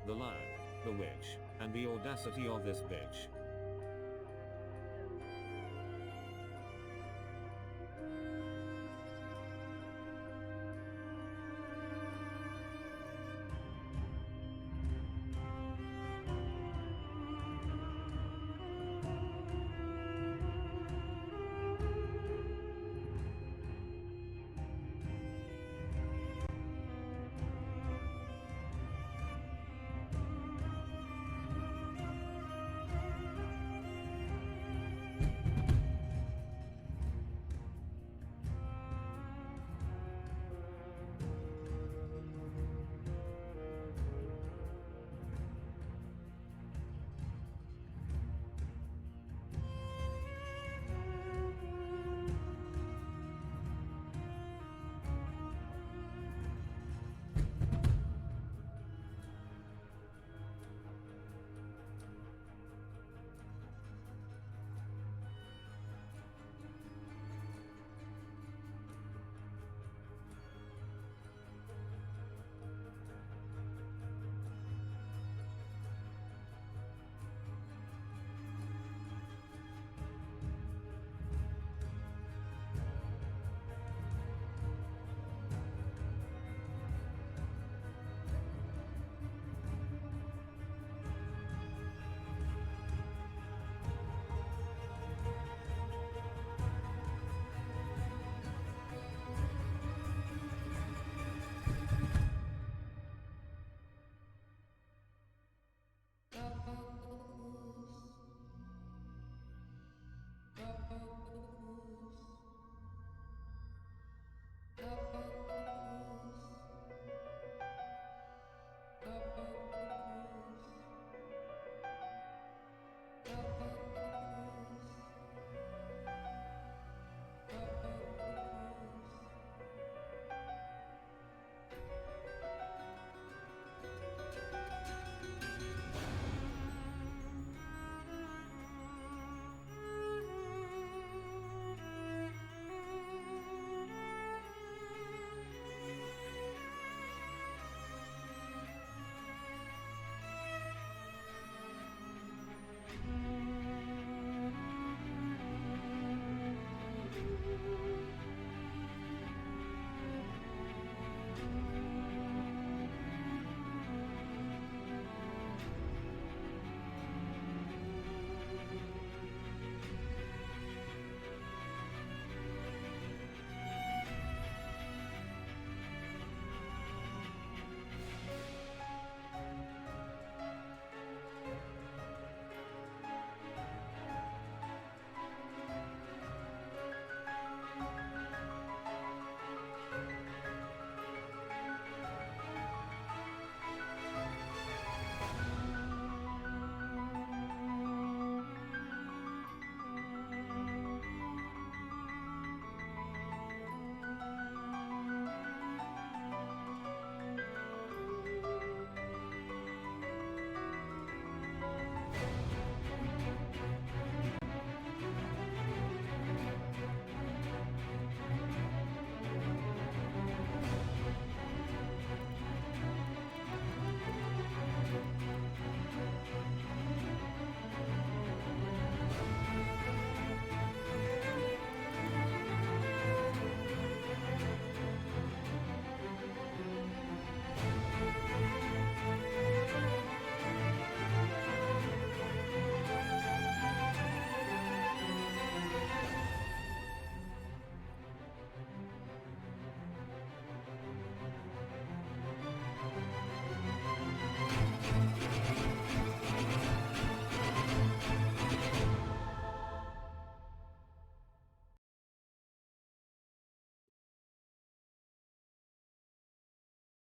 the lion, the witch, and the audacity of this bitch.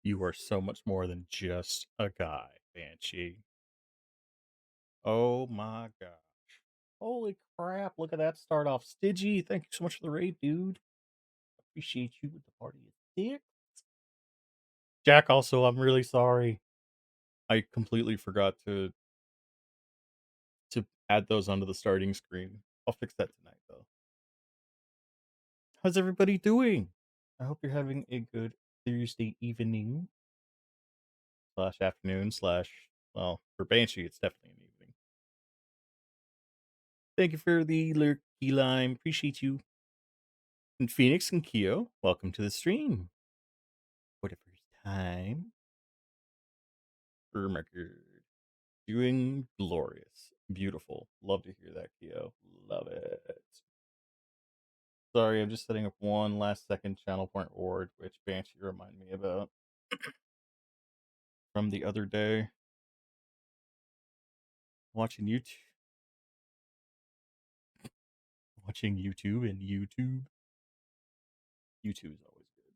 You are so much more than just a guy, Banshee. Oh my gosh. Holy crap, look at that start off. Stidgy, thank you so much for the raid, dude. Appreciate you with the party of six. Jack, also, I'm really sorry. I completely forgot to add those onto the starting screen. I'll fix that tonight, though. How's everybody doing? I hope you're having a good Thursday evening slash afternoon slash Well, for Banshee, it's definitely an evening. Thank you for the lurk, key lime. Appreciate you. And Phoenix and Keo, welcome to the stream. For the first time. Record. Doing glorious. Beautiful. Love to hear that, Keo. Love it. Sorry, I'm just setting up one last second channel point ward, which Banshee reminded me about from the other day. Watching YouTube. Watching YouTube and YouTube. YouTube is always good.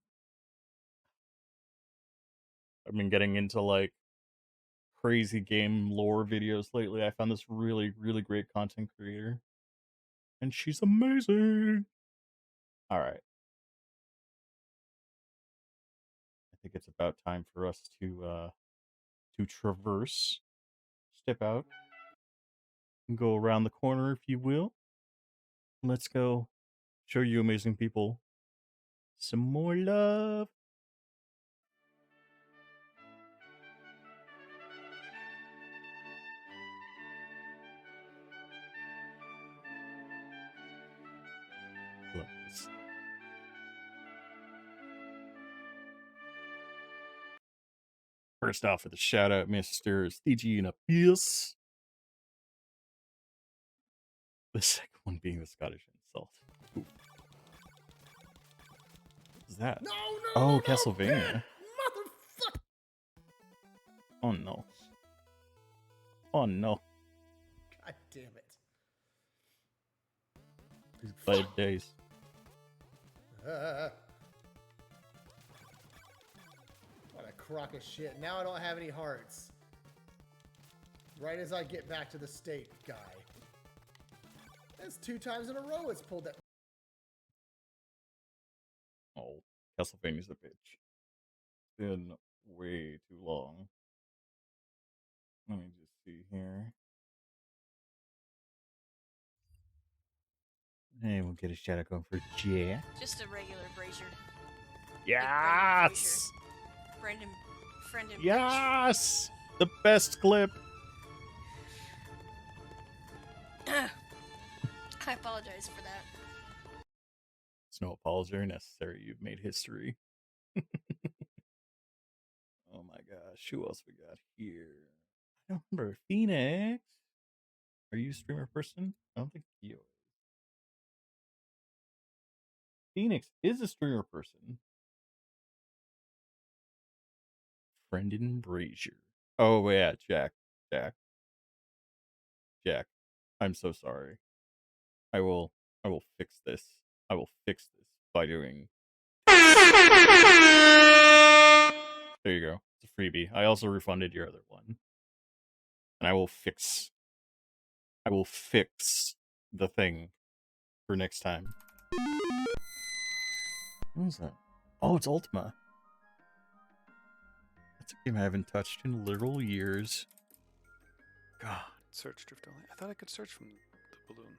I've been getting into like crazy game lore videos lately. I found this really, really great content creator. And she's amazing. All right. I think it's about time for us to traverse. Step out. And go around the corner, if you will. Let's go show you amazing people some more love. Love this. First off, with a shout out, Mr. CG and Abyss. The second one being the Scottish insult. Ooh. What is that? No, oh, Castlevania. Motherfucker! Oh no. Oh no. God damn it. These bad days. What a crock of shit. Now I don't have any hearts. Right as I get back to the state guy. That's 2 times in a row it's pulled that. Oh, Castlevania's a bitch. It's been way too long. Let me just see here. Hey, we'll get a shout out going for Jack. Just a regular Brazier. Yes! Brendan Yes! The best clip. I apologize for that. It's no apology necessary. You've made history. Oh my gosh. Who else we got here? I don't remember. Phoenix. Are you a streamer person? I don't think you is. Phoenix is a streamer person. Brendan Brazier. Oh yeah, Jack. I'm so sorry. I will fix this. I will fix this by doing. There you go. It's a freebie. I also refunded your other one. And I will fix the thing for next time. What is that? Oh, it's Ultima. That's a game I haven't touched in literal years. God. Search drift only. I thought I could search from the balloon.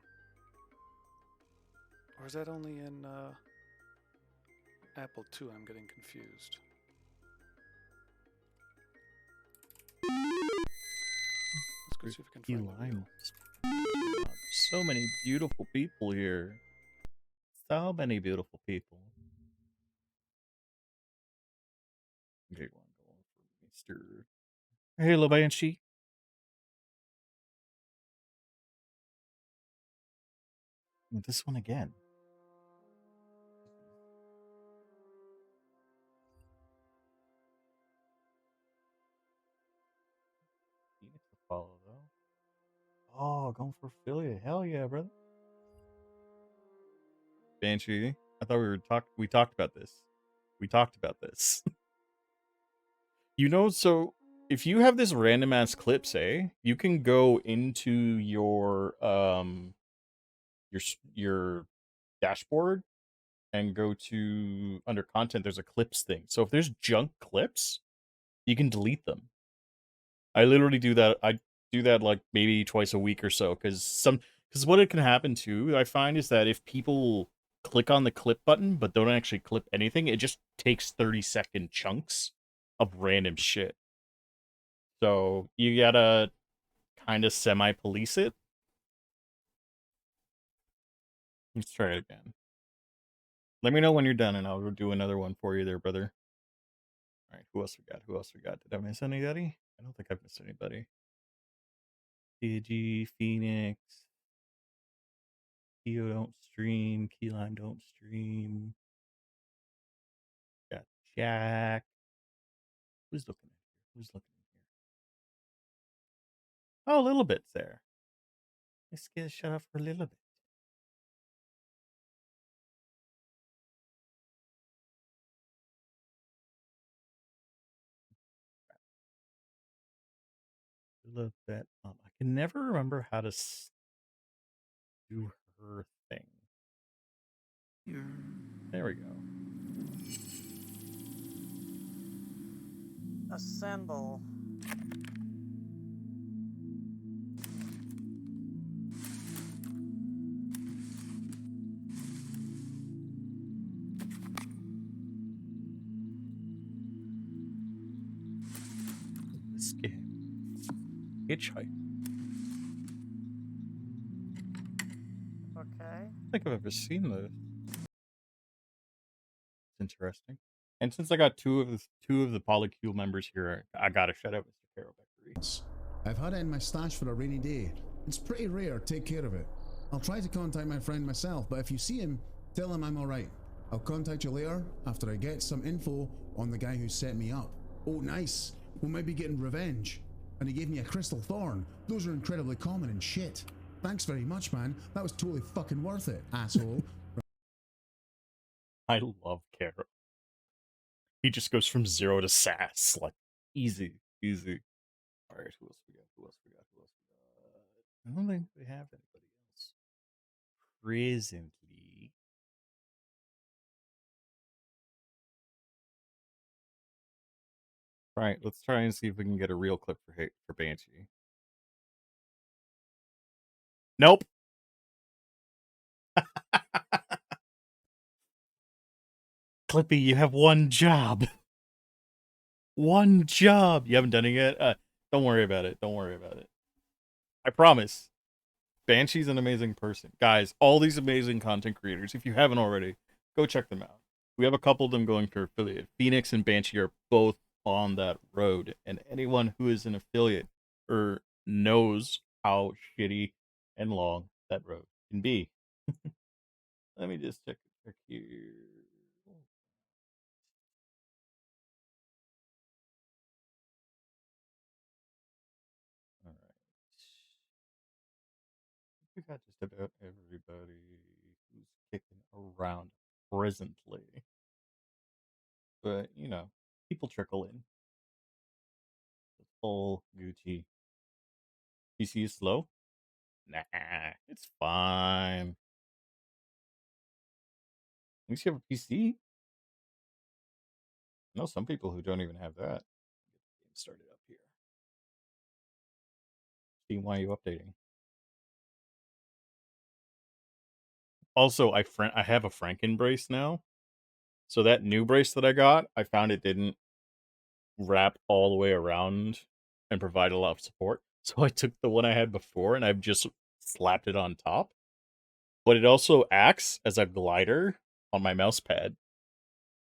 Or is that only in Apple II? I'm getting confused. Let's go see if we can find the wheel. So many beautiful people here. So many beautiful people. Okay, one going for Mr. Hello, Banshee. This one again. Phoenix to follow though. Oh, going for affiliate. Hell yeah, brother. Banshee. I thought we talked about this. We talked about this. You know, so if you have this random ass clips, you can go into your dashboard and go to under content. There's a clips thing. So if there's junk clips, you can delete them. I literally do that. I do that like maybe twice a week or so because what it can happen too, I find, is that if people click on the clip button but don't actually clip anything, it just takes 30-second chunks of random shit. So you gotta kind of semi-police it. Let's try it again. Let me know when you're done, and I'll do another one for you there, brother. All right, who else we got? Who else we got? Did I miss anybody? I don't think I've missed anybody. Digi, Phoenix, Keo don't stream, Keyline don't stream. Got Jack. Who's looking at here? Who's looking at here? Oh, a little bit's there. Let's get shut off for a little bit. Little bit. I can never remember how to do her thing. There we go. Assemble. Escape. Hitchhike. Okay. I don't think I've ever seen those. It's interesting. And since I got two of the Polycule members here, I gotta shout out Mr. Carol Beckery. I've had it in my stash for a rainy day. It's pretty rare, take care of it. I'll try to contact my friend myself, but if you see him, tell him I'm alright. I'll contact you later after I get some info on the guy who set me up. Oh nice, we might be getting revenge. And he gave me a crystal thorn. Those are incredibly common in shit. Thanks very much, man. That was totally fucking worth it, asshole. I love Carol. He just goes from 0 to sass. Like, easy. Alright, who else we got? I don't think we have anybody else. Presently. Right, let's try and see if we can get a real clip for Banshee. Nope. Clippy, you have one job. One job. You haven't done it yet? Don't worry about it. I promise. Banshee's an amazing person. Guys, all these amazing content creators, if you haven't already, go check them out. We have a couple of them going for affiliate. Phoenix and Banshee are both on that road, and anyone who is an affiliate or knows how shitty and long that road can be. Let me just check here. All right. We got just about everybody who's kicking around presently. But, you know, people trickle in. It's all Gucci. PC is slow? Nah, it's fine. At least you have a PC. I know some people who don't even have that. Get the game started up here. Steam, why are you updating? Also, I have a Franken brace now. So that new brace that I got, I found it didn't wrap all the way around and provide a lot of support. So I took the one I had before and I've just slapped it on top. But it also acts as a glider on my mouse pad.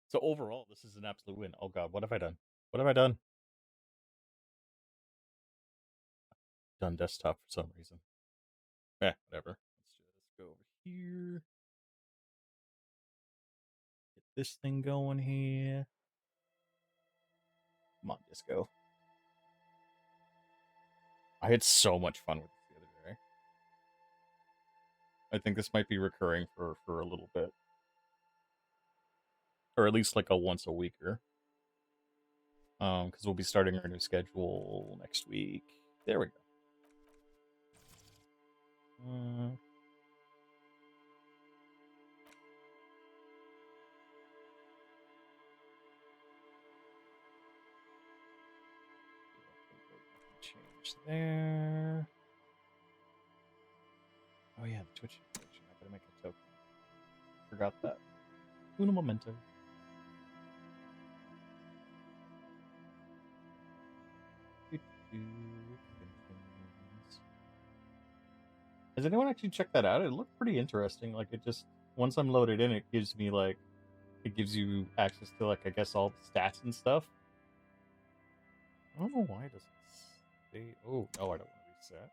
So overall, this is an absolute win. Oh god, what have I done? Done desktop for some reason. Whatever. Let's just go over here. Get this thing going here. Come on, Disco. I had so much fun with this the other day. I think this might be recurring for a little bit. Or at least like a once a weeker. Because we'll be starting our new schedule next week. There we go. Change there. Oh yeah, the Twitch integration. I gotta make a token. Forgot that. Uno momento. extensions. Has anyone actually checked that out? It looked pretty interesting. Like it just once I'm loaded in, it gives me like it gives you access to like I guess all the stats and stuff. I don't know why it doesn't stay. Oh no, I don't want to reset.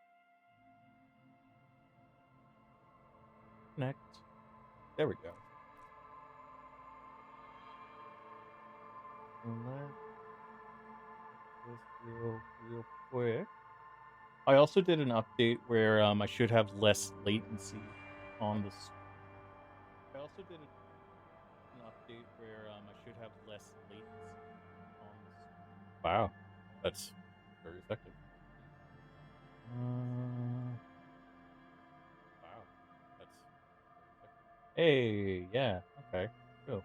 Connect. There we go. Let's just real quick. I also did an update where I should have less latency on the. I also did an update where I should have less latency on the. Wow, that's very effective. Wow, that's very effective. Hey, yeah, okay, cool.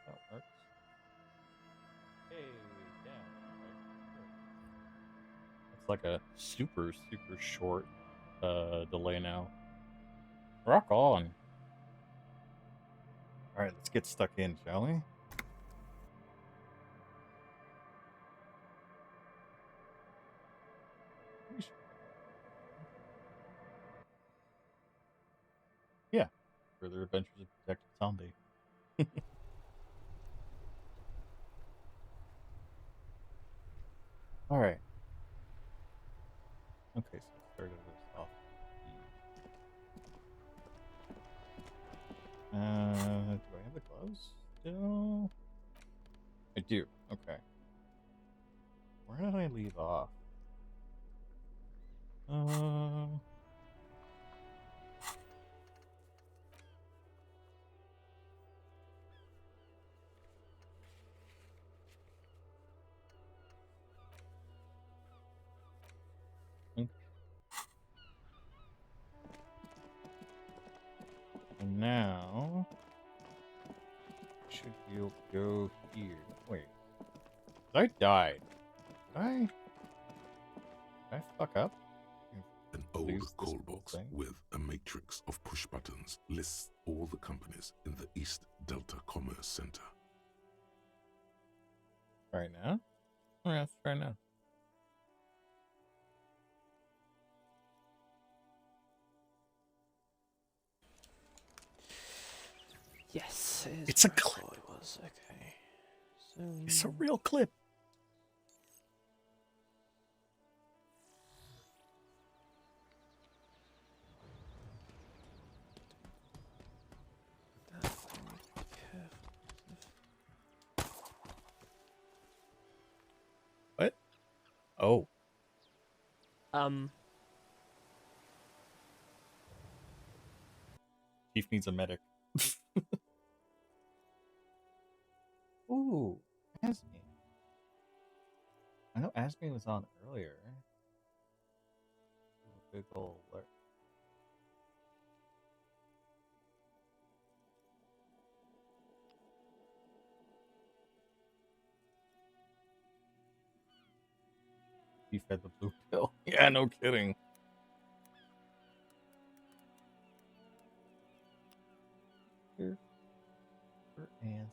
That works. Hey, yeah, okay, cool. It's like a super short delay now. Rock on. All right, let's get stuck in, shall we? Yeah. Further Adventures of Detective Zombie. All right. Okay, so I started this off. Do I have the gloves still? I do. Okay. Where did I leave off? And now should you go here? Wait, I died. Did I fuck up? An old Lose this call whole box thing? with a matrix of push buttons lists all the companies in the East Delta Commerce Center. Right now? Oh, yeah, let's try now. Yes, it is It's a where I clip. thought it was. Okay. So It's a real clip. What? Oh. Chief needs a medic. Ooh, Asmi. I know Asmi was on earlier. Big ol' alert. He fed the blue pill. Yeah, no kidding. Here for Asmi.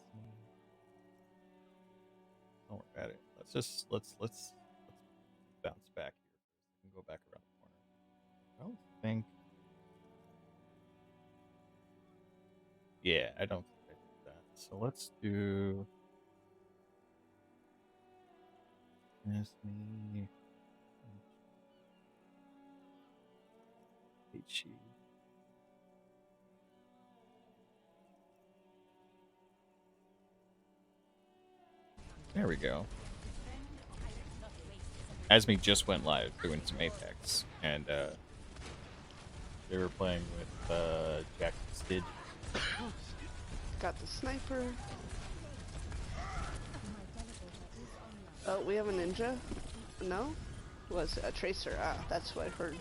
Don't worry about it. Let's bounce back here. We can go back around the corner. I don't think. Yeah, I don't think I did that. So let's do Asmi. Ichi. There we go. Asmi just went live doing some Apex, and they were playing with Jack Stid. Got the sniper. Oh, we have a ninja? No? Was a tracer. Ah, that's what I heard.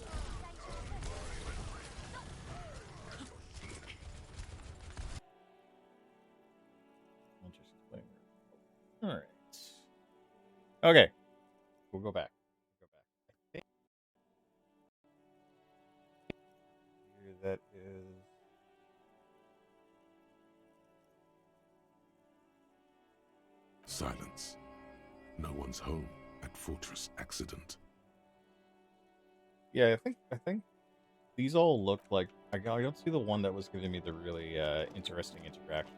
Alright. Okay. We'll go back. I think here that is. Silence. No one's home at Fortress Accident. Yeah, I think these all look like I don't see the one that was giving me the really interesting interaction.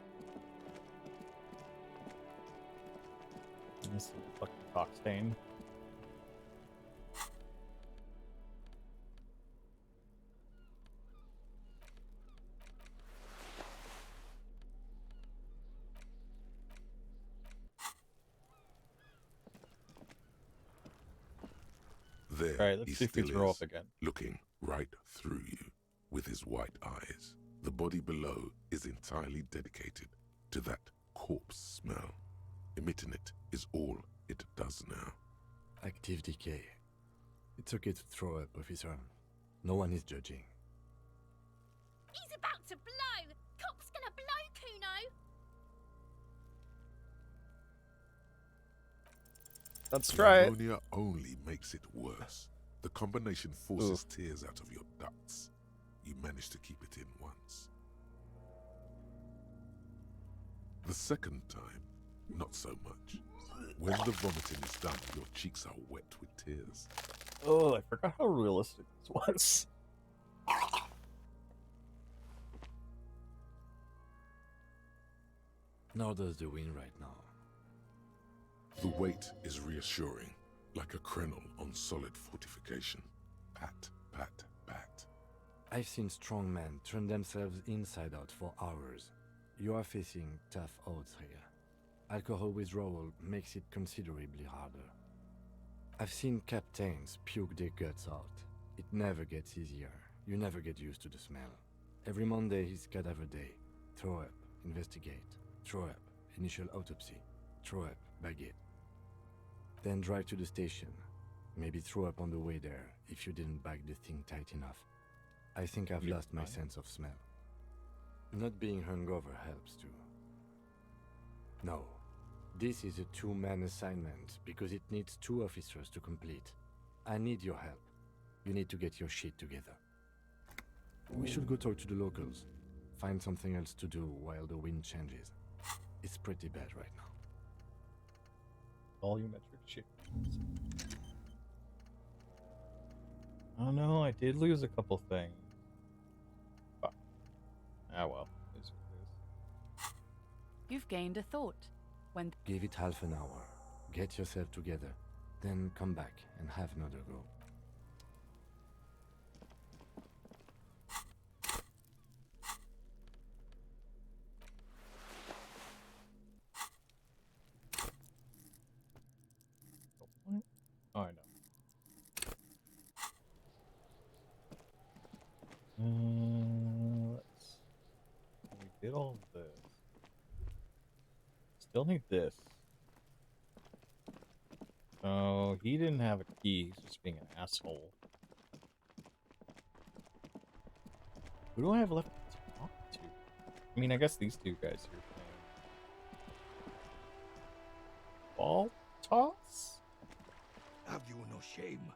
This little fucking cock stain. There Alright, let's he see if we still throw is, up again. looking right through you with his white eyes. The body below is entirely dedicated to that corpse smell. Emitting it is all it does now. Active decay. It's okay to throw up, officer. No one is judging. He's about to blow! Cop's gonna blow, Kuno! Let's The try it. ammonia only makes it worse. The combination forces tears out of your ducts. You manage to keep it in once. The second time, not so much. When the vomiting is done, your cheeks are wet with tears. Oh, I forgot how realistic this was. Nor does the wind right now. The weight is reassuring, like a crenel on solid fortification. Pat, pat, pat. I've seen strong men turn themselves inside out for hours. You are facing tough odds here. Alcohol withdrawal makes it considerably harder. I've seen captains puke their guts out. It never gets easier. You never get used to the smell. Every Monday is cadaver day. Throw up, investigate. Throw up, initial autopsy. Throw up, bag it. Then drive to the station. Maybe throw up on the way there if you didn't bag the thing tight enough. I think I've lost my sense of smell. Not being hungover helps too. No, this is a two-man assignment because it needs 2 officers to complete. I need your help. You need to get your shit together. We should go talk to the locals. Find something else to do while the wind changes. It's pretty bad right now. Volumetric shift. Oh no, I did lose a couple things. Fuck. Ah well. It is what it is. You've gained a thought. When Give it half an hour. Get yourself together. Then come back and have another go. Oh, I know. Let's. We did all this. Still need this. Oh, he didn't have a key. He's just being an asshole. Who do I have left to talk to? I mean, I guess these 2 guys here. Ball toss? Have you no shame?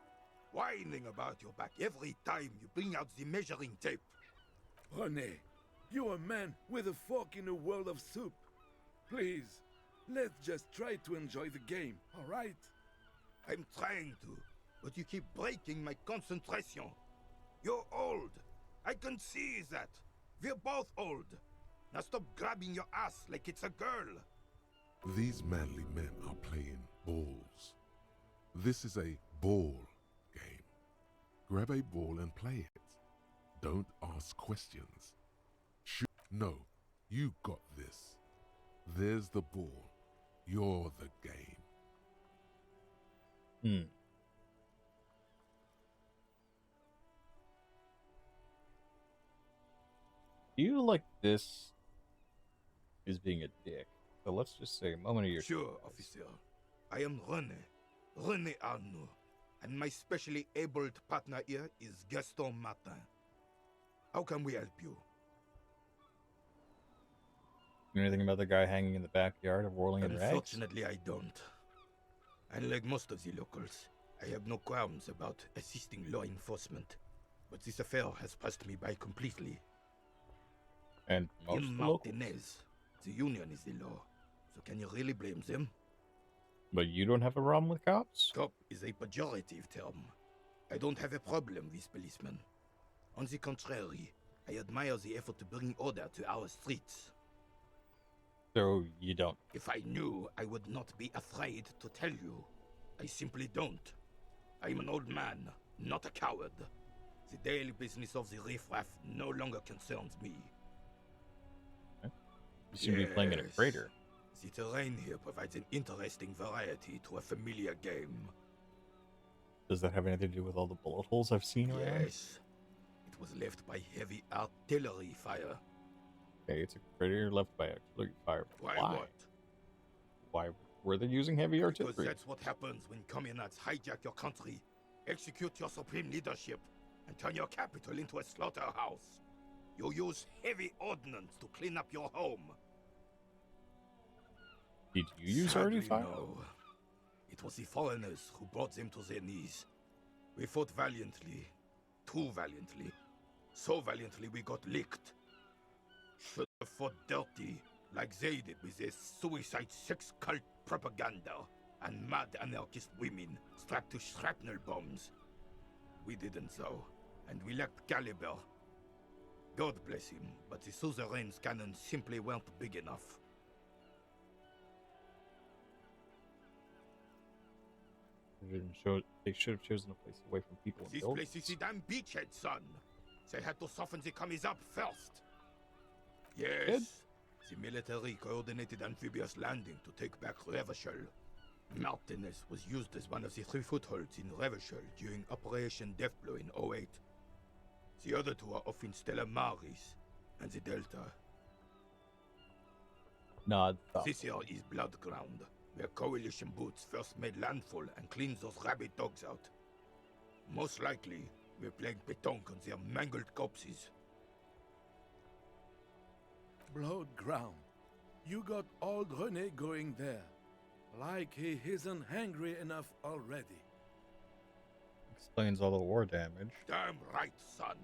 Whining about your back every time you bring out the measuring tape. René, you're a man with a fork in a world of soup. Please, let's just try to enjoy the game, alright? I'm trying to, but you keep breaking my concentration. You're old. I can see that. We're both old. Now stop grabbing your ass like it's a girl. These manly men are playing balls. This is a ball game. Grab a ball and play it. Don't ask questions. Shoot. No, you got this. There's the ball. You're the game. You like this is being a dick. So let's just say a moment of your Sure, time, guys. officer. I am René Arnaud, and my specially abled partner here is Gaston Martin. How can we help you? Anything about the guy hanging in the backyard of Whirling in Rags? Unfortunately, I don't. Unlike most of the locals, I have no qualms about assisting law enforcement. But this affair has passed me by completely. And most In locals. Martinez, the union is the law. So can you really blame them? But you don't have a problem with cops? Cop is a pejorative term. I don't have a problem with policemen. On the contrary, I admire the effort to bring order to our streets. So you don't. If I knew, I would not be afraid to tell you. I simply don't. I'm an old man, not a coward. The daily business of the riffraff no longer concerns me. You seem to be playing in a crater. The terrain here provides an interesting variety to a familiar game. Does that have anything to do with all the bullet holes I've seen around? Yes. It was left by heavy artillery fire. Okay, it's a crater left by artillery fire. Why Why? what? Why were they using heavy artillery? Because that's what happens when communards hijack your country, execute your supreme leadership, and turn your capital into a slaughterhouse. You use heavy ordnance to clean up your home. Did you use Sadly, artillery fire? No. It was the foreigners who brought them to their knees. We fought valiantly. Too valiantly. So valiantly we got licked. Should have fought dirty, like they did with their suicide sex cult propaganda and mad anarchist women strapped to shrapnel bombs. We didn't so, and we lacked caliber. God bless him, but the suzerain's cannons simply weren't big enough. They should have chosen a place away from people and This buildings. place is the damn beachhead, son. They had to soften the commies up first. Yes, the military coordinated amphibious landing to take back Revachol. Martinez was used as one of the 3 footholds in Revachol during Operation Deathblow in 08. The other 2 are off in Stella Maris and the Delta. Nod. This here is Blood Ground, where coalition boots first made landfall and cleaned those rabid dogs out. Most likely, we're playing pétanque on their mangled corpses. Blood ground. You got old René going there. Like he isn't hungry enough already. Explains all the war damage. Damn right, son.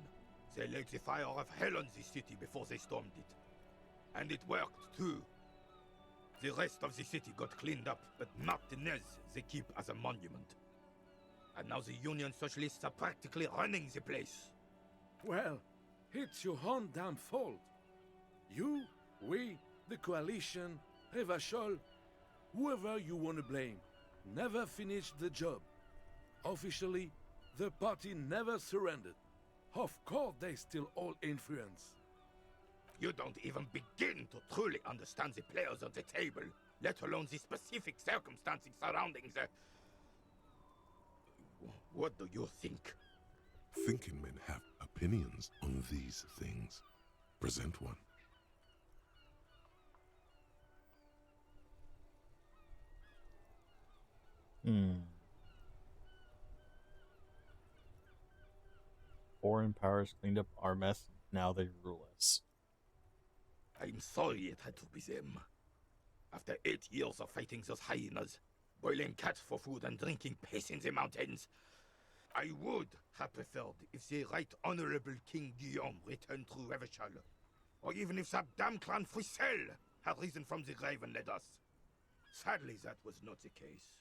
They laid the fire of hell on the city before they stormed it. And it worked, too. The rest of the city got cleaned up, but Martinez they keep as a monument. And now the Union Socialists are practically running the place. Well, it's your own damn fault. You, we, the coalition, Revachol, whoever you want to blame, never finished the job. Officially, the party never surrendered. Of course they still hold influence. You don't even begin to truly understand the players on the table, let alone the specific circumstances surrounding the... What do you think? Thinking men have opinions on these things. Present one. Foreign powers cleaned up our mess. Now they rule us. I'm sorry it had to be them. After 8 years of fighting those hyenas, boiling cats for food and drinking piss in the mountains, I would have preferred if the Right Honorable King Guillaume returned through Revachol, or even if that damn clan Frisel had risen from the grave and led us. Sadly, that was not the case.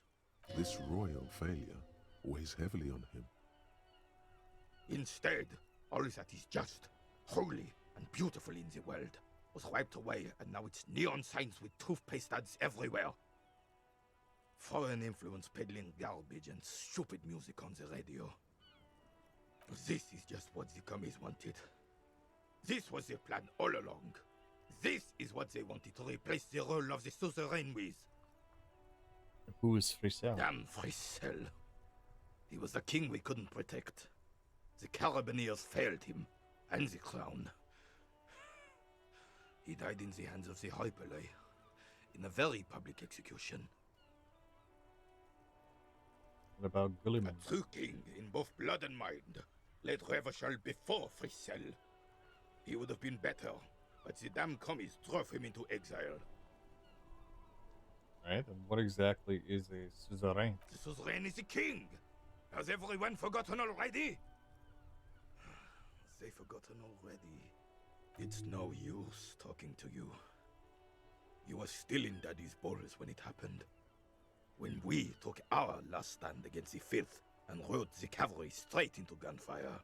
This royal failure weighs heavily on him. Instead, all that is just, holy, and beautiful in the world was wiped away, and now it's neon signs with toothpaste ads everywhere. Foreign influence peddling garbage and stupid music on the radio. This is just what the commies wanted. This was their plan all along. This is what they wanted to replace the role of the suzerain with. Who is Frisel? Damn Frisel. He was the king we couldn't protect. The Carabineers failed him, and the crown. He died in the hands of the Hyperlay, in a very public execution. What about Guilliman? A true king in both blood and mind led Revachol before Frisel. He would have been better, but the damn commies drove him into exile. Right, and what exactly is a suzerain? The suzerain is the king! Has everyone forgotten already? They've forgotten already. It's no use talking to you. You were still in Daddy's balls when it happened. when we took our last stand against the filth and rode the cavalry straight into gunfire.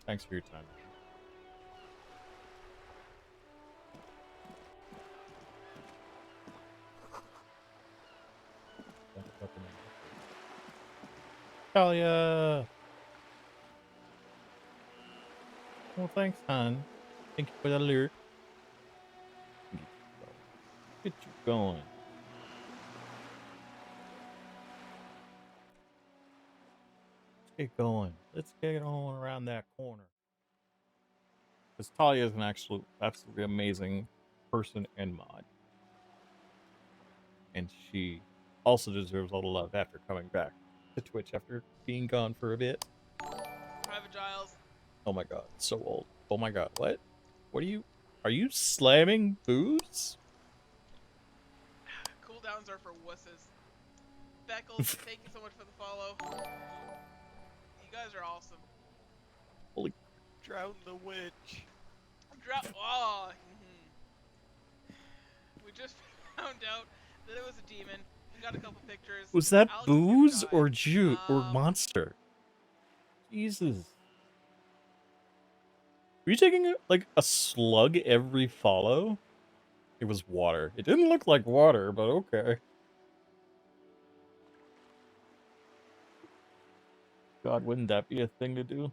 Thanks for your time. Talia! Well, thanks, hon. Thank you for the alert. Get you going. Let's get going. Let's get on around that corner. Because Talia is an absolutely amazing person and mod. And she also deserves all the love after coming back to Twitch after being gone for a bit. Private Giles. Oh my god, so old. Oh my god, what? What are you slamming booze? Cooldowns are for wusses. Beckles, thank you so much for the follow. You guys are awesome. Holy. Drown the witch. Oh. We just found out that it was a demon. We got a couple pictures. Was that Alex booze or or monster? Jesus. Were you taking like a slug every follow? It was water. It didn't look like water, but okay. God, wouldn't that be a thing to do?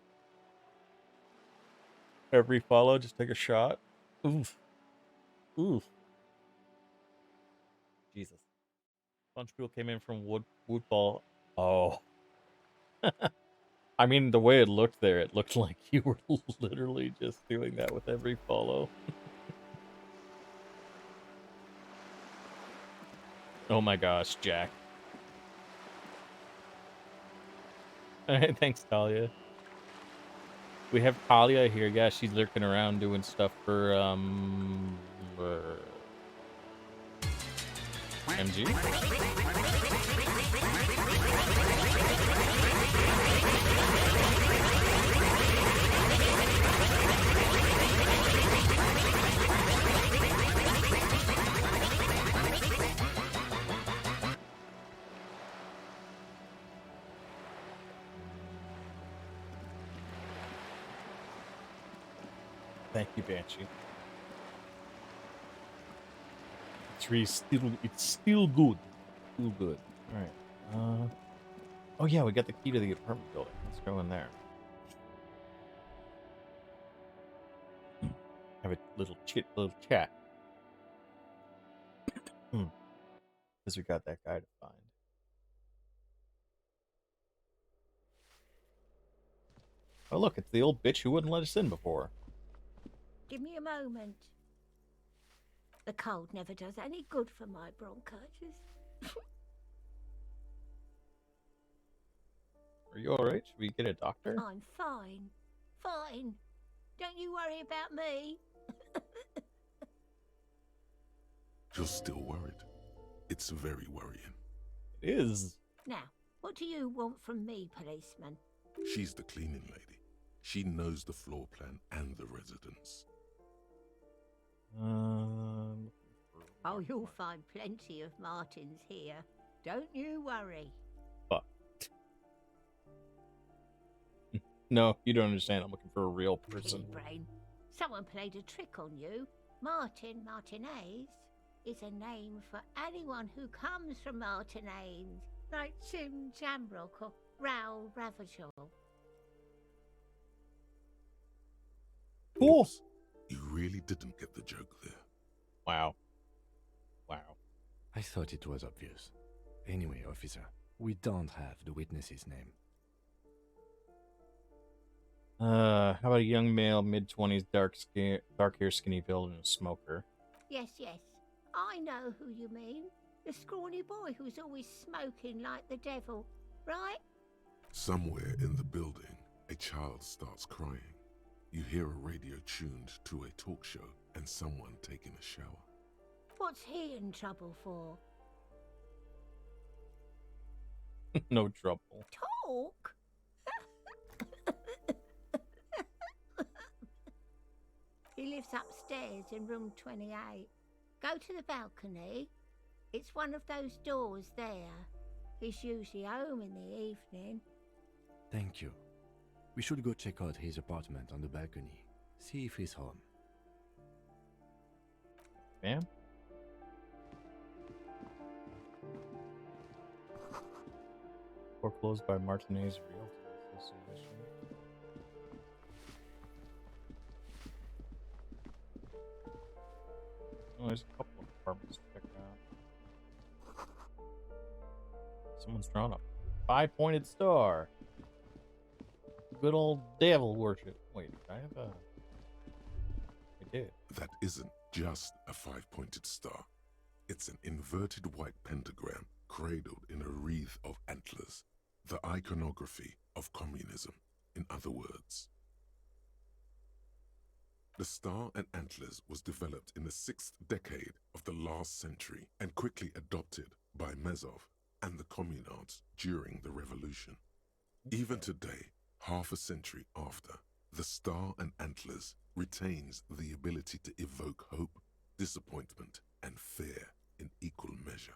Every follow, just take a shot. Oof. Oof. Jesus. A bunch of people came in from Woodball. Oh. I mean, the way it looked there, it looked like you were literally just doing that with every follow. Oh my gosh, Jack. Alright, thanks, Talia. We have Talia here. Yeah, she's lurking around doing stuff for, MG? Thank you, Banshee. It's still good. Still good. Alright. Oh yeah, we got the key to the apartment building. Let's go in there. Have a little chat. Because we got that guy to find. Oh look, it's the old bitch who wouldn't let us in before. Give me a moment. The cold never does any good for my bronchitis. Are you alright? Should we get a doctor? I'm fine. Fine. Don't you worry about me. You're still worried. It's very worrying. It is. Now, what do you want from me, policeman? She's the cleaning lady. She knows the floor plan and the residence. Oh, you'll find plenty of Martins here. Don't you worry. Fuck. No, you don't understand. I'm looking for a real person. Pig brain. Someone played a trick on you. Martinez is a name for anyone who comes from Martinez, like Sim Jamrock or Raoul Ravageur. Cool. Oops. You really didn't get the joke there. Wow. I thought it was obvious. Anyway, officer, we don't have the witness's name. How about a young male, mid-20s, dark hair, skinny build, and a smoker? Yes. I know who you mean. The scrawny boy who's always smoking like the devil, right? Somewhere in the building, a child starts crying. You hear a radio tuned to a talk show and someone taking a shower. What's he in trouble for? No trouble. Talk? He lives upstairs in room 28. Go to the balcony. It's one of those doors there. He's usually home in the evening. Thank you. We should go check out his apartment on the balcony. See if he's home. Ma'am? Foreclosed by Martinez Realty Association. Oh, there's a couple of apartments to check out. Someone's drawn a 5-pointed star. Good old devil worship. Wait, did I have a... I did. That isn't just a 5-pointed star. It's an inverted white pentagram cradled in a wreath of antlers. The iconography of communism, in other words. The star and antlers was developed in the 6th decade of the last century and quickly adopted by Mazov and the communards during the revolution. Even today, half a century after, the star and antlers retains the ability to evoke hope, disappointment, and fear in equal measure.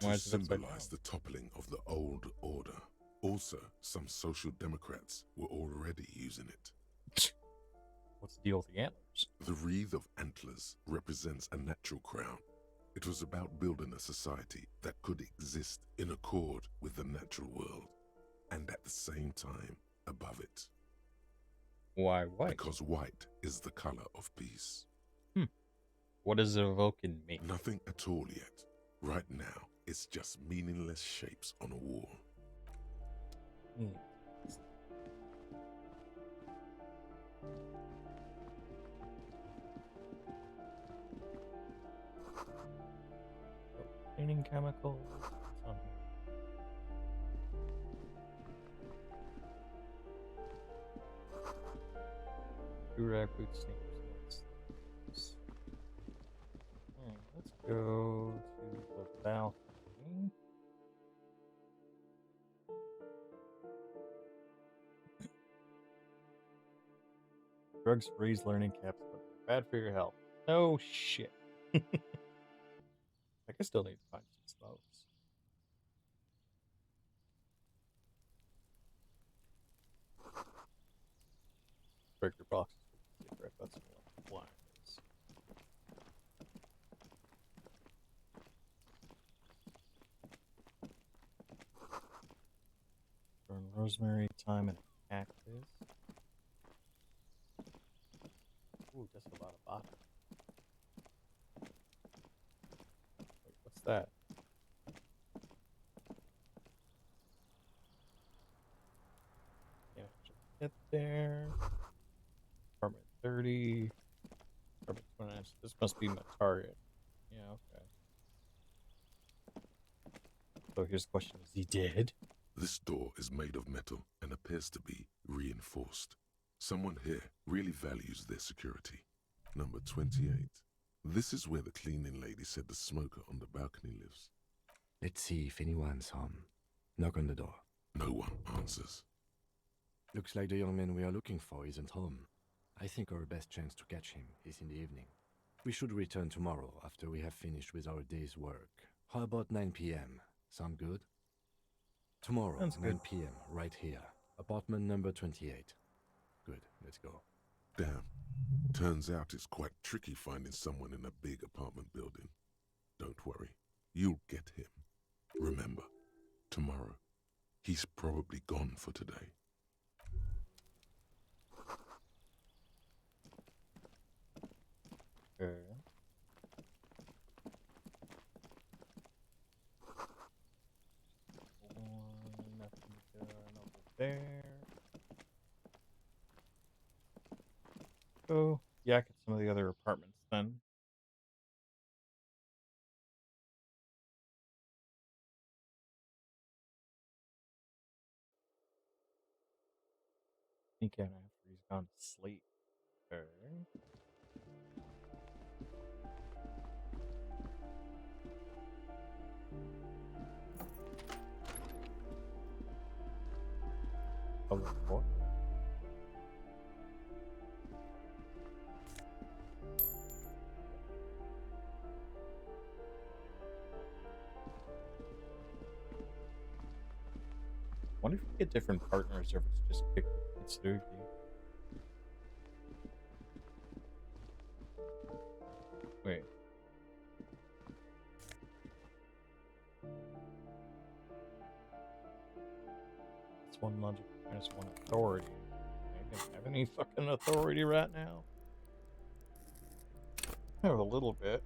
Why To is it upside symbolize down? the toppling of the old order. Also, some social democrats were already using it. What's the deal with the antlers? The wreath of antlers represents a natural crown. It was about building a society that could exist in accord with the natural world, and at the same time above it. Why white? Because white is the color of peace. What does it evoke in me? Nothing at all yet. Right now, it's just meaningless shapes on a wall. Cleaning chemicals. What's on here? Durag boot sneakers. Alright, let's go to the balcony. Drugs freeze learning caps, but they're bad for your health. No shit. I still need to find some smokes. Breaker boxes. Cigarette butts and blinds. Burn rosemary, thyme, and a cactus. Ooh, that's a lot of bottom. Wait, what's that? Yeah, get there. Apartment 30. Apartment 29. This must be my target. Yeah, okay. So here's the question: is he dead? This door is made of metal and appears to be reinforced. Someone here really values their security. Number 28. This is where the cleaning lady said the smoker on the balcony lives. Let's see if anyone's home. Knock on the door. No one answers. Looks like the young man we are looking for isn't home. I think our best chance to catch him is in the evening. We should return tomorrow after we have finished with our day's work. How about 9 p.m.? Sound good? Tomorrow, Sounds 9 good. p.m., right here. Apartment number 28. Good, let's go. Damn. Turns out it's quite tricky finding someone in a big apartment building. Don't worry. You'll get him. Remember, tomorrow. He's probably gone for today. Okay. Nothing done over there. Go yak at some of the other apartments then. Sneak out after he's gone to sleep. Okay. of the court. I wonder if you get different partners or if it's just it's through you. Wait. It's one logic minus one authority. I don't have any fucking authority right now. I have a little bit.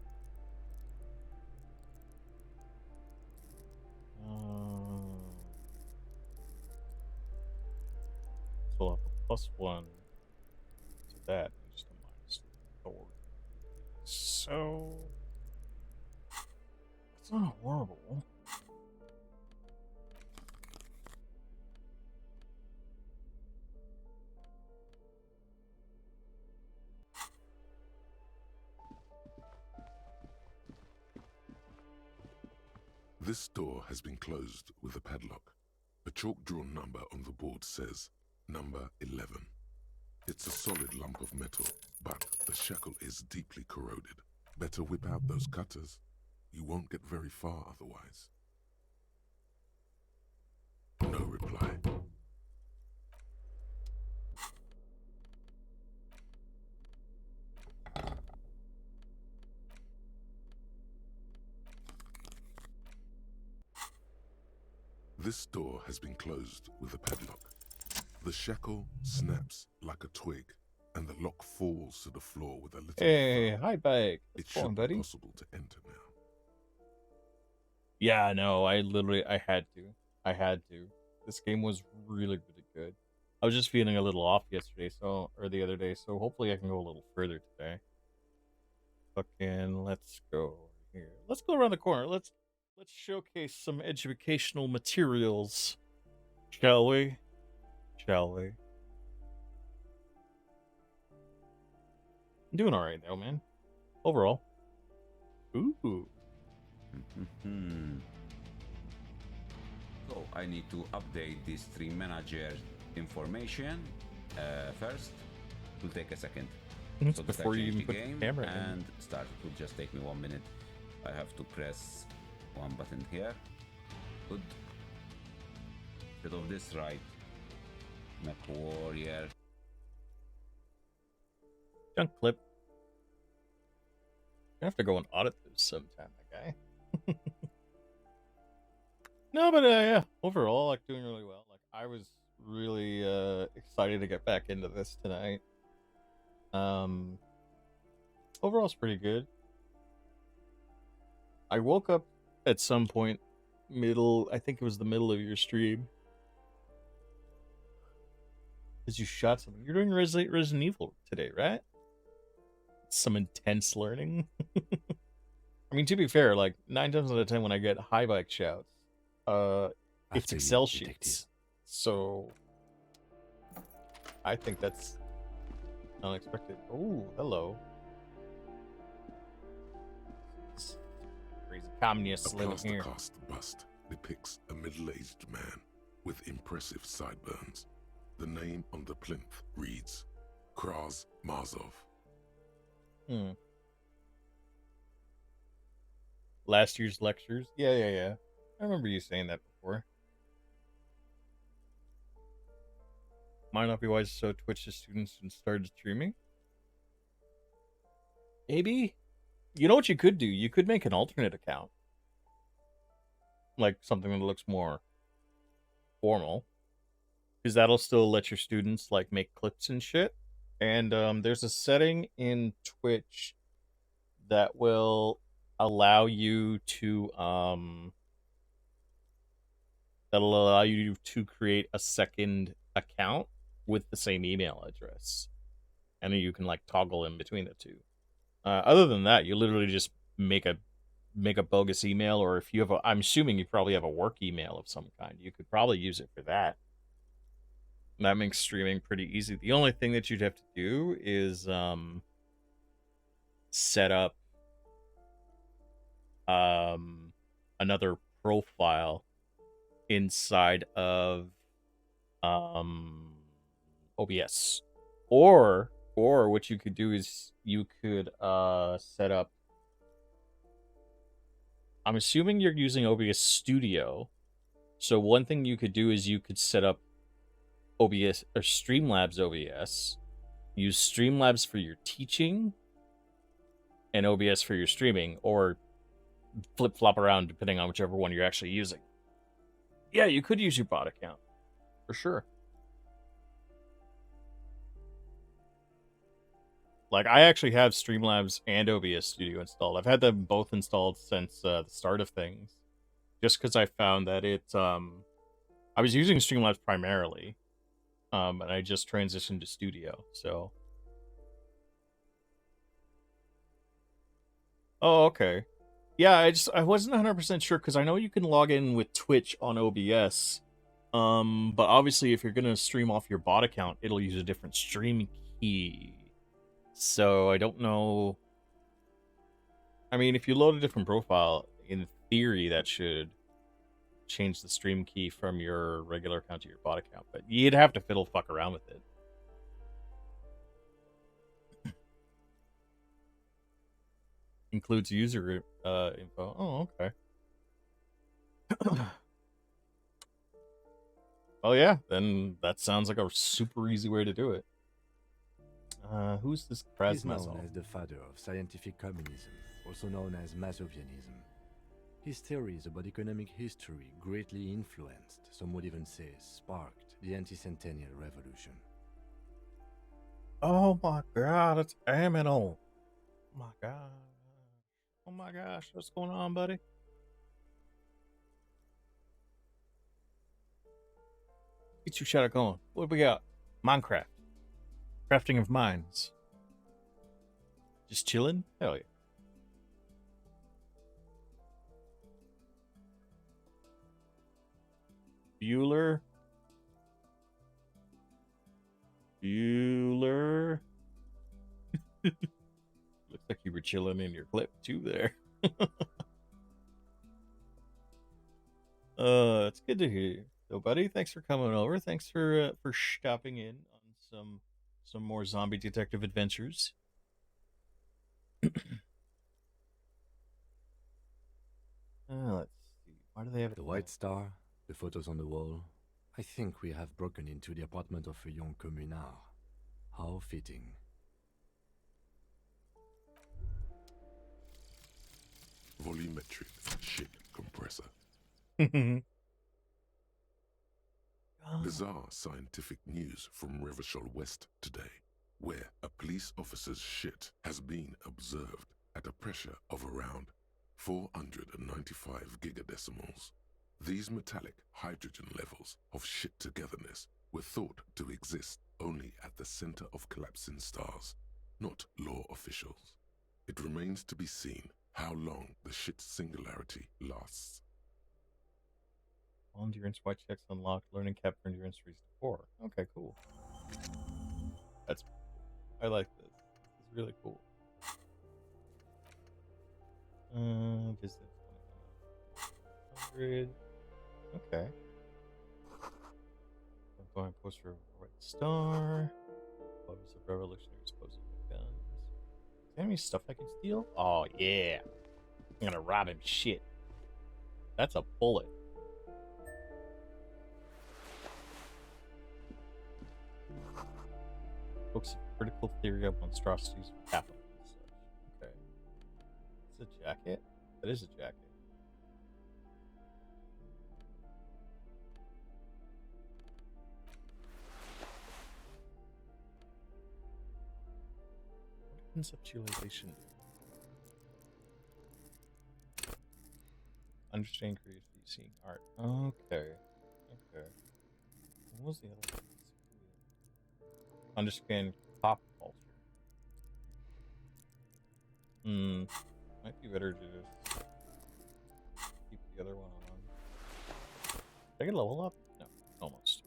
So I'll have a +1 to that, and just a minus authority. So it's not horrible. This door has been closed with a padlock. A chalk-drawn number on the board says number 11. It's a solid lump of metal, but the shackle is deeply corroded. Better whip out those cutters. You won't get very far otherwise. No reply. This door has been closed with a padlock. The shackle snaps like a twig, and the lock falls to the floor with a little Hey, thud. hi, Bike. It What's going, should buddy? be possible to enter now. Yeah, no, I had to. I had to. This game was really, really good. I was just feeling a little off yesterday, or the other day, so hopefully I can go a little further today. Fucking, let's go here. Let's go around the corner. Let's showcase some educational materials, shall we? Shall we? I'm doing all right though, man. Overall. Ooh. So I need to update this stream manager information first. It will take a second. That's So that I before you change even the put the game camera in. and start. It will just take me 1 minute. I have to press one button here. Good. Instead of this, right? Mech Warrior. Junk clip. I have to go and audit those sometime, that guy. No, but yeah, overall, like doing really well. Like I was really excited to get back into this tonight. Overall, it's pretty good. I woke up at some point, I think it was the middle of your stream, because you shot something. You're doing Resident Evil today, right? Some intense learning. I mean, to be fair, like 9 times out of 10 when I get high bike shouts, it's Excel sheets. So I think that's unexpected. Oh, hello. Crazy communists A living here. plaster-cast bust depicts a middle-aged man with impressive sideburns. The name on the plinth reads Kraz Marzov. Last year's lectures? Yeah. I remember you saying that before. Might not be wise to show Twitch to students and started streaming. Maybe. You know what you could do? You could make an alternate account. Like something that looks more formal. Because that'll still let your students like make clips and shit. And there's a setting in Twitch that will allow you to create a second account with the same email address, and then you can like toggle in between the two. Other than that, you literally just make a bogus email, or if you have I'm assuming you probably have a work email of some kind, you could probably use it for that. That makes streaming pretty easy. The only thing that you'd have to do is set up another profile inside of OBS. Or what you could do is you could set up. I'm assuming you're using OBS Studio. So one thing you could do is you could set up OBS or Streamlabs OBS. Use Streamlabs for your teaching and OBS for your streaming, or flip-flop around depending on whichever one you're actually using. Yeah, you could use your bot account. For sure. Like, I actually have Streamlabs and OBS Studio installed. I've had them both installed since the start of things. Just because I found that it... I was using Streamlabs primarily. And I just transitioned to Studio, so... Oh, okay. Yeah, I wasn't 100% sure, because I know you can log in with Twitch on OBS. But obviously, if you're going to stream off your bot account, it'll use a different stream key. So, I don't know... I mean, if you load a different profile, in theory, that should change the stream key from your regular account to your bot account. But you'd have to fiddle fuck around with it. Includes user info. Oh, okay. Oh, yeah. Then that sounds like a super easy way to do it. Who's this He's known Krasnazov? as the father of scientific communism, also known as Masovianism. His theories about economic history greatly influenced, some would even say sparked, the anti-centennial revolution. Oh my god, it's Aminal. Oh my god. Oh my gosh, what's going on, buddy? Get your shot going. What do we got? Minecraft. Crafting of mines. Just chilling? Hell yeah. Bueller. Looks like you were chilling in your clip too there. It's good to hear you. So, buddy, thanks for coming over. Thanks for stopping in on some more zombie detective adventures. Let's see. Why do they have the White Star, the photos on the wall? I think we have broken into the apartment of a young communard. How fitting. Volumetric shit compressor. Bizarre scientific news from Revachol West today, where a police officer's shit has been observed at a pressure of around 495 gigadecimals. These metallic hydrogen levels of shit togetherness were thought to exist only at the center of collapsing stars, not law officials. It remains to be seen how long the shit singularity lasts. All endurance white checks unlocked. Learning cap for endurance reached 4. Okay, cool. I like this. It's really cool. Visit 100. Okay. Going poster of a White Star. Photos of revolutionaries posing with guns. Is there any stuff I can steal? Oh yeah. I'm gonna rob him. Shit. That's a bullet. Books of critical theory of monstrosities for capital and such. Okay. It's a jacket? That is a jacket. What conceptualization? Understand creativity, seeing art. Okay. Okay. What was the other one? Understand pop culture. Might be better to just keep the other one on. Did I get a level up? No, almost.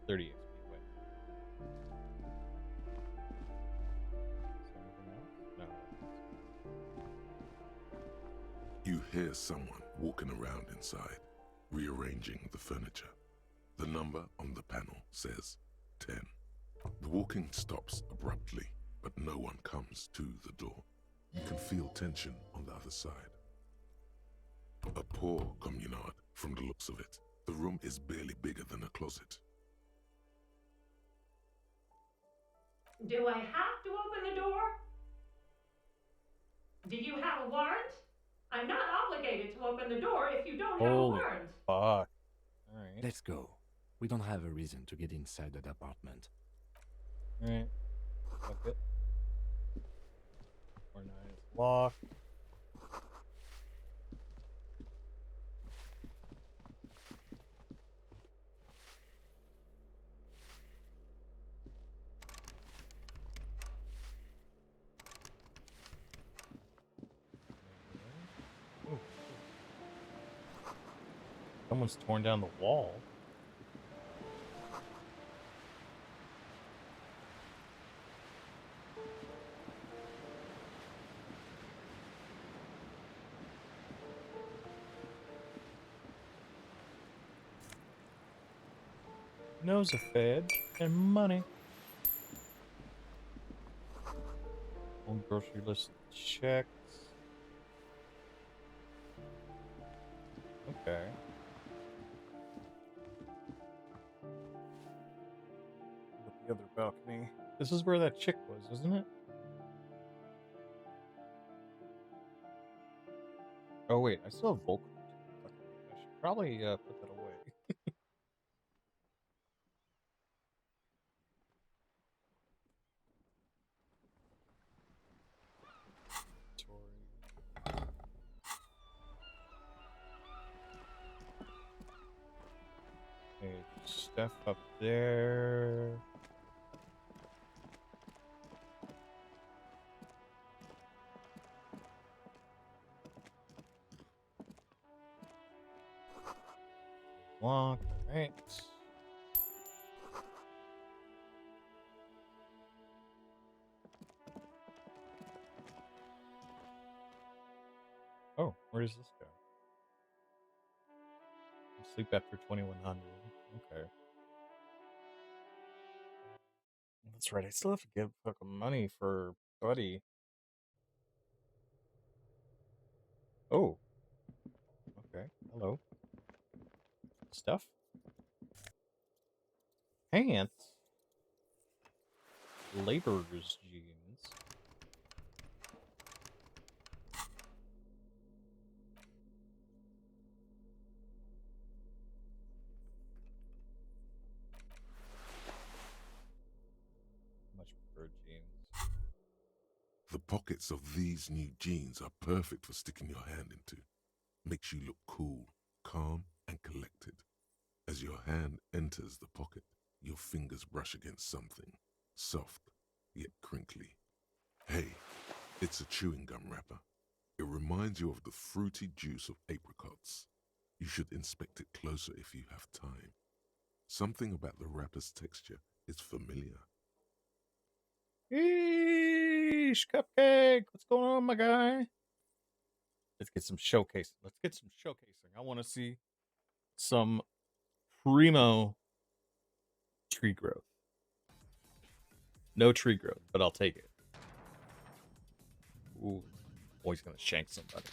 30 XP away. Is there anything else? No. You hear someone walking around inside, rearranging the furniture. The number on the panel says 10. The walking stops abruptly, but no one comes to the door. You can feel tension on the other side. A poor communard from the looks of it. The room is barely bigger than a closet. Do I have to open the door? Do you have a warrant? I'm not obligated to open the door if you don't have a Holy warrant. fuck. Alright. Let's go. We don't have a reason to get inside that apartment. Alright. Fuck it. 49 is locked. Ooh. Someone's torn down the wall. Nose a fed and money. On grocery list checks. Okay. The other balcony. This is where that chick was, isn't it? Oh wait, I still have vocal. I should probably put that away. Okay, stuff up there. Lock, alright. Oh, where does this go? Sleep after 2100. Okay. That's right. I still have to give fucking money for Buddy. Oh. Okay. Hello. Stuff. Pants. Laborer's jeans. Much preferred jeans. The pockets of these new jeans are perfect for sticking your hand into. Makes you look cool, calm, and collected. As your hand enters the pocket, your fingers brush against something soft yet crinkly. Hey, it's a chewing gum wrapper. It reminds you of the fruity juice of apricots. You should inspect it closer if you have time. Something about the wrapper's texture is familiar. Yeesh, Cupcake. What's going on, my guy? Let's get some showcasing. Let's get some showcasing. I want to see some primo tree growth. No tree growth, but I'll take it. Ooh. Oh, he's going to shank somebody.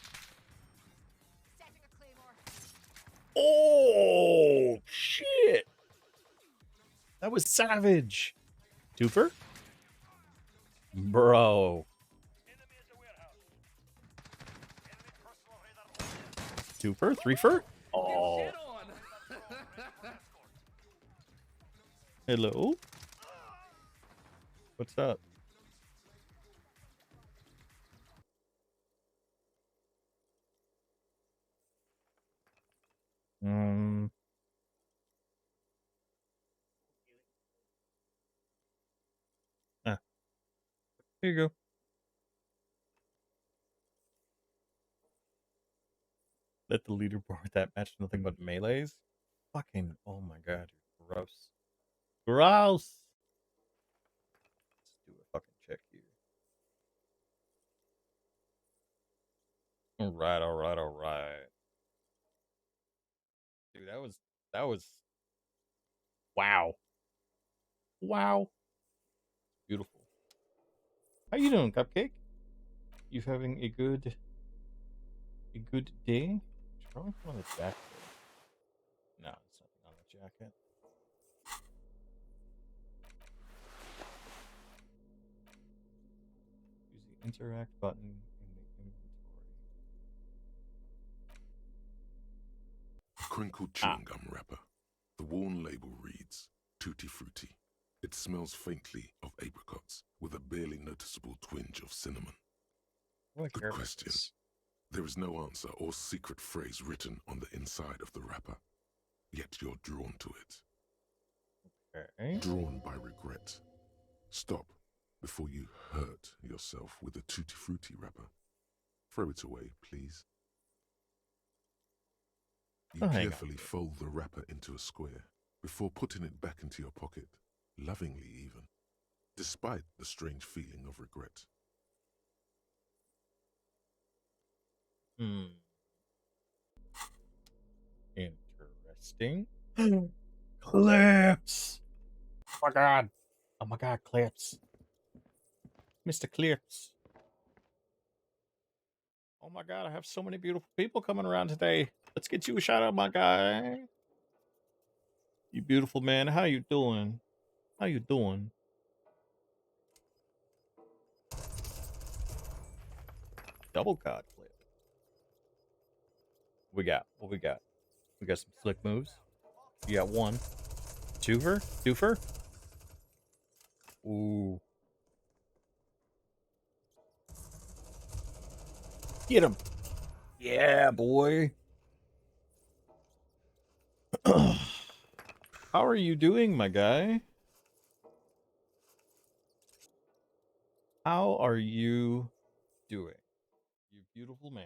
Oh, shit. That was savage. Twofer? Bro. Twofer? Threefer? Oh. Hello? What's up? Ah. Here you go. Let the leaderboard that match nothing but melees. Fucking, oh my god, you're gross. Gross! Let's do a fucking check here. Alright, alright, alright. Dude, that was Wow. Wow. Beautiful. How you doing, Cupcake? You having a good day? Should probably put on the jacket. No, it's nothing on the jacket. Use the interact button in the inventory. A crinkled chewing gum wrapper. The worn label reads Tutti Frutti. It smells faintly of apricots with a barely noticeable twinge of cinnamon. Good question. There is no answer or secret phrase written on the inside of the wrapper, yet you're drawn to it. Okay. Drawn by regret. Stop before you hurt yourself with a Tutti Frutti wrapper. Throw it away, please. You carefully fold the wrapper into a square before putting it back into your pocket, lovingly even, despite the strange feeling of regret. Interesting. Clips! Oh my god. Oh my god, Clips. Mr. Clips. Oh my god, I have so many beautiful people coming around today. Let's get you a shout out, my guy. You beautiful man. How you doing? How you doing? Double card clip. We got? What we got? We got some slick moves. You got one. Twofer? Ooh. Get him. Yeah, boy. How are you doing, my guy? How are you doing? You beautiful man.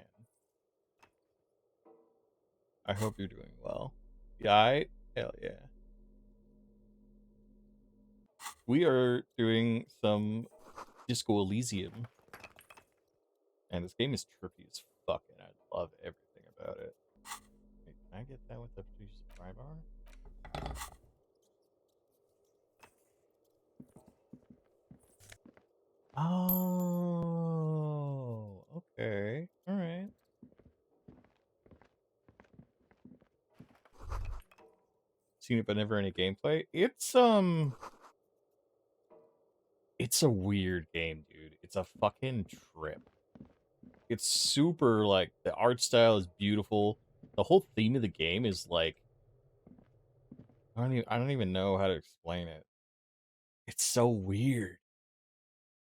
I hope you're doing well. Yeah, hell yeah. We are doing some Disco Elysium. And this game is trippy as fuck, and I love everything about it. Wait, can I get that with the producer pry bar? Oh, okay. Alright. Seen it but never any gameplay. It's a weird game, dude. It's a fucking trip. It's super, like, the art style is beautiful. The whole theme of the game is like, I don't even know how to explain it. It's so weird.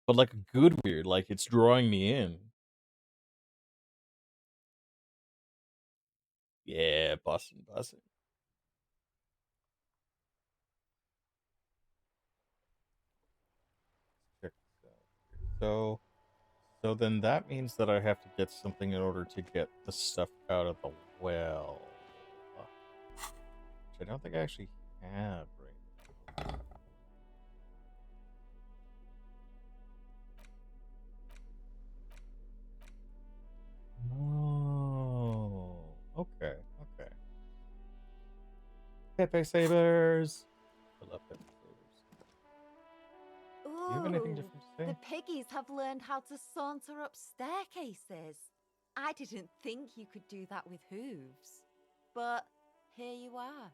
But like a good weird, like it's drawing me in. Yeah, bussin'. Check this out. So then that means that I have to get something in order to get the stuff out of the well. Which I don't think I actually have right now. Oh, okay. Pepe Sabers. I love Pepe Sabers. Do you have anything different to say? The piggies have learned how to saunter up staircases. I didn't think you could do that with hooves. But here you are.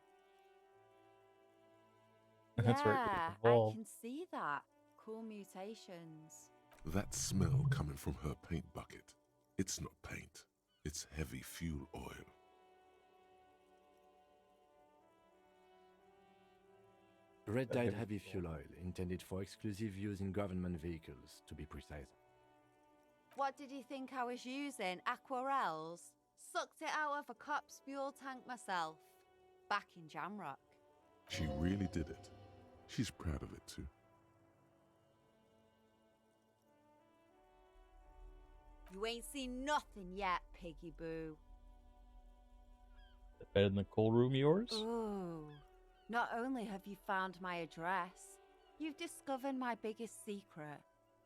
That's right. I can see that. Cool mutations. That smell coming from her paint bucket. It's not paint. It's heavy fuel oil. Red dyed heavy fuel oil, intended for exclusive use in government vehicles, to be precise. What did you think I was using? Aquarels? Sucked it out of a cop's fuel tank myself. Back in Jamrock. She really did it. She's proud of it too. You ain't seen nothing yet, Piggy Boo. The bed in the coal room yours? Ooh. Not only have you found my address, you've discovered my biggest secret.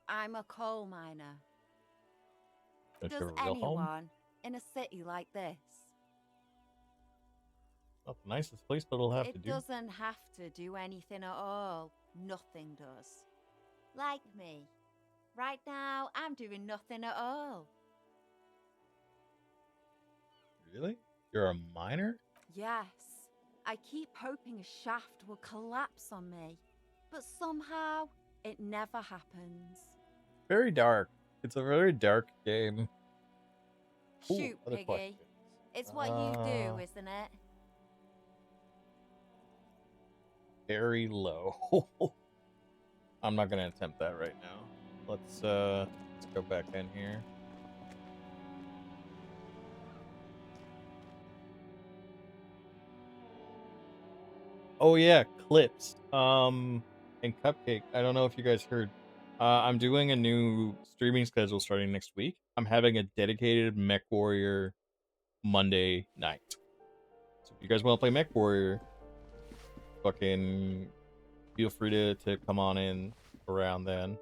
I'm a coal miner. That's Does your real home? anyone in a city like this Not the nicest place, but it'll have to It do. doesn't have to do anything at all. Nothing does. Like me. Right now, I'm doing nothing at all. Really? You're a miner? Yes. I keep hoping a shaft will collapse on me. But somehow, it never happens. Very dark. It's a very dark game. Ooh, Shoot, other Piggy. questions. It's what you do, isn't it? Very low. I'm not gonna attempt that right now. Let's go back in here. Oh yeah, clips. And Cupcake. I don't know if you guys heard. I'm doing a new streaming schedule starting next week. I'm having a dedicated Mech Warrior Monday night. So if you guys want to play Mech Warrior, fucking feel free to come on in around then.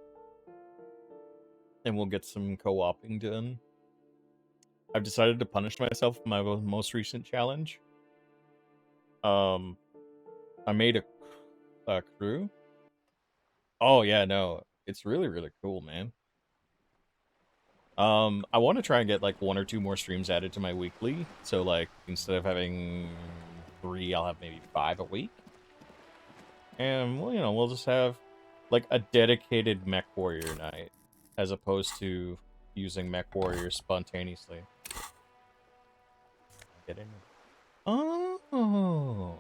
And we'll get some co-oping done. I've decided to punish myself for my most recent challenge. I made a crew. Oh yeah, no, it's really really cool, man. I want to try and get like 1 or 2 more streams added to my weekly. So like instead of having 3, I'll have maybe 5 a week. And well, you know, we'll just have like a dedicated Mech Warrior night, as opposed to using Mech Warrior spontaneously. Get in. Oh,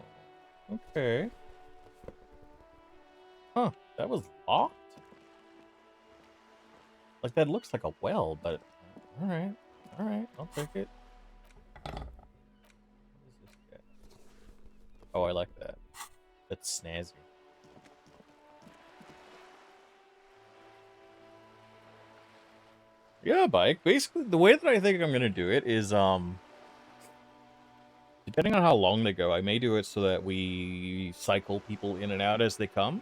okay. Huh, that was locked? Like, that looks like a well, but... Alright, I'll take it. What is this guy? Oh, I like that. That's snazzy. Yeah, bike. Basically, the way that I think I'm gonna do it is, depending on how long they go, I may do it so that we cycle people in and out as they come.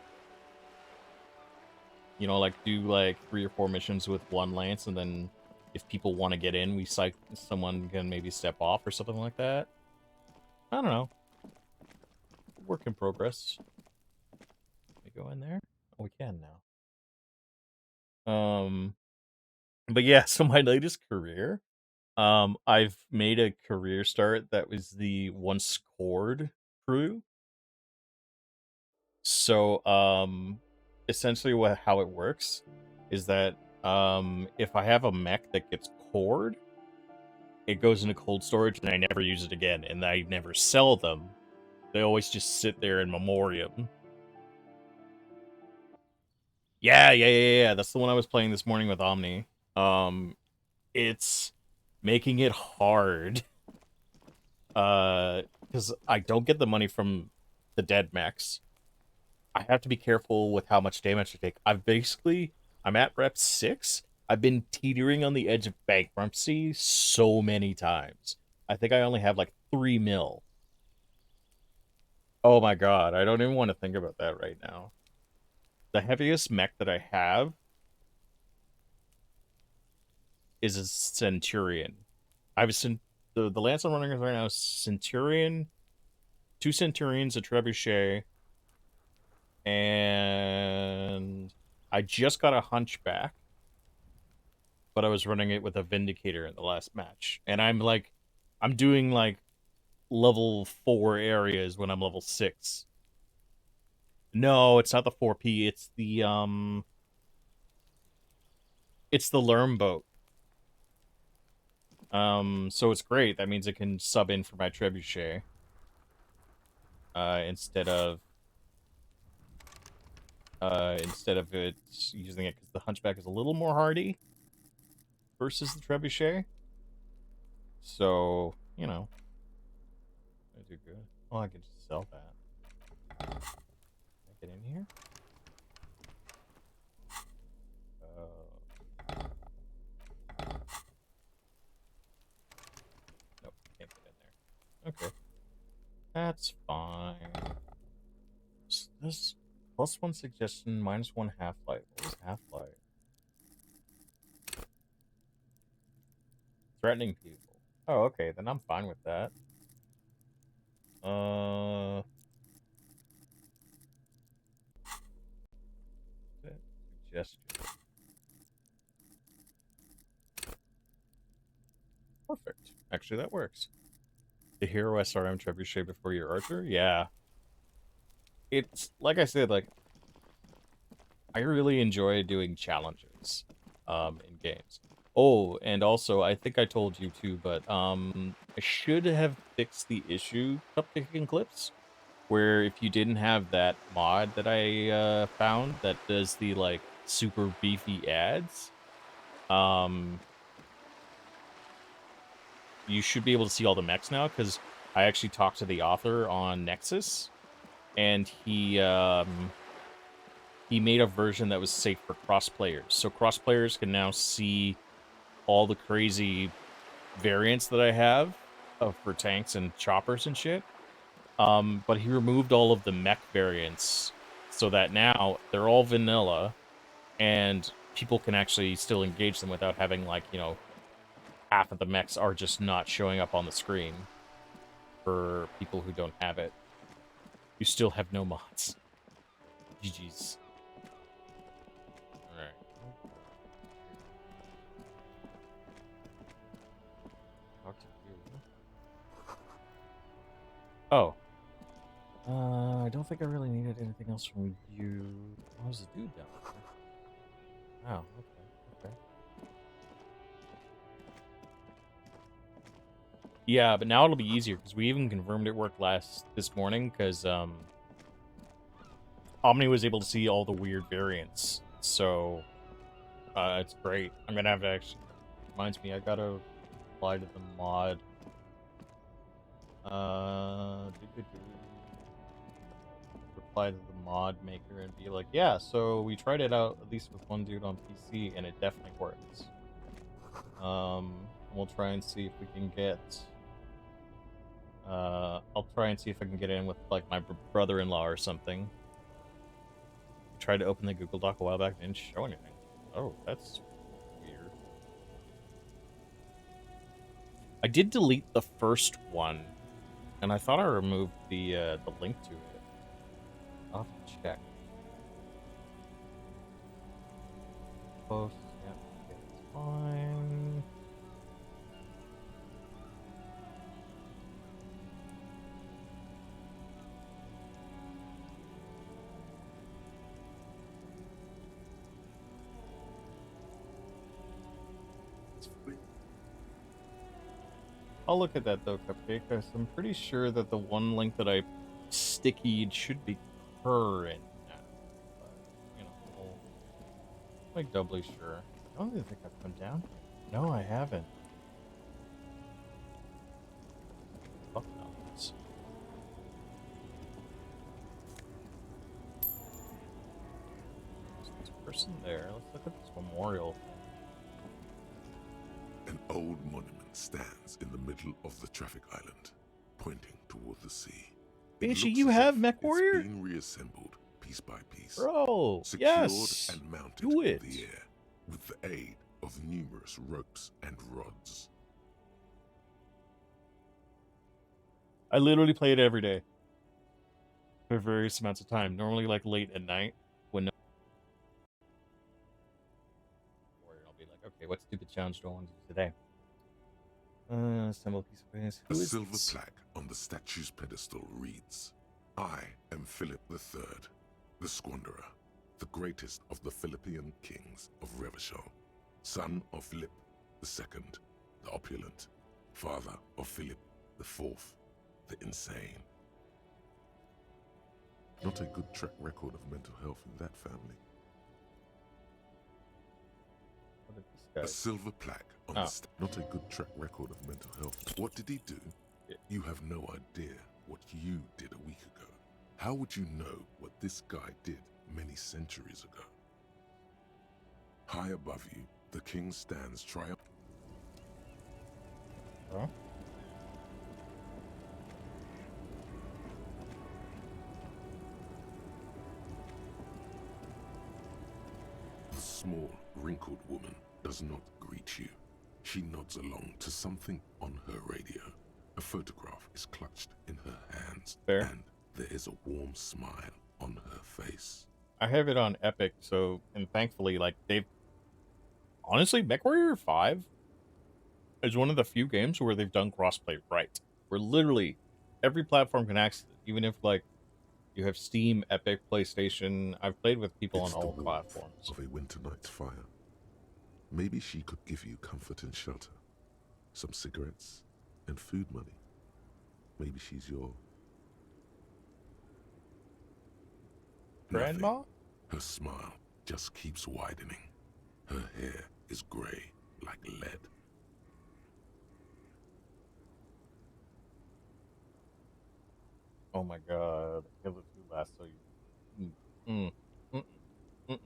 You know, like, do, like, 3 or 4 missions with one lance, and then if people want to get in, someone can maybe step off or something like that. I don't know. Work in progress. Can we go in there? Oh, we can now. But yeah, so my latest career, I've made a career start that was the once scored crew. So, essentially how it works is that, if I have a mech that gets cored, it goes into cold storage and I never use it again, and I never sell them. They always just sit there in memoriam. Yeah. That's the one I was playing this morning with Omni. It's making it hard. Because I don't get the money from the dead mechs. I have to be careful with how much damage I take. I'm at rep 6. I've been teetering on the edge of bankruptcy so many times. I think I only have like 3 mil. Oh my god, I don't even want to think about that right now. The heaviest mech that I have is a Centurion. I have the lance I'm running right now is Centurion, 2 Centurions, a Trebuchet, and I just got a Hunchback, but I was running it with a Vindicator in the last match. And I'm doing like level 4 areas when I'm level 6. No, it's not the 4P, it's the Lerm boat. So it's great. That means it can sub in for my Trebuchet. Instead of it using it, because the Hunchback is a little more hardy versus the Trebuchet. So, you know, I do good. Well, I can just sell that. Can I get in here? Nope, can't get in there. Okay. That's fine. This +1 suggestion, -1 half-life. What is half-life? Threatening people. Oh, okay, then I'm fine with that. Suggestion. Perfect. Actually, that works. The hero SRM trebuchet before your archer? Yeah. It's, like I said, like, I really enjoy doing challenges, in games. Oh, and also, I think I told you too, but, I should have fixed the issue, Cupcake Clips, where if you didn't have that mod that I, found that does the, like, super beefy ads, you should be able to see all the mechs now, because I actually talked to the author on Nexus, and he made a version that was safe for cross players. So cross players can now see all the crazy variants that I have for tanks and choppers and shit. But he removed all of the mech variants so that now they're all vanilla and people can actually still engage them without having, like, you know, half of the mechs are just not showing up on the screen for people who don't have it. You still have no mods. GG's. Alright. Talk to you. Oh. I don't think I really needed anything else from you. Oh, there's a dude down there. Oh, okay. Yeah, but now it'll be easier, because we even confirmed it worked this morning, because, Omni was able to see all the weird variants. So, it's great. I'm gonna have to actually... Reminds me, I gotta apply to the mod. Reply to the mod maker and be like, yeah, so we tried it out at least with one dude on PC, and it definitely works. We'll try and see if we can get... I'll try and see if I can get in with, like, my brother-in-law or something. I tried to open the Google Doc a while back, didn't show anything. Oh, that's weird. I did delete the first one, and I thought I removed the link to it. I'll have to check. Post, yeah, it's fine. I'll look at that though, Cupcake, because I'm pretty sure that the one link that I stickied should be current now. But, you know, I'll make doubly sure. I don't even think I've come down here. No, I haven't. Fuck no. There's a person there. Let's look at this memorial. An old monument stands in the middle of the traffic island, pointing toward the sea. Banshee, you have Mech Warrior? It's being reassembled piece by piece. Bro, secured yes. and mounted Do it. in the air with the aid of numerous ropes and rods. I literally play it every day for various amounts of time. Normally, like, late at night when I'll be like, okay, what stupid challenge do I want to do today? Assemble a piece of face. A silver plaque on the statue's pedestal reads, I am Philip III, the Squanderer, the greatest of the Philippian kings of Revachol, son of Philip II, the opulent, father of Philip IV, the insane. Not a good track record of mental health in that family. A silver plaque on the not a good track record of mental health. What did he do? You have no idea what you did a week ago. How would you know what this guy did many centuries ago? High above you, the king stands triumphant. Huh? The small, wrinkled woman does not greet you. She nods along to something on her radio. A photograph is clutched in her hands, Fair. and there is a warm smile on her face. I have it on Epic, and thankfully, like, they've... Honestly, MechWarrior 5 is one of the few games where they've done crossplay right. Where literally every platform can access it, even if, like, you have Steam, Epic, PlayStation. I've played with people It's on the all warmth platforms. of a winter night's fire. Maybe she could give you comfort and shelter, some cigarettes, and food money. Maybe she's your... Grandma? Nothing. Her smile just keeps widening. Her hair is gray like lead. Oh my god. Kill it too last so you... I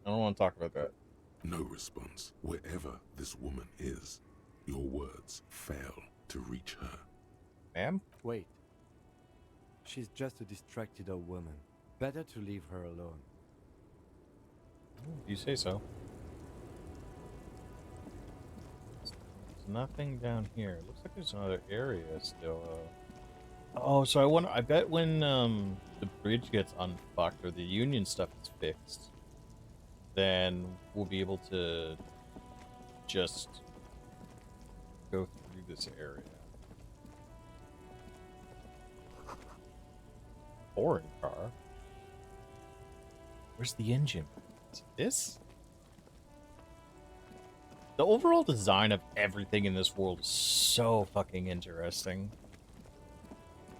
don't want to talk about that. No response. Wherever this woman is, your words fail to reach her. Ma'am? Wait. She's just a distracted old woman. Better to leave her alone. You say so. There's nothing down here. It looks like there's another area still. Oh, so I bet when the bridge gets unfucked or the Union stuff is fixed, then we'll be able to just go through this area. Foreign car. Where's the engine? Is it this? The overall design of everything in this world is so fucking interesting.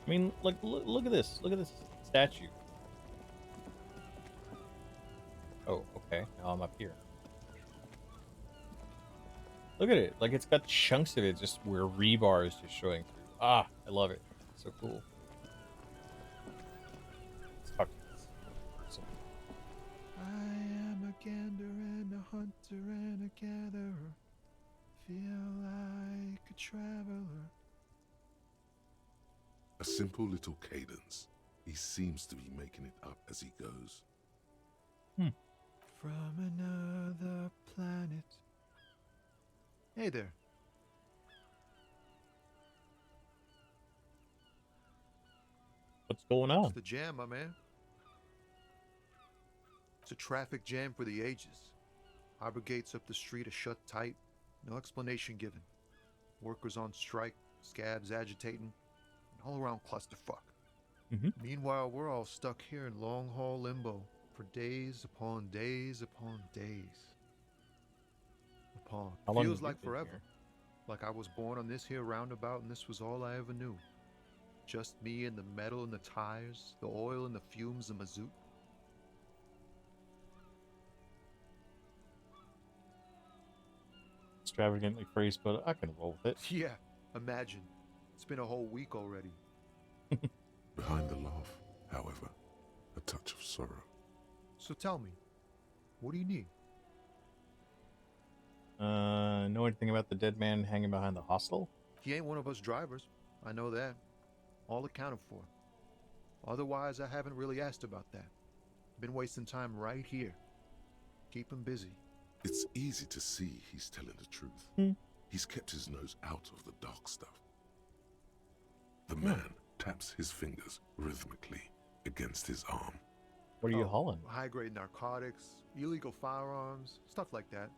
I mean, like, look at this. Look at this statue. Oh, okay. Now I'm up here. Look at it. Like, it's got chunks of it just where rebar is just showing through. Ah, I love it. It's so cool. Let's talk to this person. I am a gander and a hunter and a gatherer. Feel like a traveler. A simple little cadence. He seems to be making it up as he goes. From another planet. Hey there. What's going on? It's the jam, my man. It's a traffic jam for the ages. Harbor gates up the street are shut tight. No explanation given. Workers on strike, scabs agitating, an all-around clusterfuck. Meanwhile, we're all stuck here in long-haul limbo for days upon days upon days. How long Feels have you like been forever. here? Like I was born on this here roundabout and this was all I ever knew. Just me and the metal and the tires, the oil and the fumes of mazout. Extravagantly phrased, but I can roll with it. Yeah, imagine. It's been a whole week already. Behind the laugh, however, a touch of sorrow. So tell me, what do you need? Know anything about the dead man hanging behind the hostel? He ain't one of us drivers. I know that. All accounted for. Otherwise, I haven't really asked about that. Been wasting time right here. Keep him busy. It's easy to see he's telling the truth. He's kept his nose out of the dark stuff. The man taps his fingers rhythmically against his arm. What are you hauling? High-grade narcotics, illegal firearms, stuff like that.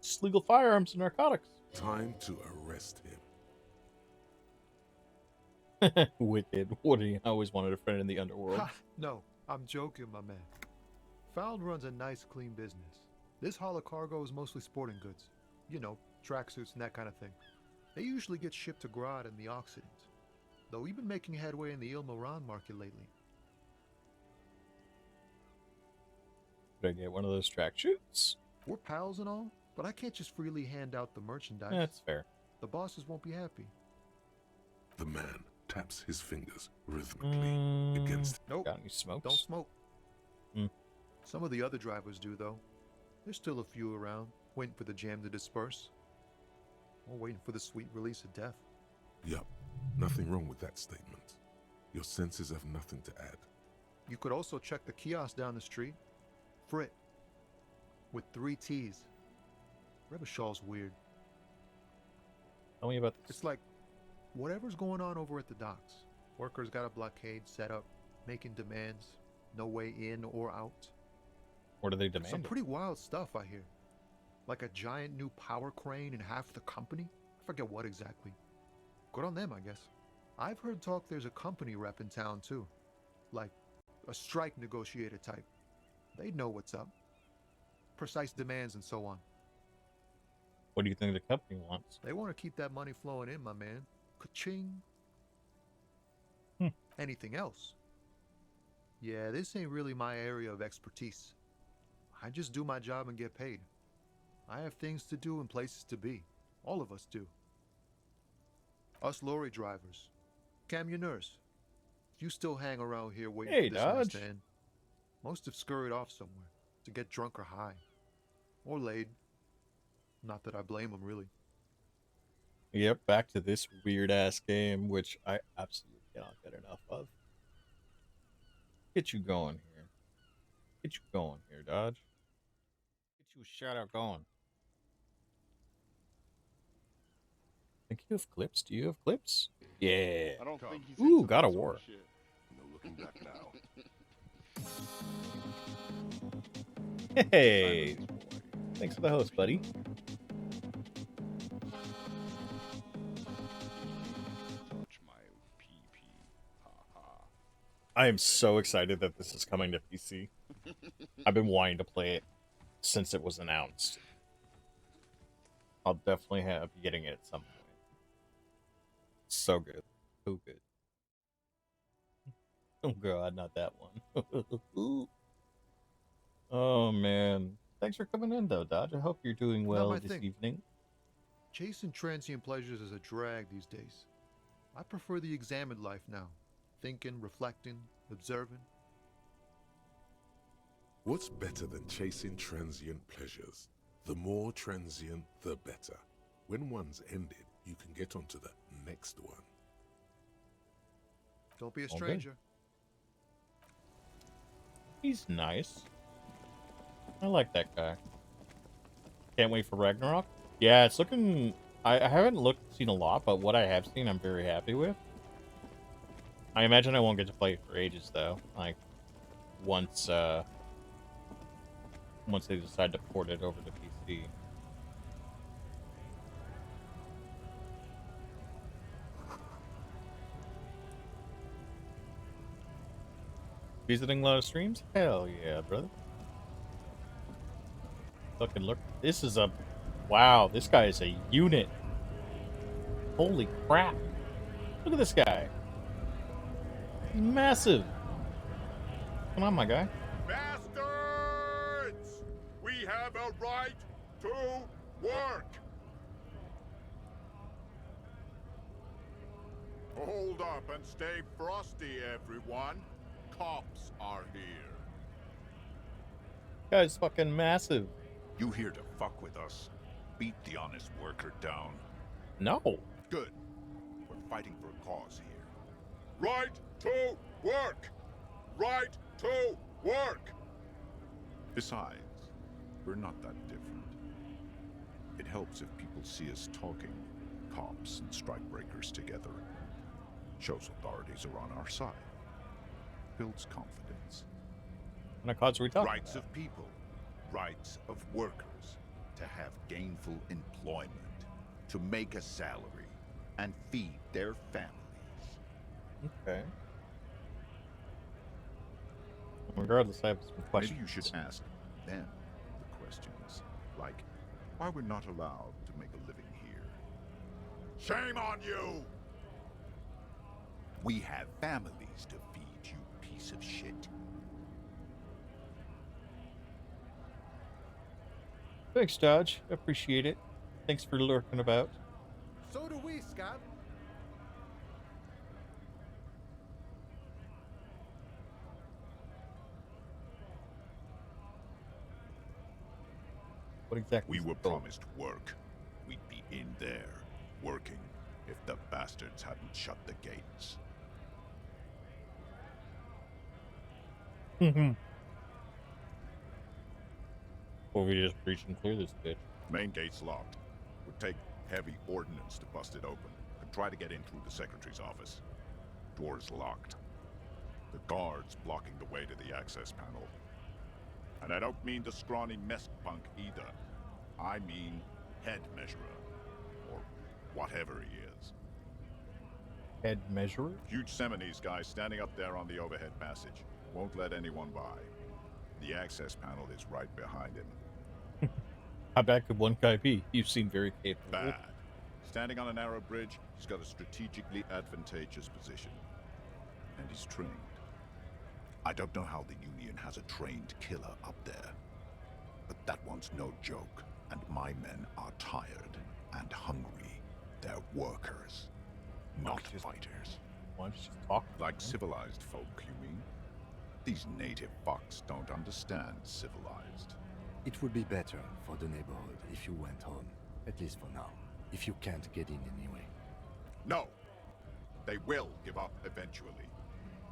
Just legal firearms and narcotics. Time to arrest him. Wicked. Woody, I always wanted a friend in the underworld. Ha, no, I'm joking, my man. Found runs a nice, clean business. This haul of cargo is mostly sporting goods. You know, tracksuits and that kind of thing. They usually get shipped to Grodd and the Occident. Though we've been making headway in the Il Moran market lately. Could I get one of those tracksuits? We're pals and all, but I can't just freely hand out the merchandise. That's fair. The bosses won't be happy. The man taps his fingers rhythmically against... Nope. Got any smokes? Don't smoke. Some of the other drivers do, though. There's still a few around, waiting for the jam to disperse. Or waiting for the sweet release of death. Yup, nothing wrong with that statement. Your senses have nothing to add. You could also check the kiosk down the street. Frit. With 3 T's. Rebishaw's weird. Tell me about this. It's like whatever's going on over at the docks. Workers got a blockade set up, making demands, no way in or out. What are they demanding? Some pretty wild stuff, I hear. Like a giant new power crane in half the company? I forget what exactly. Good on them, I guess. I've heard talk there's a company rep in town, too. Like a strike negotiator type. They'd know what's up. Precise demands and so on. What do you think the company wants? They want to keep that money flowing in, my man. Ka-ching. Anything else? Yeah, this ain't really my area of expertise. I just do my job and get paid. I have things to do and places to be. All of us do. Us lorry drivers. Camionneurs. You still hang around here waiting Hey, for this mess Dodge. to end. Most have scurried off somewhere to get drunk or high. Or laid. Not that I blame them, really. Yep, back to this weird-ass game, which I absolutely cannot get enough of. Get you going here. Get you going here, Dodge. Get you a shout-out going. Think you have clips? Do you have clips? Yeah. I don't think he's Ooh, into God that of sort War. shit. No looking back now. Hey. Thanks for the host, buddy. I am so excited that this is coming to PC. I've been wanting to play it since it was announced. I'll definitely be getting it at some point. So good. So good. Oh god, not that one. Oh man. Thanks for coming in though, Dodge. I hope you're doing well my this thing. evening. Chasing transient pleasures is a drag these days. I prefer the examined life now. Thinking, reflecting, observing. What's better than chasing transient pleasures? The more transient, the better. When one's ended, you can get onto the next one. Don't be a Okay. stranger. He's nice. I like that guy. Can't wait for Ragnarok. Yeah, it's looking... I haven't seen a lot, but what I have seen, I'm very happy with. I imagine I won't get to play it for ages, though. Like, once they decide to port it over to PC. Visiting a lot of streams? Hell yeah, brother. Fucking look. This is a... Wow, this guy is a unit. Holy crap. Look at this guy. He's massive. Come on, my guy. Bastards! We have a right to work! Hold up and stay frosty, everyone. Cops are here. Guy's fucking massive. You here to fuck with us? Beat the honest worker down. No. Good. We're fighting for a cause here. Right to work! Right to work! Besides, we're not that different. It helps if people see us talking, cops and strikebreakers together. Shows authorities are on our side. Builds confidence. What kind of cause are we talking Rights about? of people. Rights of workers. To have gainful employment. To make a salary. And feed their families. Okay. Regardless, I have some questions. Maybe you should ask them the questions. Like, why we're not allowed to make a living here. Shame on you! We have families to feed, you piece of shit. Thanks, Dodge. Appreciate it. Thanks for lurking about. So do we, Scott. What exactly? We were promised work. We'd be in there, working, if the bastards hadn't shut the gates. Or we just breach and clear this bitch. Main gate's locked. Would take Heavy ordnance to bust it open, and try to get in through the secretary's office. Door's locked. The guard's blocking the way to the access panel. And I don't mean the scrawny mess punk either. I mean head measurer. Or whatever he is. Head measurer? Huge Seminese guy standing up there on the overhead passage. Won't let anyone by. The access panel is right behind him. How bad could one guy be? You seem very capable. Bad. Standing on a narrow bridge, he's got a strategically advantageous position. And he's trained. I don't know how the Union has a trained killer up there. But that one's no joke. And my men are tired and hungry. They're workers, not fighters. Why don't you just talk? Like civilized folk, you mean? These native fucks don't understand civilized. It would be better for the neighborhood if you went home, at least for now, if you can't get in anyway. No! They will give up eventually.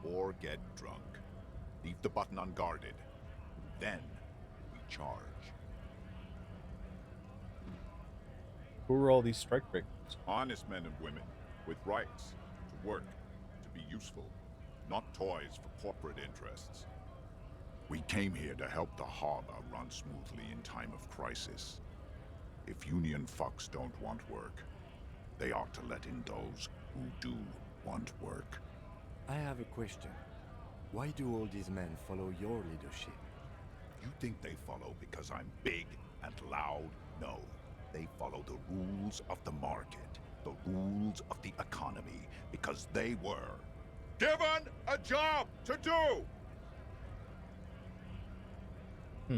Or get drunk. Leave the button unguarded. Then we charge. Who are all these strike breakers? Honest men and women, with rights, to work, to be useful, not toys for corporate interests. We came here to help the harbor run smoothly in time of crisis. If Union fucks don't want work, they ought to let in those who do want work. I have a question. Why do all these men follow your leadership? You think they follow because I'm big and loud? No. They follow the rules of the market, the rules of the economy, because they were given a job to do! I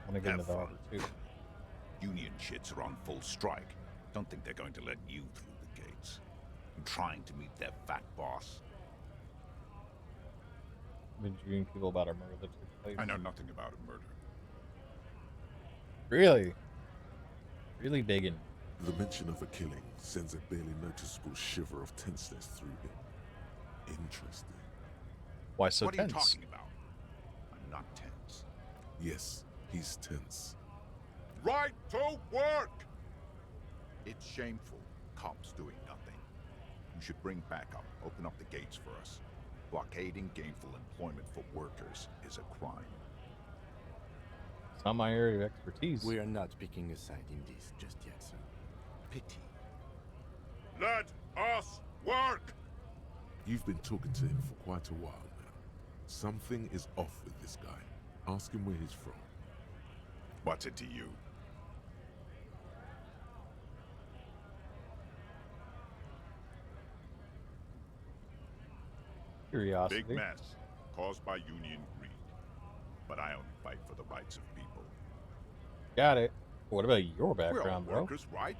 want to get into the harbor too. Union shits are on full strike. Don't think they're going to let you through the gates. I'm trying to meet their fat boss. Been interviewing people about a murder that took place. I know nothing about a murder. Really? Really digging. The mention of a killing sends a barely noticeable shiver of tenseness through him. Interesting. Why so tense? What are you tense? talking about? I'm not tense. Yes, he's tense. Right to work! It's shameful. Cops doing nothing. You should bring backup. Open up the gates for us. Blockading gainful employment for workers is a crime. It's not my area of expertise. We are not picking a side in this just yet, sir. Pity. Let us work! You've been talking to him for quite a while now. Something is off with this guy. Ask him where he's from. What's it to you? Curiosity. Big mess caused by Union greed. But I only fight for the rights of people. Got it. What about your We're all background, bro? workers, right?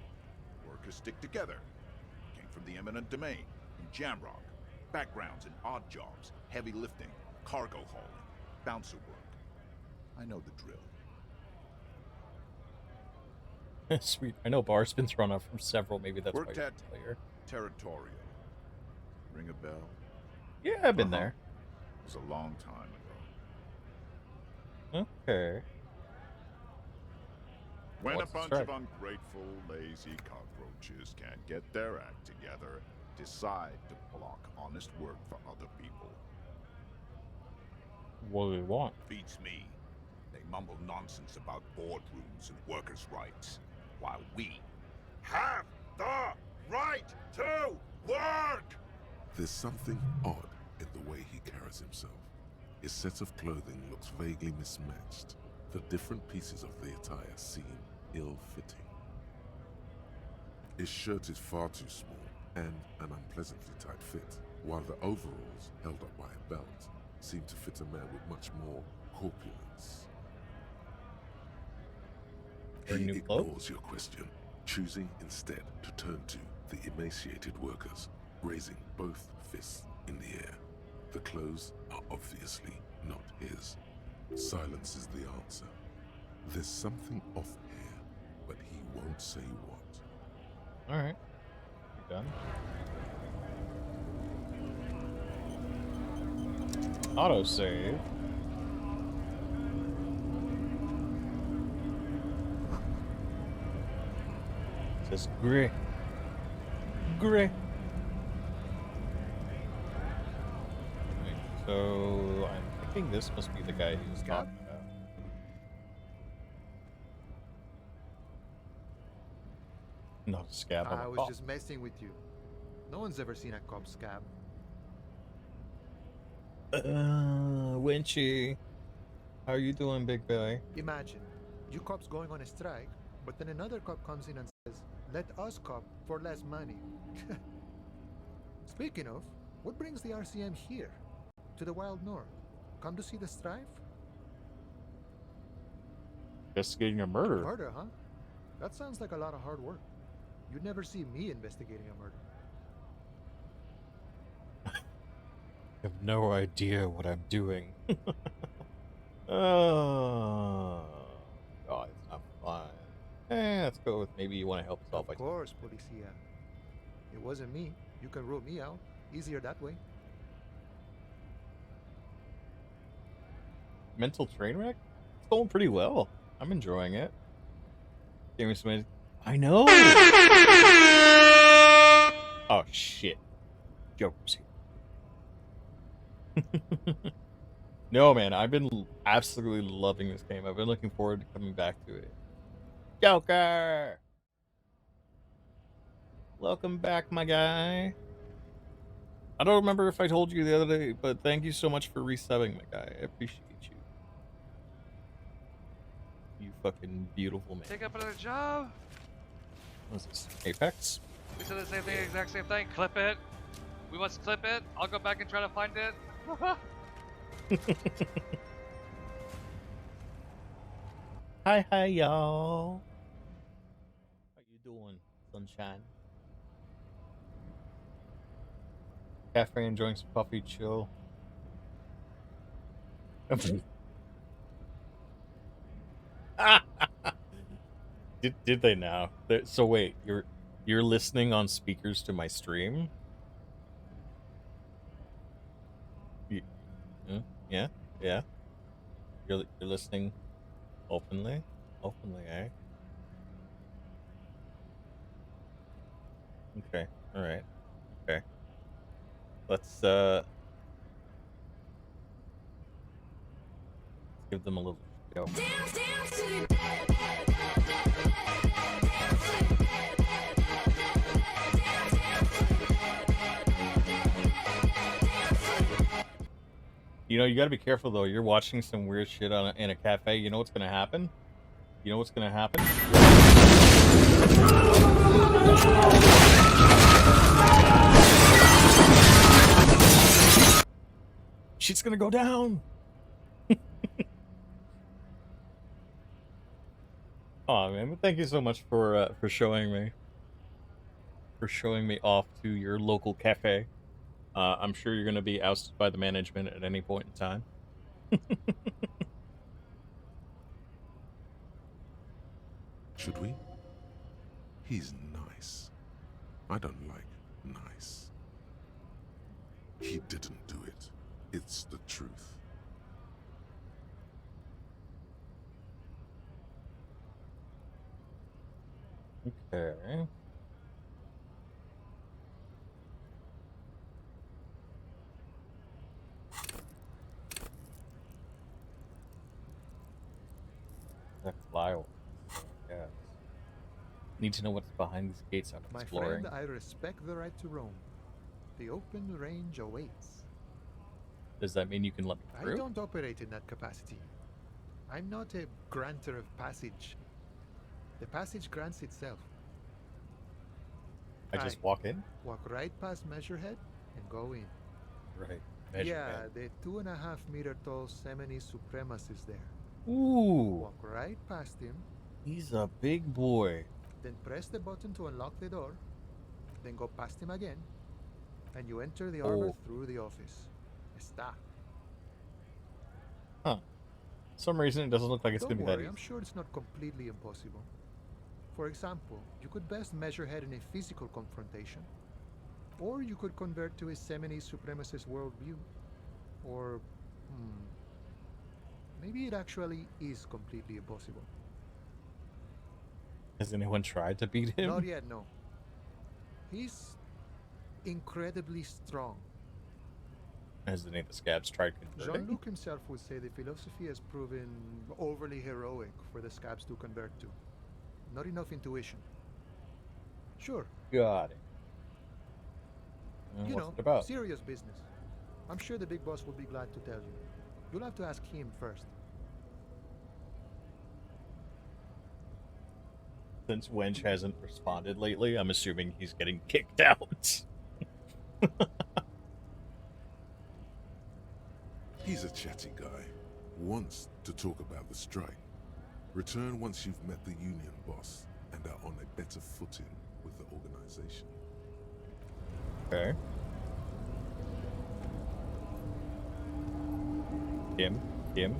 Workers stick together. Came from the eminent domain in Jamrock. Backgrounds in odd jobs, heavy lifting, cargo hauling, bouncer work. I know the drill. Sweet. I know bar spins run off from several. Maybe that's Worked why at you're familiar. Territorial. Ring a bell? Yeah, I've been there. It was a long time ago. Okay. When What's a the bunch strike? of ungrateful, lazy cockroaches can't get their act together, decide to block honest work for other people. What do they want? Beats me. They mumble nonsense about boardrooms and workers' rights, while we have the right to work! There's something odd in the way he carries himself. His set of clothing looks vaguely mismatched. The different pieces of the attire seem ill-fitting. His shirt is far too small and an unpleasantly tight fit, while the overalls, held up by a belt, seem to fit a man with much more corpulence. He ignores your question, choosing instead to turn to the emaciated workers, raising both fists in the air. The clothes are obviously not his. Silence is the answer. There's something off here, but he won't say what. Alright. You're done. Autosave. Says Gray. Gray. So I'm thinking this must be the guy he was talking about. Not a scab on I a was cop. just messing with you. No one's ever seen a cop scab. Winchy. How you doing, big boy? Imagine, you cops going on a strike, but then another cop comes in and says, let us cop for less money. Speaking of, what brings the RCM here? To the wild north? Come to see the strife? Investigating a murder. Murder, huh? That sounds like a lot of hard work. You'd never see me investigating a murder. I have no idea what I'm doing. Oh, God, it's not fun. Let's go with maybe you want to help solve Of course, Policia. It wasn't me. You can rule me out. Easier that way. Mental train wreck? It's going pretty well. I'm enjoying it. Give me some. I know. Oh shit. Joker's here. No, man, I've been absolutely loving this game. I've been looking forward to coming back to it. Joker! Welcome back, my guy. I don't remember if I told you the other day, but thank you so much for resubbing, my guy. I appreciate you. You fucking beautiful man. Take up another job. What is this? Apex? We said the same thing, exact same thing. Clip it. We must clip it. I'll go back and try to find it. Hi, y'all. How you doing, sunshine? Cafe, enjoying some coffee, chill. Did they now? So wait, you're listening on speakers to my stream? Yeah. You're listening openly, eh? Okay. All right. Okay. Let's give them a little go. You know, you gotta be careful though. You're watching some weird shit in a cafe. You know what's gonna happen? You know what's gonna happen? Shit's gonna go down. Oh man, but thank you so much for showing me off to your local cafe. I'm sure you're gonna be ousted by the management at any point in time. Should we? He's nice. I don't like nice. He didn't do it. It's the truth. Okay. That flyover. Yeah. Need to know what's behind these gates I'm My exploring. friend, I respect the right to roam. The open range awaits. Does that mean you can let me I through? don't operate in that capacity. I'm not a granter of passage. The passage grants itself. I just walk in? Walk right past Measurehead and go in. Right. Yeah, the 2.5 meter tall Semini Supremus is there. Ooh. Walk right past him. He's a big boy. Then press the button to unlock the door. Then go past him again. And you enter the armor through the office. Está. Huh. For some reason it doesn't look like it's Don't gonna be worry, that easy. I'm sure it's not completely impossible. For example, you could best Measurehead in a physical confrontation. Or you could convert to a Semini Supremacist worldview. Or, maybe it actually is completely impossible. Has anyone tried to beat him? Not yet, no. He's incredibly strong. Has any of the scabs tried converting? Jean-Luc himself would say the philosophy has proven overly heroic for the scabs to convert to. Not enough intuition. Sure. Got it. You What's know, it about? serious business. I'm sure the big boss will be glad to tell you. You'll have to ask him first. Since Wench hasn't responded lately, I'm assuming he's getting kicked out. He's a chatty guy. Wants to talk about the strike. Return once you've met the union boss and are on a better footing with the organization. Okay. Kim.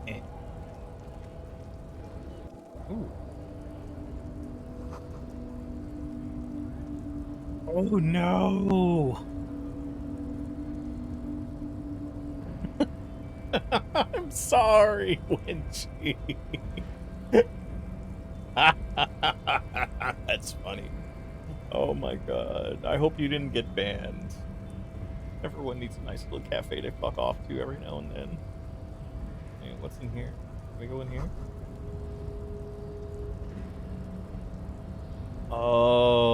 Eh. Ooh. Oh no! I'm sorry, Winchy. That's funny. Oh my god. I hope you didn't get banned. Everyone needs a nice little cafe to fuck off to every now and then. Hey, what's in here? Can we go in here? Oh,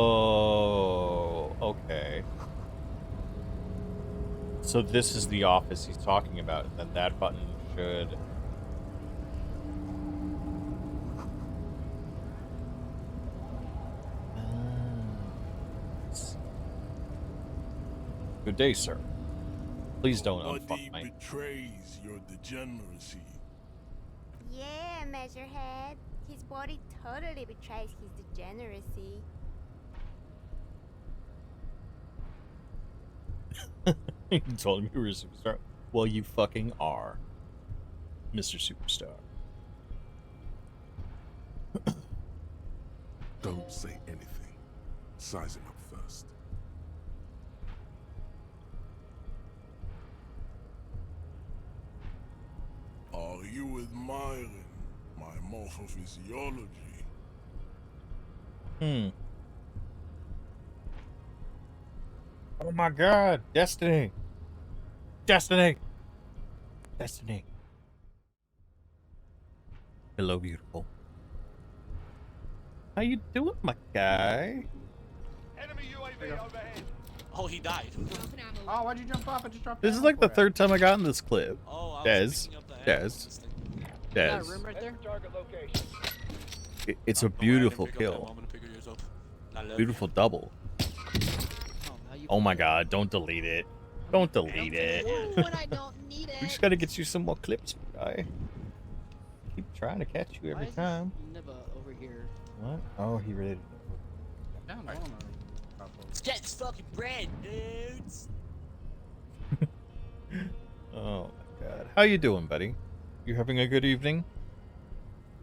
okay. So this is the office he's talking about, and then that button should... Good day, sir. Please don't unfuck me. Betrays your degeneracy. Yeah, Measurehead. His body totally betrays his degeneracy. You told him you were a superstar. Well, you fucking are, Mr. Superstar. Don't say anything. Size him up first. Are you admiring my morphophysiology? Oh my god, Destiny. Destiny. Hello, beautiful. How you doing, my guy? Enemy UAV overhead. Oh, he died. Oh, why'd you jump off? I just dropped This is down like the for it. third time I got in this clip. Oh, Des. Right there? Target location. It's a beautiful kill. Beautiful double. Oh my god, don't delete it. Don't delete it. When I don't need it. We just gotta get you some more clips, guy. Keep trying to catch you every time. Never over here. What? Oh, he really... Let's get this fucking bread, dudes. Oh my god. How you doing, buddy? You having a good evening?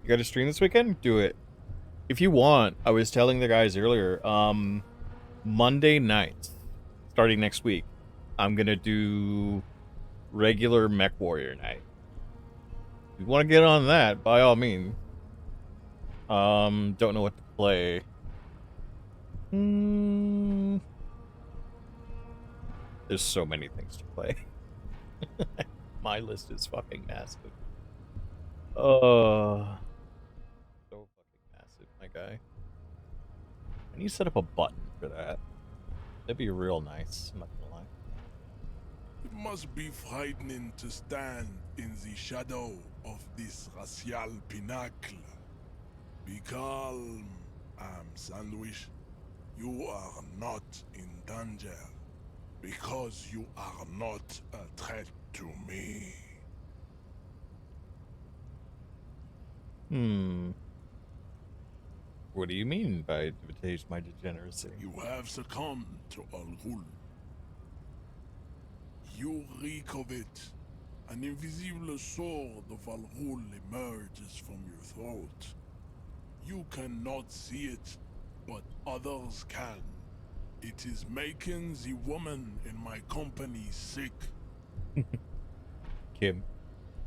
You got a stream this weekend? Do it. If you want, I was telling the guys earlier, Monday nights, starting next week, I'm gonna do regular Mech Warrior night. If you want to get on that, by all means. Don't know what to play. There's so many things to play. My list is fucking massive. So fucking massive, my guy. I need to set up a button for that. That'd be real nice, I'm not gonna lie. It must be frightening to stand in the shadow of this racial pinnacle. Be calm, Sandwich. You are not in danger because you are not a threat to me. What do you mean by imitate my degeneracy? You have succumbed to Al Ghul. You reek of it. An invisible sword of Al Ghul emerges from your throat. You cannot see it, but others can. It is making the woman in my company sick. Kim,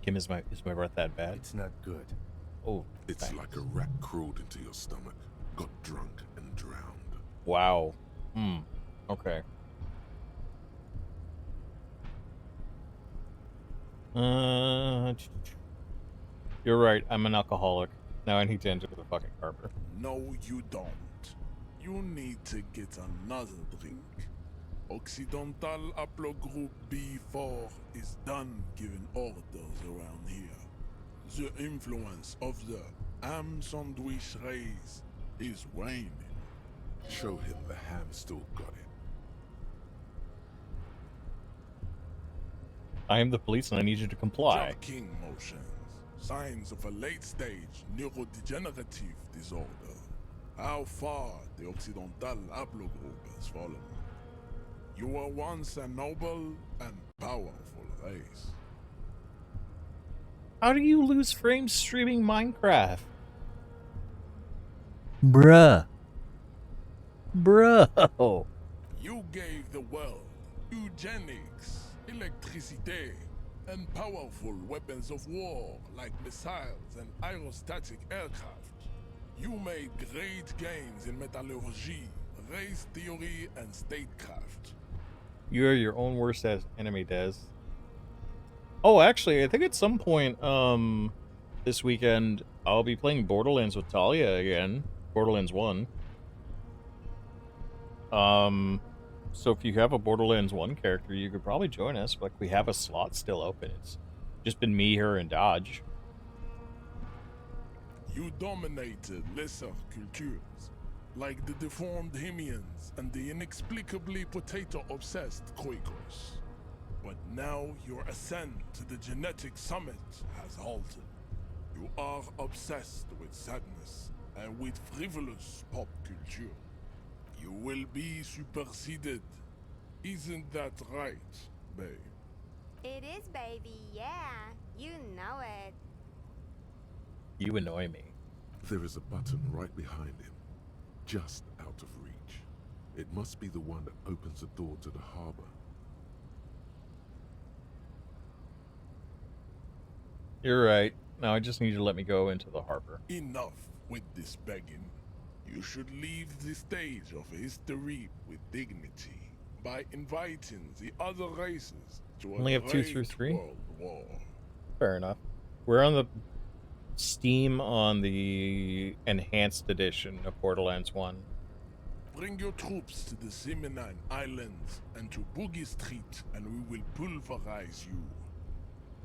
is my breath that bad? It's not good. Oh, It's thanks. like a rat crawled into your stomach, got drunk, and drowned. Wow. Okay. You're right. I'm an alcoholic. Now I need to enter the fucking harbor. No, you don't. You need to get another drink. Occidental Haplogroup B4 is done giving orders around here. The influence of the ham sandwich race is waning. Show him the ham still got it. I am the police and I need you to comply. Jerking motions. Signs of a late-stage neurodegenerative disorder. How far the Occidental Haplogroup has fallen. You were once a noble and powerful race. How do you lose frames streaming Minecraft? Bruh. Bro. You gave the world eugenics, electricity, and powerful weapons of war like missiles and aerostatic aircraft. You made great gains in metallurgy, race theory, and statecraft. You're your own worst enemy, Des. Oh, actually, I think at some point, this weekend, I'll be playing Borderlands with Talia again. Borderlands 1. So if you have a Borderlands 1 character, you could probably join us. Like, we have a slot still open. It's just been me, her, and Dodge. You dominated lesser cultures, like the deformed Hemians and the inexplicably potato-obsessed Quakers. But now your ascent to the genetic summit has halted. You are obsessed with sadness and with frivolous pop culture. You will be superseded. Isn't that right, babe? It is, baby, yeah. You know it. You annoy me. There is a button right behind him, just out of reach. It must be the one that opens the door to the harbor. You're right. Now I just need you to let me go into the harbor. Enough with this begging. You should leave the stage of history with dignity by inviting the other races to a Only have 2 great through 3? world war. Fair enough. We're on the Steam on the enhanced edition of Borderlands 1. Bring your troops to the Seminine Islands and to Boogie Street, and we will pulverize you.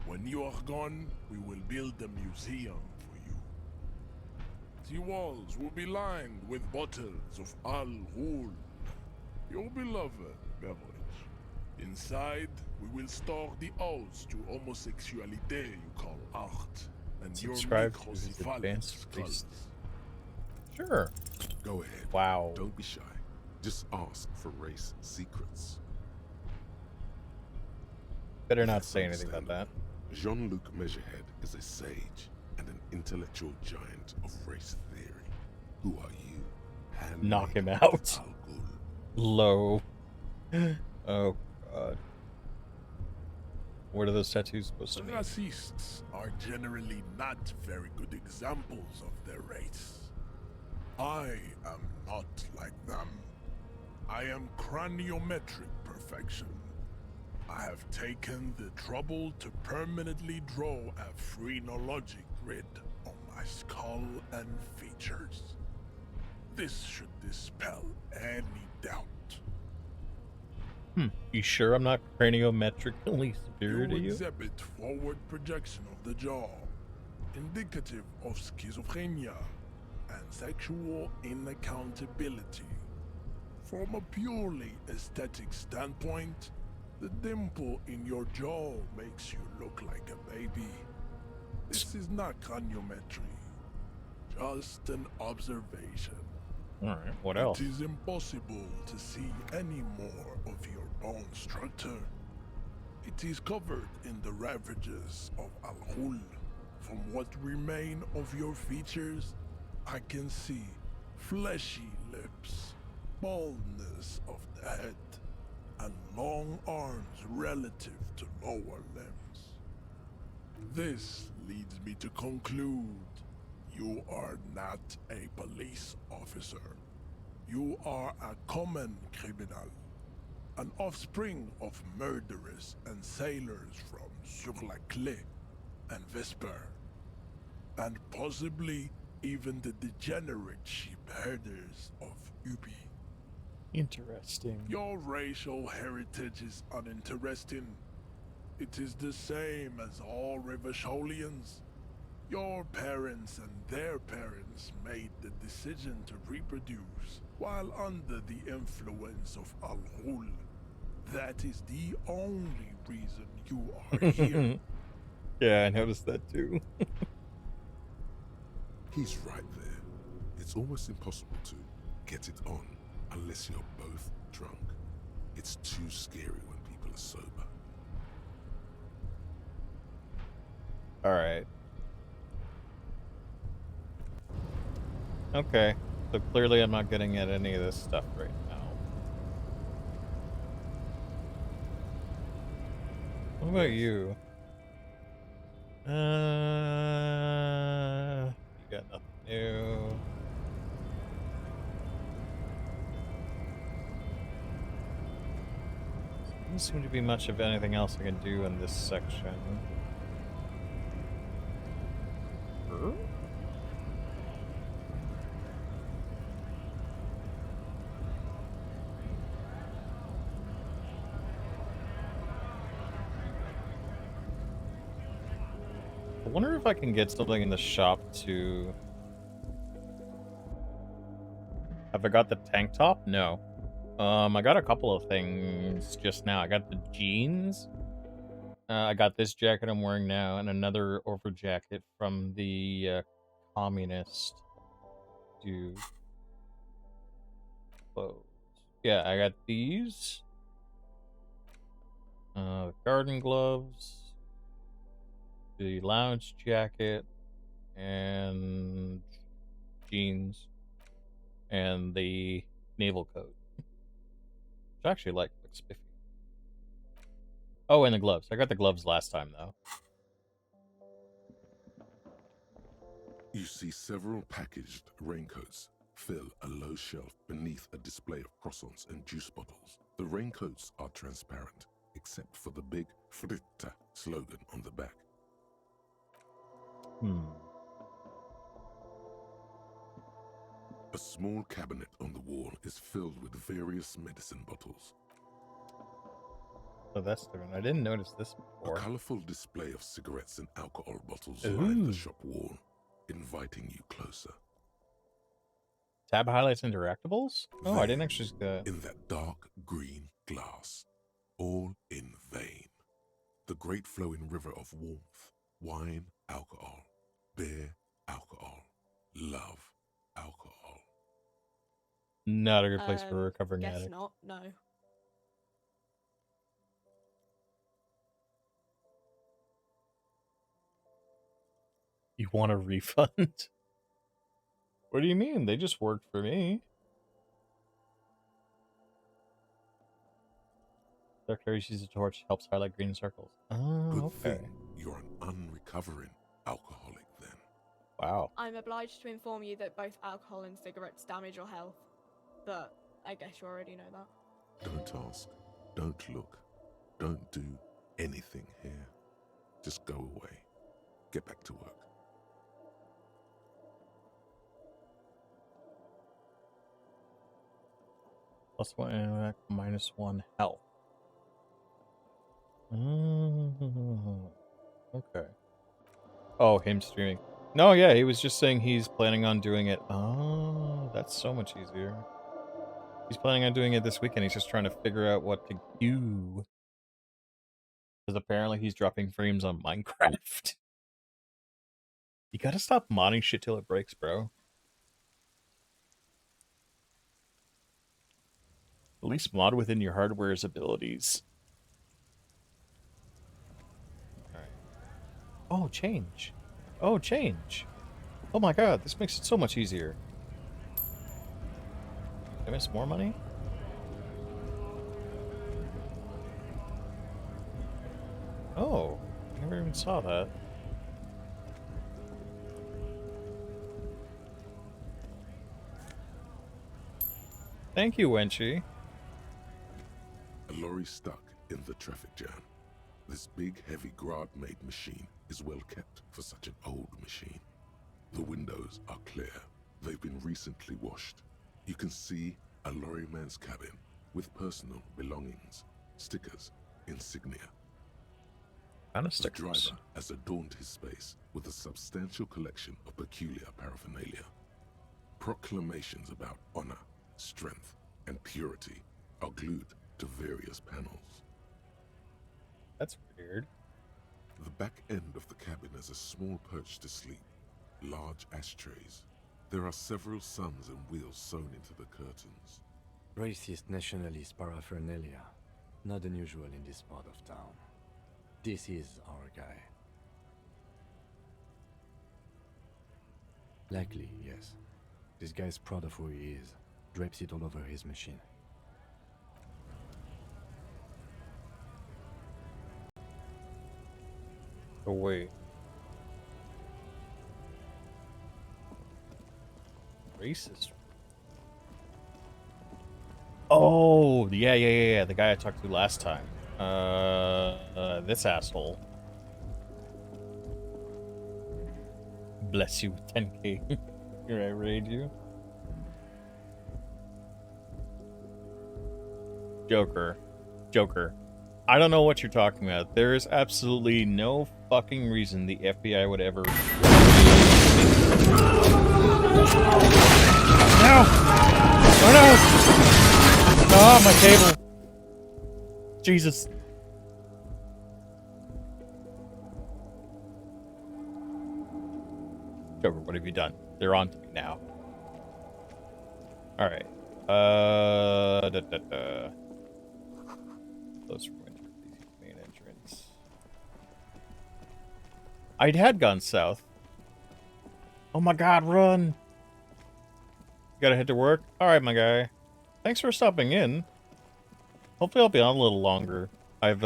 When you are gone, we will build a museum for you. The walls will be lined with bottles of Al Ghul, your beloved beverage. Inside, we will store the odes to homosexuality you call art, and Subscribe your to his microcephalic advanced skulls. priest. Sure. Go ahead. Wow. Don't be shy. Just ask for race secrets. Better not say anything about that. Jean-Luc Measurehead is a sage and an intellectual giant of race theory. Who are you? Knock him out. Al Ghul. Low. Oh, God. What are those tattoos supposed to mean? Racists are generally not very good examples of their race. I am not like them. I am craniometric perfection. I have taken the trouble to permanently draw a phrenologic grid on my skull and features. This should dispel any doubt. You sure I'm not craniometrically superior to You you? exhibit forward projection of the jaw, indicative of schizophrenia and sexual inaccountability. From a purely aesthetic standpoint, the dimple in your jaw makes you look like a baby. This is not craniometry, just an observation. Alright, what else? It is impossible to see any more of your bone structure. It is covered in the ravages of Al Ghul. From what remain of your features, I can see fleshy lips, baldness of the head, and long arms relative to lower limbs. This leads me to conclude You are not a police officer. You are a common criminal. An offspring of murderers and sailors from Sur-la-Clé and Vesper. And possibly even the degenerate sheep herders of Ubi. Interesting. Your racial heritage is uninteresting. It is the same as all Rivasholians. Your parents and their parents made the decision to reproduce while under the influence of Al-Ghul. That is the only reason you are here. Yeah, I noticed that too. He's right there. It's almost impossible to get it on unless you're both drunk. It's too scary when people are sober. Alright. Okay. So clearly I'm not getting at any of this stuff right now. What about you? You got nothing new. Doesn't seem to be much of anything else I can do in this section. Huh? I wonder if I can get something in the shop to... Have I got the tank top? No. I got a couple of things just now. I got the jeans. I got this jacket I'm wearing now and another over jacket from the communist dude. Clothes. Yeah, I got these. Garden gloves. The lounge jacket. And jeans. And the naval coat. Which I actually like. Looks spiffy. Oh, and the gloves. I got the gloves last time, though. You see several packaged raincoats fill a low shelf beneath a display of croissants and juice bottles. The raincoats are transparent, except for the big Fritta slogan on the back. A small cabinet on the wall is filled with various medicine bottles. Oh, that's different. I didn't notice this before. A colorful display of cigarettes and alcohol bottles line the shop wall, inviting you closer. Tab highlights interactables? Oh, I didn't actually see that. In that dark green glass, all in vain. The great flowing river of warmth, wine, alcohol, beer, alcohol, love, alcohol. Not a good place for a recovering guess addict. not, no. You want a refund? What do you mean? They just worked for me. Dark Fairy uses a torch, helps highlight green circles. Oh, Good okay. thing you're an unrecovering alcoholic then. Wow. I'm obliged to inform you that both alcohol and cigarettes damage your health. But I guess you already know that. Don't ask, don't look, don't do anything here. Just go away. Get back to work. +1 intellect, -1 health. Okay. Oh, him streaming. No, yeah, he was just saying he's planning on doing it. Oh, that's so much easier. He's planning on doing it this weekend. He's just trying to figure out what to do. Because apparently he's dropping frames on Minecraft. You gotta stop modding shit till it breaks, bro. At least mod within your hardware's abilities. Alright. Oh, change. Oh, change. Oh my god, this makes it so much easier. Did I miss more money? Oh, I never even saw that. Thank you, Wenchy. A lorry stuck in the traffic jam. This big, heavy Grad-made machine is well kept for such an old machine. The windows are clear. They've been recently washed. You can see a lorryman's cabin with personal belongings, stickers, insignia. The driver has adorned his space with a substantial collection of peculiar paraphernalia. Proclamations about honor, strength, and purity are glued to various panels. That's weird. The back end of the cabin has a small perch to sleep, large ashtrays. There are several suns and wheels sewn into the curtains. Racist nationalist paraphernalia. Not unusual in this part of town. This is our guy. Likely, yes. This guy's proud of who he is. Drapes it all over his machine. Oh, wait. Racist. Oh, yeah. The guy I talked to last time. This asshole. Bless you with 10k. Here I raid you. Joker. I don't know what you're talking about. There is absolutely no fucking reason the FBI would ever... No! Oh no! Oh, my cable. Jesus. Joker, what have you done? They're on to me now. Alright. Close for winter. Main entrance. I had gone south. Oh my god, run! You gotta head to work? Alright, my guy. Thanks for stopping in. Hopefully I'll be on a little longer. I've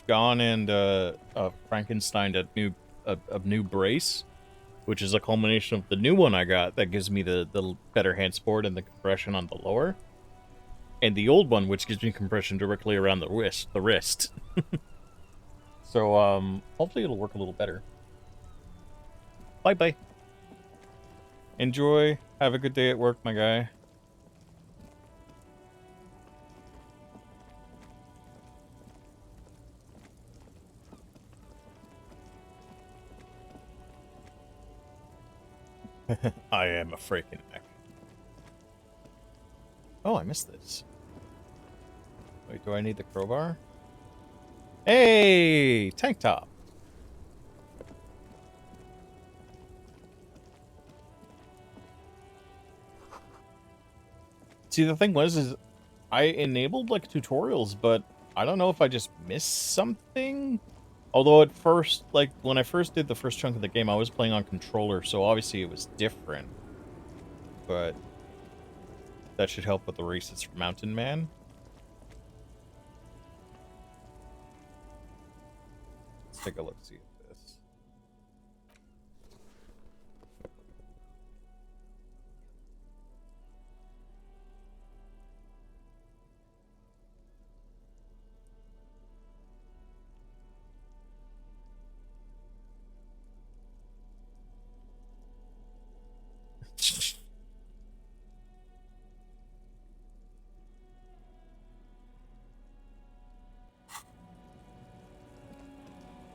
gone and Frankensteined a new brace, which is a culmination of the new one I got that gives me the better hand support and the compression on the lower. And the old one, which gives me compression directly around the wrist. So, hopefully it'll work a little better. Bye-bye. Enjoy. Have a good day at work, my guy. I am a freaking mech. Oh, I missed this. Wait, do I need the crowbar? Hey! Tank top! See, the thing is I enabled, like, tutorials, but I don't know if I just missed something? Although at first, like, when I first did the first chunk of the game, I was playing on controller, so obviously it was different. But that should help with the racist mountain man. Let's take a look, see at this.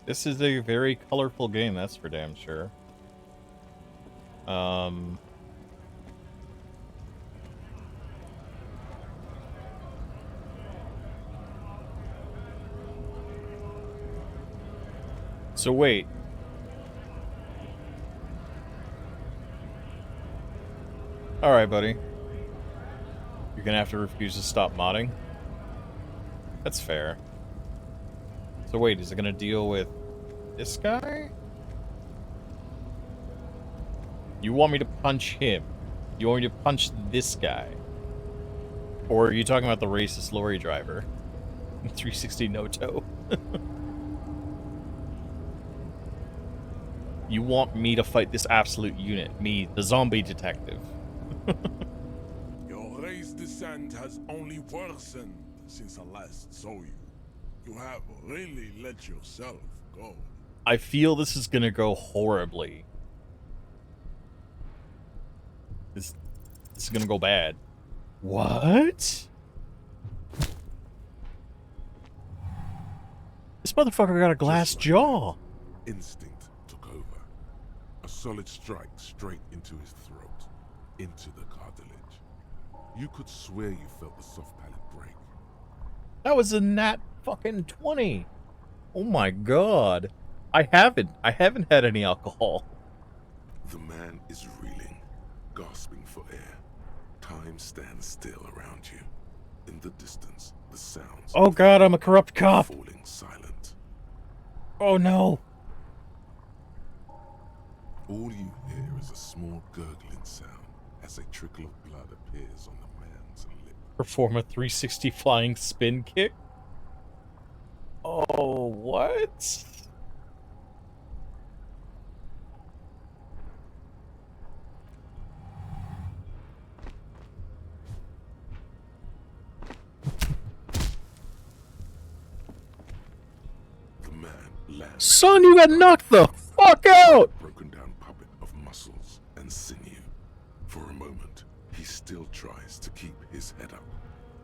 This is a very colorful game, that's for damn sure. So wait. Alright, buddy. You're gonna have to refuse to stop modding? That's fair. So wait, is it gonna deal with this guy? You want me to punch him? You want me to punch this guy? Or are you talking about the racist lorry driver? 360 no-toe. You want me to fight this absolute unit? Me, the zombie detective. Your race descent has only worsened since I last saw you. You have really let yourself go. I feel this is gonna go horribly. This is gonna go bad. What? This motherfucker got a glass jaw. Instinct took over. A solid strike straight into his throat, into the cartilage. You could swear you felt the soft palate break. That was a nat fucking 20. Oh my god. I haven't had any alcohol. The man is reeling, gasping for air. Time stands still around you. In the distance, the sounds. Oh god, I'm a corrupt cop. Falling silent. Oh no. All you hear is a small gurgling sound as a trickle of blood appears on the man's lip. Perform a 360 flying spin kick? Oh, what? The man lands. Son, you got knocked the fuck out! Broken down puppet of muscles and sinew. For a moment, he still tries to keep his head up,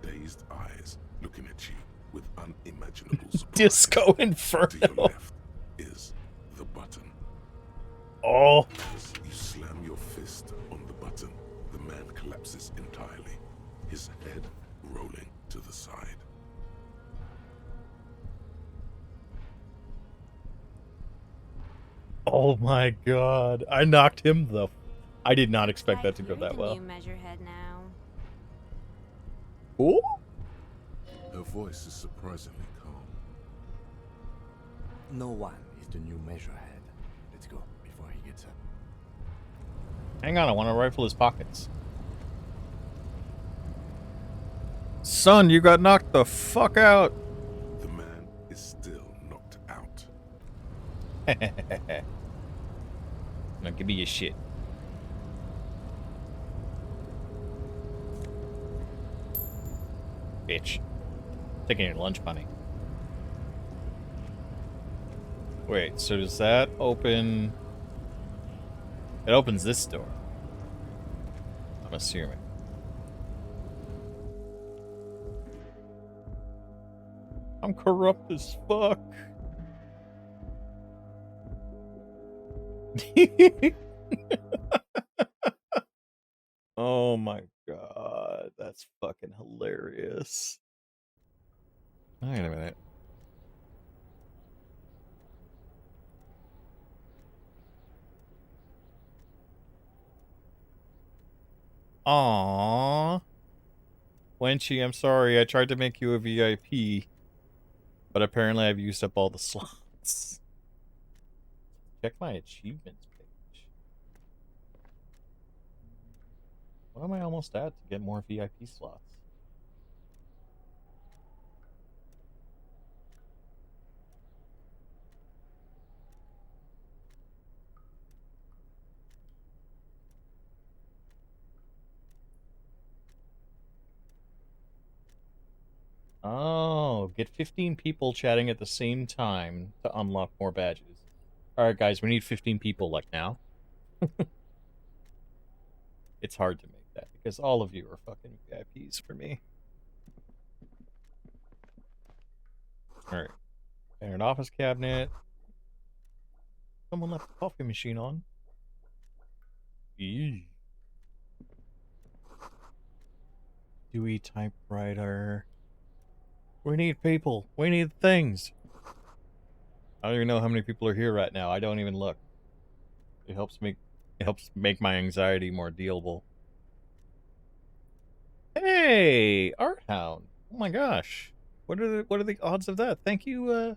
dazed eyes looking at you with unimaginable surprise. Disco To your Inferno. left is the button. Oh. As you slam your fist on the button, the man collapses entirely, his head rolling to the side. Oh my god. I knocked him the... I did not expect that to go that well. New measurehead now. Ooh? Her voice is surprisingly calm. No one is the new measurehead. Let's go before he gets up. Hang on, I want to rifle his pockets. Son, you got knocked the fuck out. The man is still knocked out. Now give me your shit. Bitch. Taking your lunch money. Wait, so does that open... It opens this door. I'm assuming. I'm corrupt as fuck. Oh my god, that's fucking hilarious. Wait a minute. Aww. Wenchy, I'm sorry. I tried to make you a VIP, but apparently I've used up all the slots. Check my achievements page. What am I almost at to get more VIP slots? Oh, get 15 people chatting at the same time to unlock more badges. Alright guys, we need 15 people like now. It's hard to make that because all of you are fucking VIPs for me. Alright. And an office cabinet. Someone left the coffee machine on. Eee. Dewey typewriter. We need people. We need things. I don't even know how many people are here right now. I don't even look. It helps make my anxiety more dealable. Hey, Art Hound. Oh my gosh. What are the odds of that? Thank you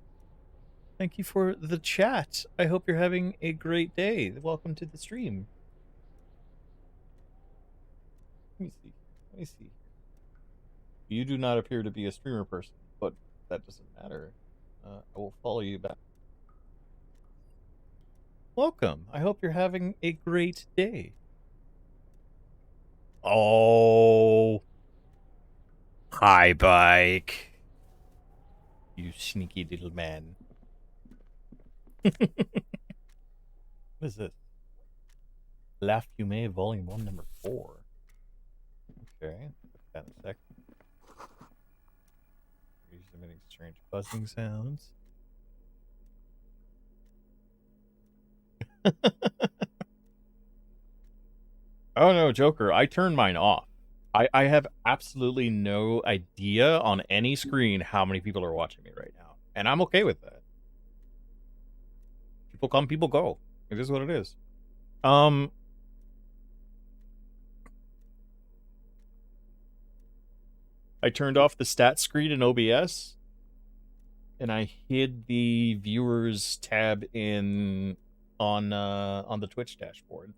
for the chat. I hope you're having a great day. Welcome to the stream. Let me see. You do not appear to be a streamer person, but that doesn't matter. I will follow you back. Welcome. I hope you're having a great day. Oh. Hi, bike. You sneaky little man. What is this? La Fumée Volume 1, Number 4. Okay, put that in a sec. He's emitting strange buzzing sounds. Oh no, Joker, I turned mine off. I have absolutely no idea on any screen how many people are watching me right now. And I'm okay with that. People come, people go. It is what it is. I turned off the stat screen in OBS, and I hid the viewers tab on the Twitch dashboard.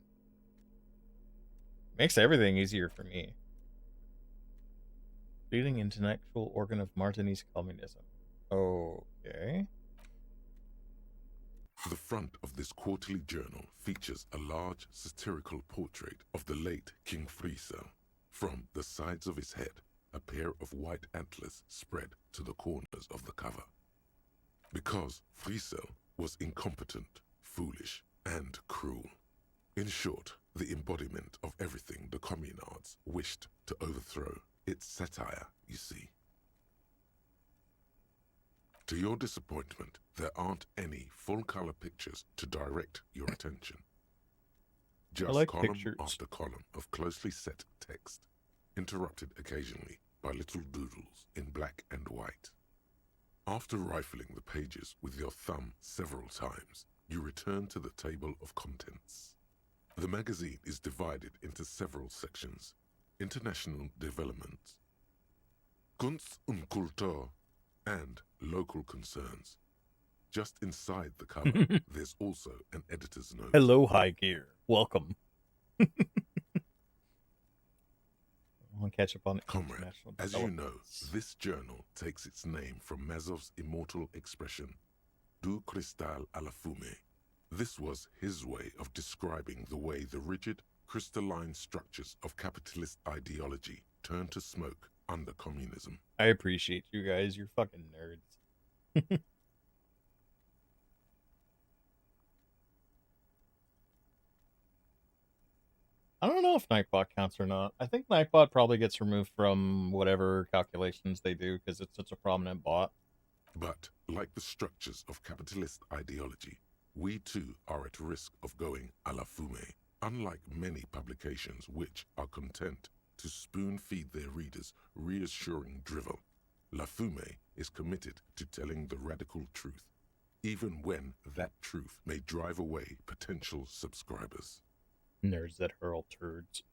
Makes everything easier for me. Leading intellectual organ of Martinese communism. Okay. The front of this quarterly journal features a large satirical portrait of the late King Friesel. From the sides of his head, a pair of white antlers spread to the corners of the cover. Because Friesel was incompetent, foolish, and cruel. In short, the embodiment of everything the communards wished to overthrow. It's satire, you see. To your disappointment, there aren't any full-color pictures to direct your attention. Just like column pictures. after column of closely set text, interrupted occasionally by little doodles in black and white. After rifling the pages with your thumb several times, you return to the table of contents. The magazine is divided into several sections. International developments, Kunst und Kultur, and local concerns. Just inside the cover, there's also an editor's note. Hello, High Gear. Welcome. I'll catch up on Comrade, international as you know, developments. this journal takes its name from Mazov's immortal expression, du cristal à la fumée. This was his way of describing the way the rigid, crystalline structures of capitalist ideology turn to smoke under communism. I appreciate you guys. You're fucking nerds. I don't know if Nightbot counts or not. I think Nightbot probably gets removed from whatever calculations they do because it's such a prominent bot. But, like the structures of capitalist ideology, we too are at risk of going à la fumée. Unlike many publications which are content to spoon-feed their readers reassuring drivel, La Fumée is committed to telling the radical truth, even when that truth may drive away potential subscribers. Nerds that hurl turds.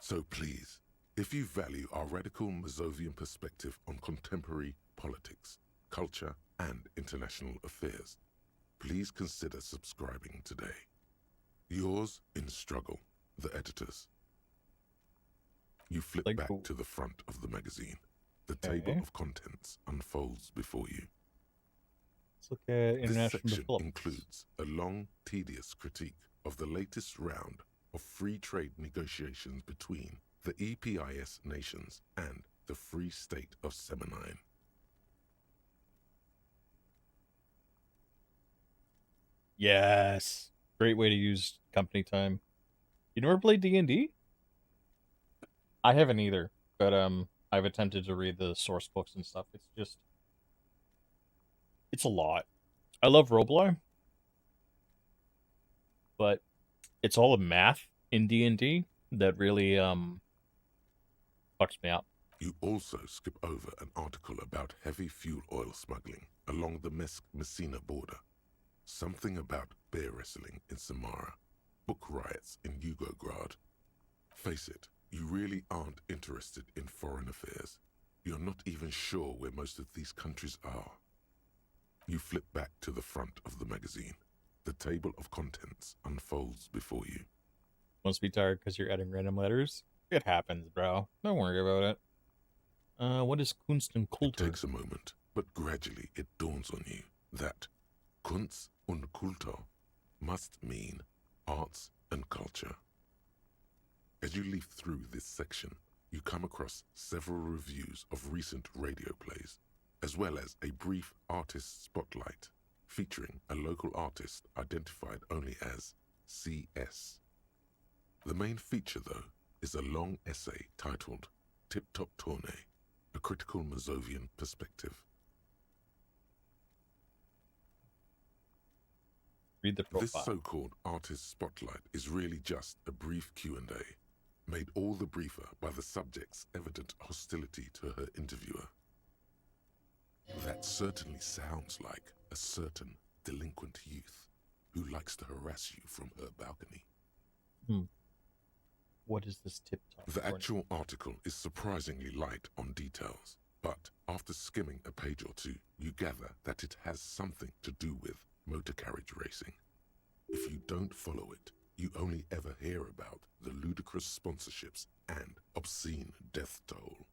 So please, if you value our radical Mazovian perspective on contemporary politics, culture, and international affairs, please consider subscribing today. Yours in struggle, the editors. You flip back to the front of the magazine. The table of contents unfolds before you. Let's look at This international section developments. includes a long, tedious critique of the latest round of free trade negotiations between the EPIS nations and the Free State of Semenine. Yes. Great way to use company time. You never played D&D? I haven't either, but I've attempted to read the source books and stuff. It's just it's a lot. I love roleplay, but it's all a math in D&D that really fucks me up. You also skip over an article about heavy fuel oil smuggling along the Messina border. Something about bear wrestling in Samara, book riots in Yugograd. Face it, you really aren't interested in foreign affairs. You're not even sure where most of these countries are. You flip back to the front of the magazine. The table of contents unfolds before you. Must be tired because you're adding random letters? It happens, bro. Don't worry about it. What is Kunst und Kultur? It takes a moment, but gradually it dawns on you that Kunst und Kultur must mean arts and culture. As you leaf through this section, you come across several reviews of recent radio plays, as well as a brief artist spotlight featuring a local artist identified only as CS. The main feature, though, is a long essay titled Tip Top Tourney, a critical Mazovian perspective. Read the profile. This so-called artist spotlight is really just a brief Q&A, made all the briefer by the subject's evident hostility to her interviewer. That certainly sounds like a certain delinquent youth who likes to harass you from her balcony. What is this tip-top? The actual article is surprisingly light on details, but after skimming a page or two, you gather that it has something to do with motor carriage racing. If you don't follow it, you only ever hear about the ludicrous sponsorships and obscene death toll.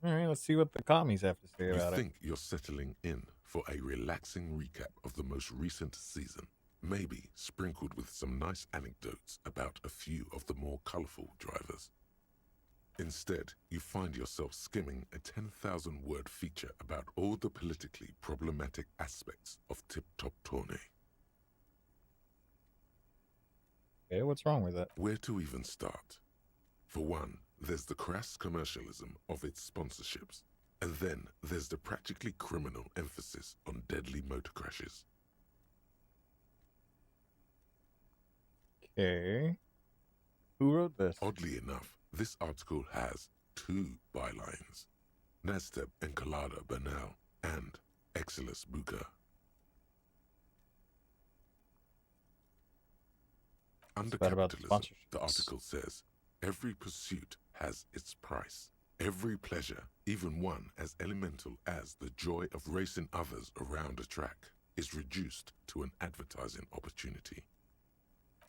All right, let's see what the commies have to say about You it. think you're settling in for a relaxing recap of the most recent season, maybe sprinkled with some nice anecdotes about a few of the more colorful drivers. Instead, you find yourself skimming a 10,000-word feature about all the politically problematic aspects of Tip Top Tourney. Okay, what's wrong with it? Where to even start? For one, there's the crass commercialism of its sponsorships, and then there's the practically criminal emphasis on deadly motor crashes. Okay. Who wrote this? Oddly enough, this article has two bylines: Nasteb Encolada Bernal and Exilus Buka. Under bad about the capitalism, the sponsorships. article says, every pursuit has its price. Every pleasure, even one as elemental as the joy of racing others around a track, is reduced to an advertising opportunity.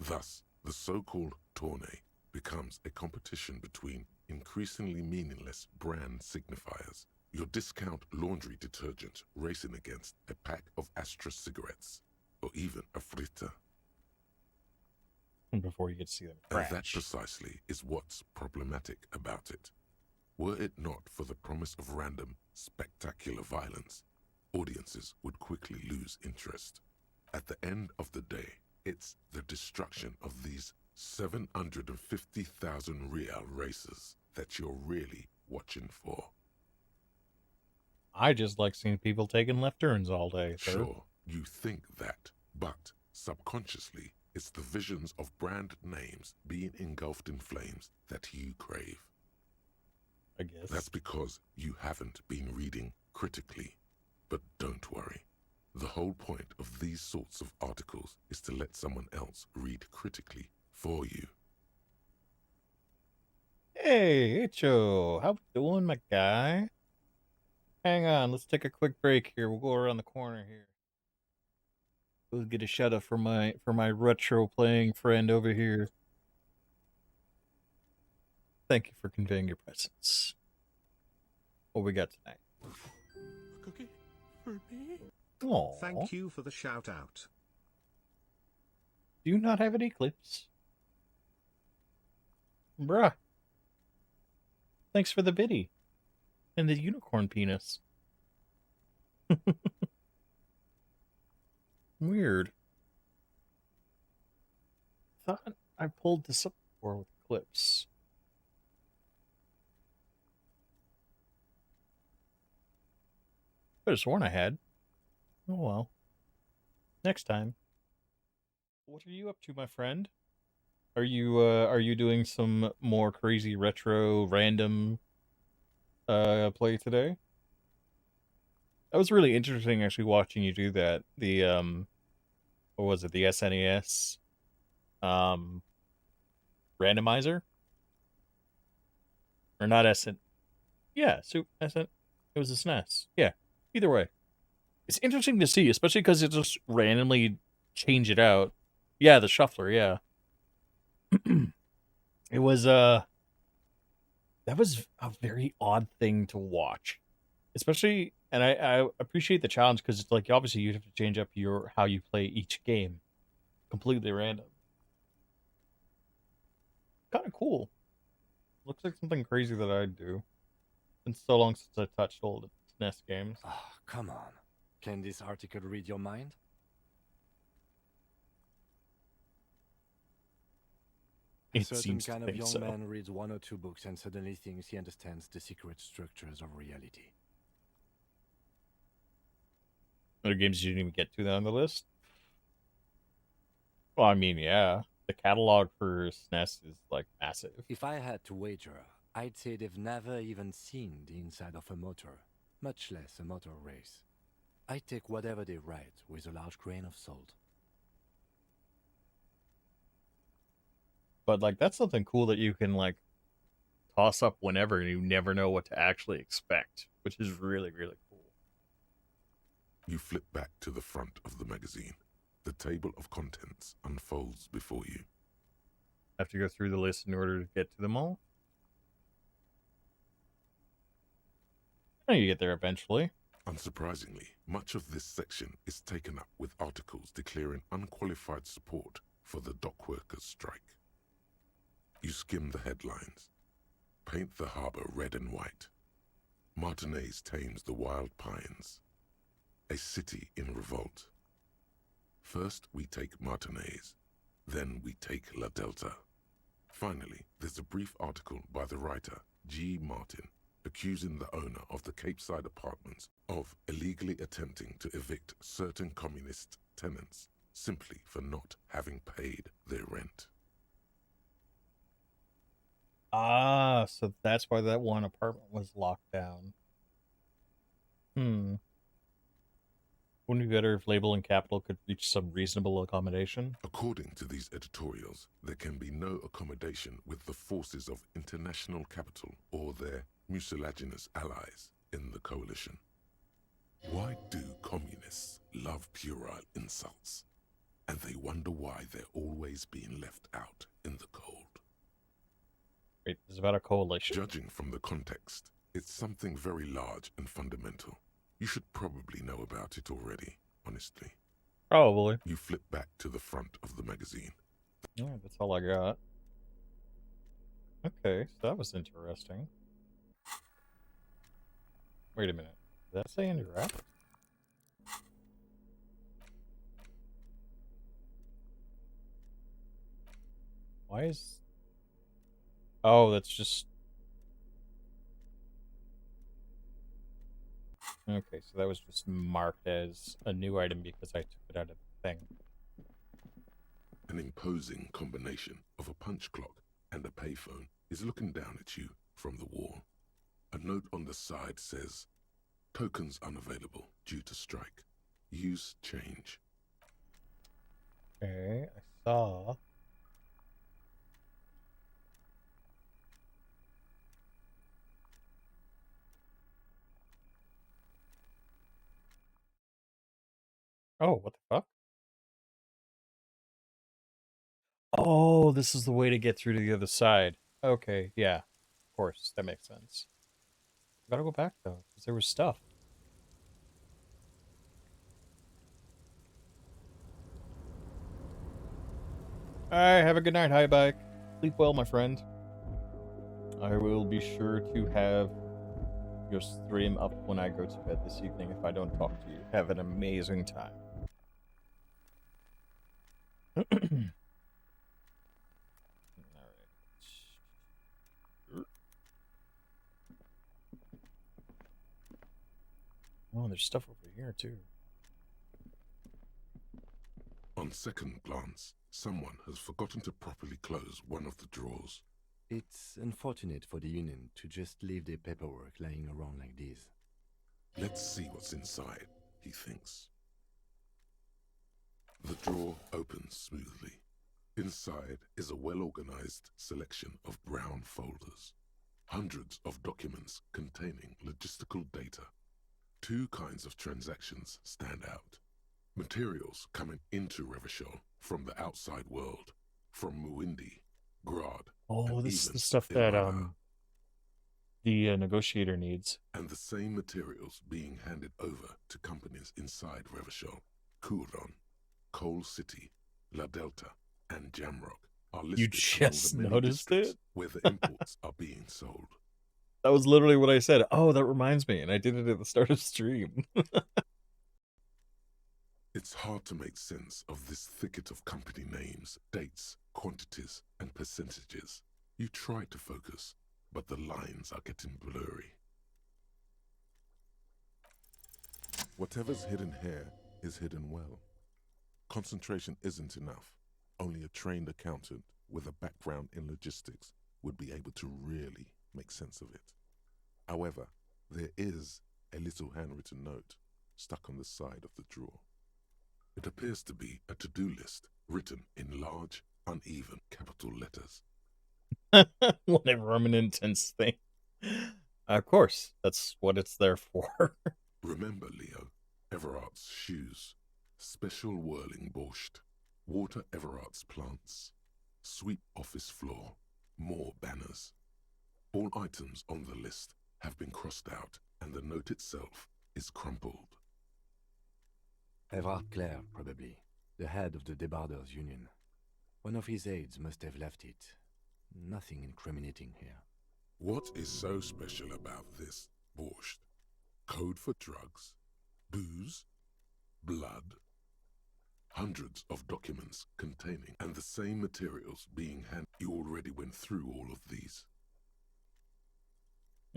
Thus, the so-called tourney becomes a competition between increasingly meaningless brand signifiers. Your discount laundry detergent racing against a pack of Astra cigarettes, or even a fritter. Before you get to see them And crash. that precisely is what's problematic about it. Were it not for the promise of random, spectacular violence, audiences would quickly lose interest. At the end of the day, it's the destruction of these 750,000 real races that you're really watching for. I just like seeing people taking left turns all day. Sir. Sure, you think that, but subconsciously, it's the visions of brand names being engulfed in flames that you crave. I guess. That's because you haven't been reading critically. But don't worry. The whole point of these sorts of articles is to let someone else read critically for you. Hey, Icho, how we doing, my guy? Hang on, let's take a quick break here. We'll go around the corner here. We'll get a shout out for my retro playing friend over here. Thank you for conveying your presence. What we got tonight? A cookie for me? Aw. Thank you for the shout out. Do you not have any clips? Bruh. Thanks for the biddy. And the unicorn penis. Weird. Thought I pulled this up before with clips. Could have sworn I had. Oh well. Next time. What are you up to, my friend? Are you doing some more crazy retro random play today? That was really interesting actually watching you do that. The what was it? The SNES randomizer? Or not SN. Yeah, SN. It was a SNES. Yeah. Either way. It's interesting to see, especially because it just randomly change it out. Yeah, the shuffler, yeah. It was that was a very odd thing to watch. Especially, and I appreciate the challenge because it's like obviously you have to change up how you play each game. Completely random. Kind of cool. Looks like something crazy that I'd do. Been so long since I touched old SNES games. Oh, come on. Can this article read your mind? A It certain seems to kind of think young so. man reads 1 or 2 books and suddenly thinks he understands the secret structures of reality. Other games you didn't even get to on the list? Well, I mean, yeah. The catalog for SNES is, like, massive. If I had to wager, I'd say they've never even seen the inside of a motor, much less a motor race. I take whatever they write with a large grain of salt. But, like, that's something cool that you can, like, toss up whenever and you never know what to actually expect, which is really, really cool. You flip back to the front of the magazine. The table of contents unfolds before you. Have to go through the list in order to get to them all? Oh, you get there eventually. Unsurprisingly, much of this section is taken up with articles declaring unqualified support for the dock workers' strike. You skim the headlines. Paint the harbor red and white. Martinez tames the wild pines. A city in revolt. First we take Martinez, then we take La Delta. Finally, there's a brief article by the writer, G. Martin, accusing the owner of the Capeside Apartments of illegally attempting to evict certain communist tenants simply for not having paid their rent. Ah, so that's why that one apartment was locked down. Wouldn't it be better if Label and Capital could reach some reasonable accommodation? According to these editorials, there can be no accommodation with the forces of international capital or their mucilaginous allies in the coalition. Why do communists love puerile insults? And they wonder why they're always being left out in the cold. Wait, it's about a coalition. Judging from the context, it's something very large and fundamental. You should probably know about it already, honestly. Probably. You flip back to the front of the magazine. Yeah, that's all I got. Okay, so that was interesting. Wait a minute. Did that say interact? Why is... Oh, that's just... Okay, so that was just marked as a new item because I took it out of the thing. An imposing combination of a punch clock and a payphone is looking down at you from the wall. A note on the side says, "Tokens unavailable due to strike. Use change." Okay, I saw... Oh, what the fuck? Oh, this is the way to get through to the other side. Okay, yeah. Of course, that makes sense. I gotta go back, though, because there was stuff. Alright, have a good night, High Bike. Sleep well, my friend. I will be sure to have your stream up when I go to bed this evening if I don't talk to you. Have an amazing time. Oh, there's stuff over here, too. On second glance, someone has forgotten to properly close one of the drawers. It's unfortunate for the Union to just leave their paperwork lying around like this. Let's see what's inside, he thinks. The drawer opens smoothly. Inside is a well-organized selection of brown folders. Hundreds of documents containing logistical data. Two kinds of transactions stand out. Materials coming into Revachol from the outside world, from Muindi, Grad, Oh, and this is even the stuff that, Ilmara. the negotiator needs. And the same materials being handed over to companies inside Revachol, Kuron, Coal City, La Delta, and Jamrock, are You listed just among the many noticed districts it? where the imports are being sold. That was literally what I said. Oh, that reminds me, and I did it at the start of stream. It's hard to make sense of this thicket of company names, dates, quantities, and percentages. You try to focus, but the lines are getting blurry. Whatever's hidden here is hidden well. Concentration isn't enough. Only a trained accountant with a background in logistics would be able to really make sense of it. However, there is a little handwritten note stuck on the side of the drawer. It appears to be a to-do list written in large, uneven capital letters. Whatever, I'm an intense thing. Of course, that's what it's there for. Remember, Leo, Everard's shoes, special whirling borscht, water Everard's plants, sweep office floor, more banners. All items on the list have been crossed out, and the note itself is crumpled. Everard Clare, probably. The head of the Debarders Union. One of his aides must have left it. Nothing incriminating here. What is so special about this borscht? Code for drugs? Booze? Blood? Hundreds of documents containing and the same materials being handed. You already went through all of these.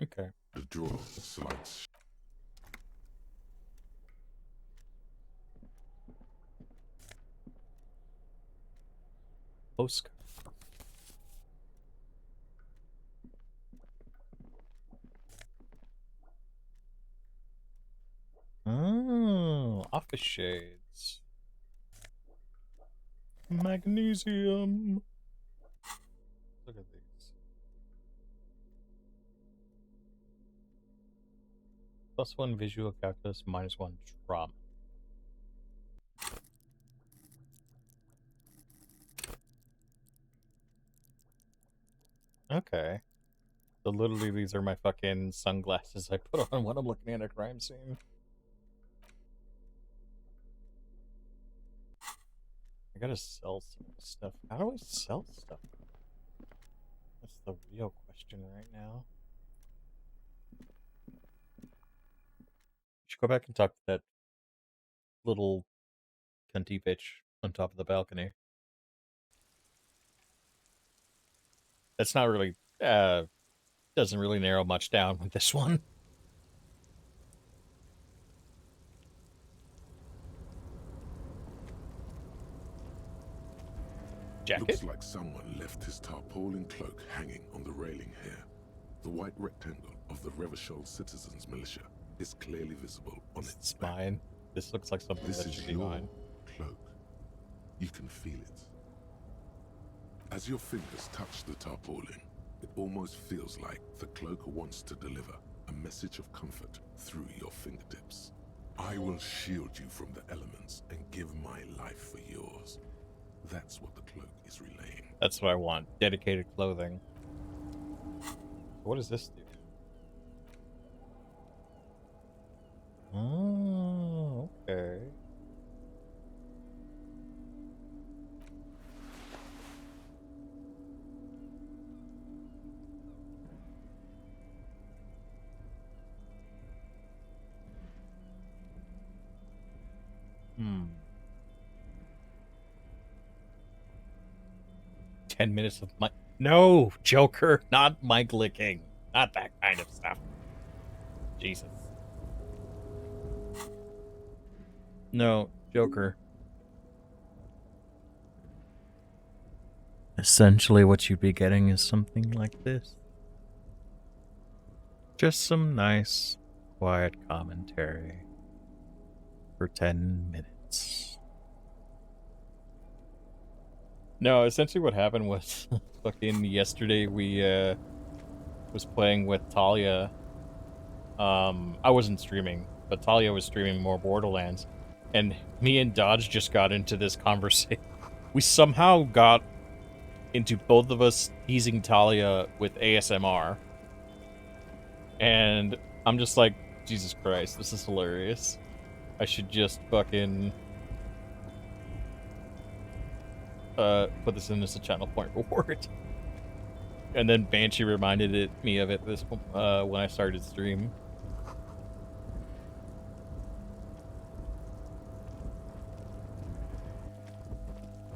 Okay. The drawer slides. Postcard. Oh, office shades. Magnesium. Look at these. +1 visual calculus, -1 trauma. Okay. So literally these are my fucking sunglasses I put on when I'm looking at a crime scene. I gotta sell some stuff. How do I sell stuff? That's the real question right now. Should go back and talk to that little cunty bitch on top of the balcony. That's not really, doesn't really narrow much down with this one. Jacket? Looks like someone left his tarpaulin cloak hanging on the railing here. The white rectangle of the Revachol Citizens Militia is clearly visible on its back. Mine. This looks like something This that is should be your mine. cloak. You can feel it. As your fingers touch the tarpaulin, it almost feels like the cloak wants to deliver a message of comfort through your fingertips. I will shield you from the elements and give my life for yours. That's what the cloak is relaying. That's what I want. Dedicated clothing. What does this do? Oh, okay. Hmm. 10 minutes of my... No, Joker, not mic licking. Not that kind of stuff. Jesus. No, Joker. Essentially what you'd be getting is something like this. Just some nice, quiet commentary for 10 minutes. No, essentially what happened was fucking yesterday we was playing with Talia. I wasn't streaming, but Talia was streaming more Borderlands. And me and Dodge just got into this conversation. We somehow got into both of us teasing Talia with ASMR. And I'm just like, Jesus Christ, this is hilarious. I should just fucking... put this in as a channel point reward. And then Banshee reminded me of it this when I started stream.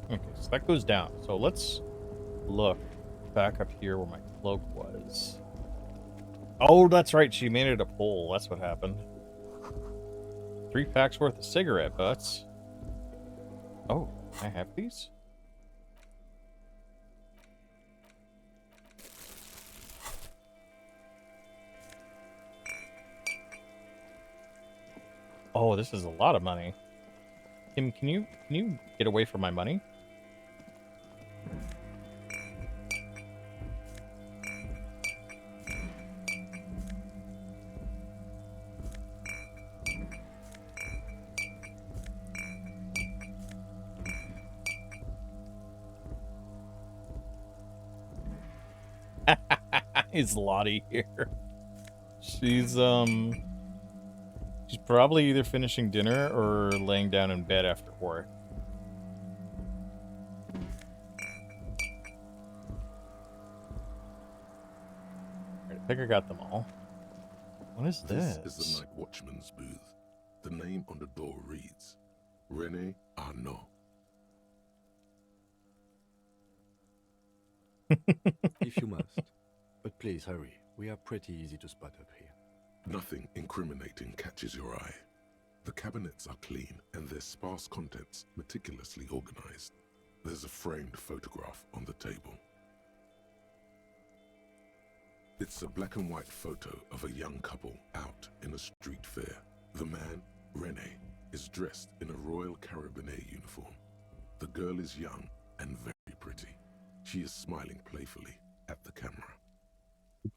Okay, so that goes down. So let's look back up here where my cloak was. Oh, that's right. She made it a pole. That's what happened. 3 packs worth of cigarette butts. Oh, I have these? Oh, this is a lot of money. Kim, can you get away from my money? Is Lottie here? She's probably either finishing dinner or laying down in bed after work. I think I got them all. What is this? This is the night watchman's booth. The name on the door reads, Rene Arnaud. If you must. But please hurry. We are pretty easy to spot up here. Nothing incriminating catches your eye. The cabinets are clean and their sparse contents meticulously organized. There's a framed photograph on the table. It's a black and white photo of a young couple out in a street fair. The man, Rene, is dressed in a Royal Carabinier uniform. The girl is young and very pretty. She is smiling playfully at the camera.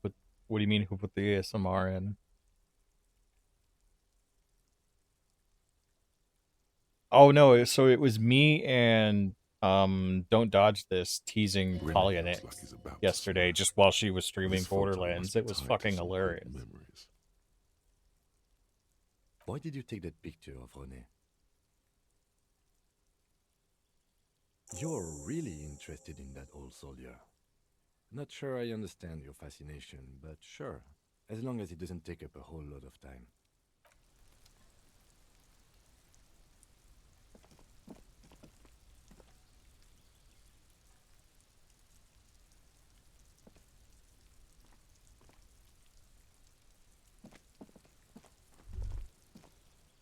What do you mean, who put the ASMR in? Oh no, so it was me and Don't Dodge This teasing Talia Nix yesterday just while she was streaming Borderlands. It was fucking hilarious. Why did you take that picture of René? You're really interested in that old soldier. Not sure I understand your fascination, but sure, as long as it doesn't take up a whole lot of time.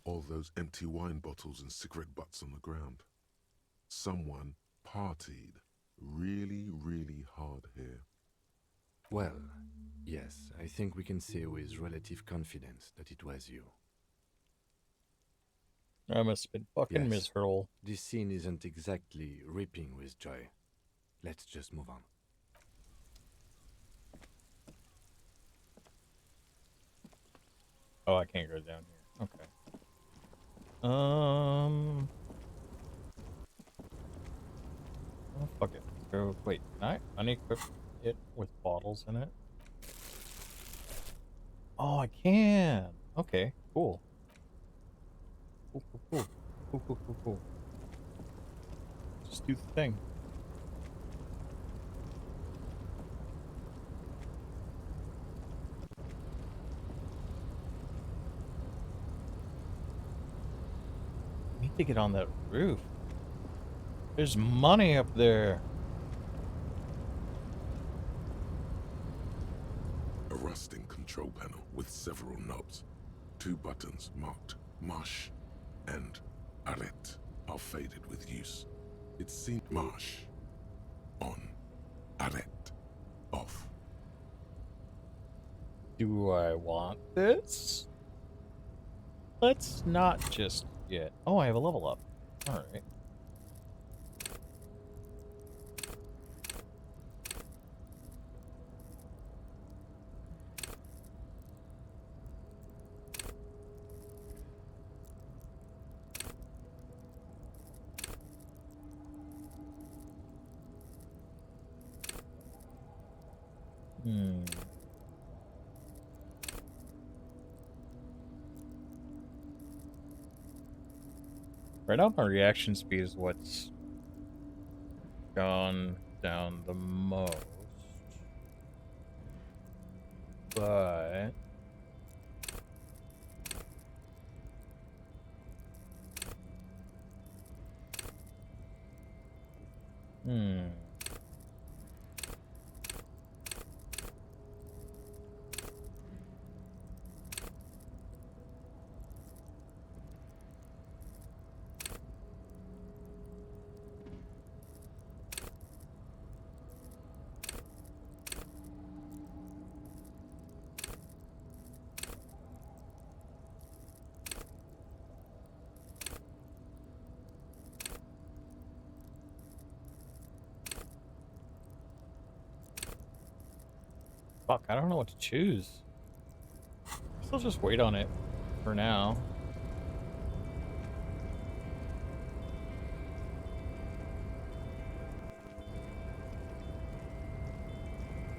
All those empty wine bottles and cigarette butts on the ground. Someone partied really, really hard here. Well, yes, I think we can say with relative confidence that it was you. I must have been fucking miserable. This scene isn't exactly ripping with joy. Let's just move on. Oh, I can't go down here. Okay. Oh, fuck it. Let's go. Wait, can I unequip it with bottles in it? Oh, I can. Okay, cool. Cool, cool, cool. Cool, cool, cool, cool. Just do the thing. I need to get on that roof. There's money up there. A rusting control panel with several knobs. 2 buttons marked Marche and Arrête are faded with use. It's seen Marche on, Arrête off. Do I want this? Let's not just yet. Oh, I have a level up. Alright. Right now, my reaction speed is what's gone down the most. But fuck, I don't know what to choose. Guess I'll just wait on it for now.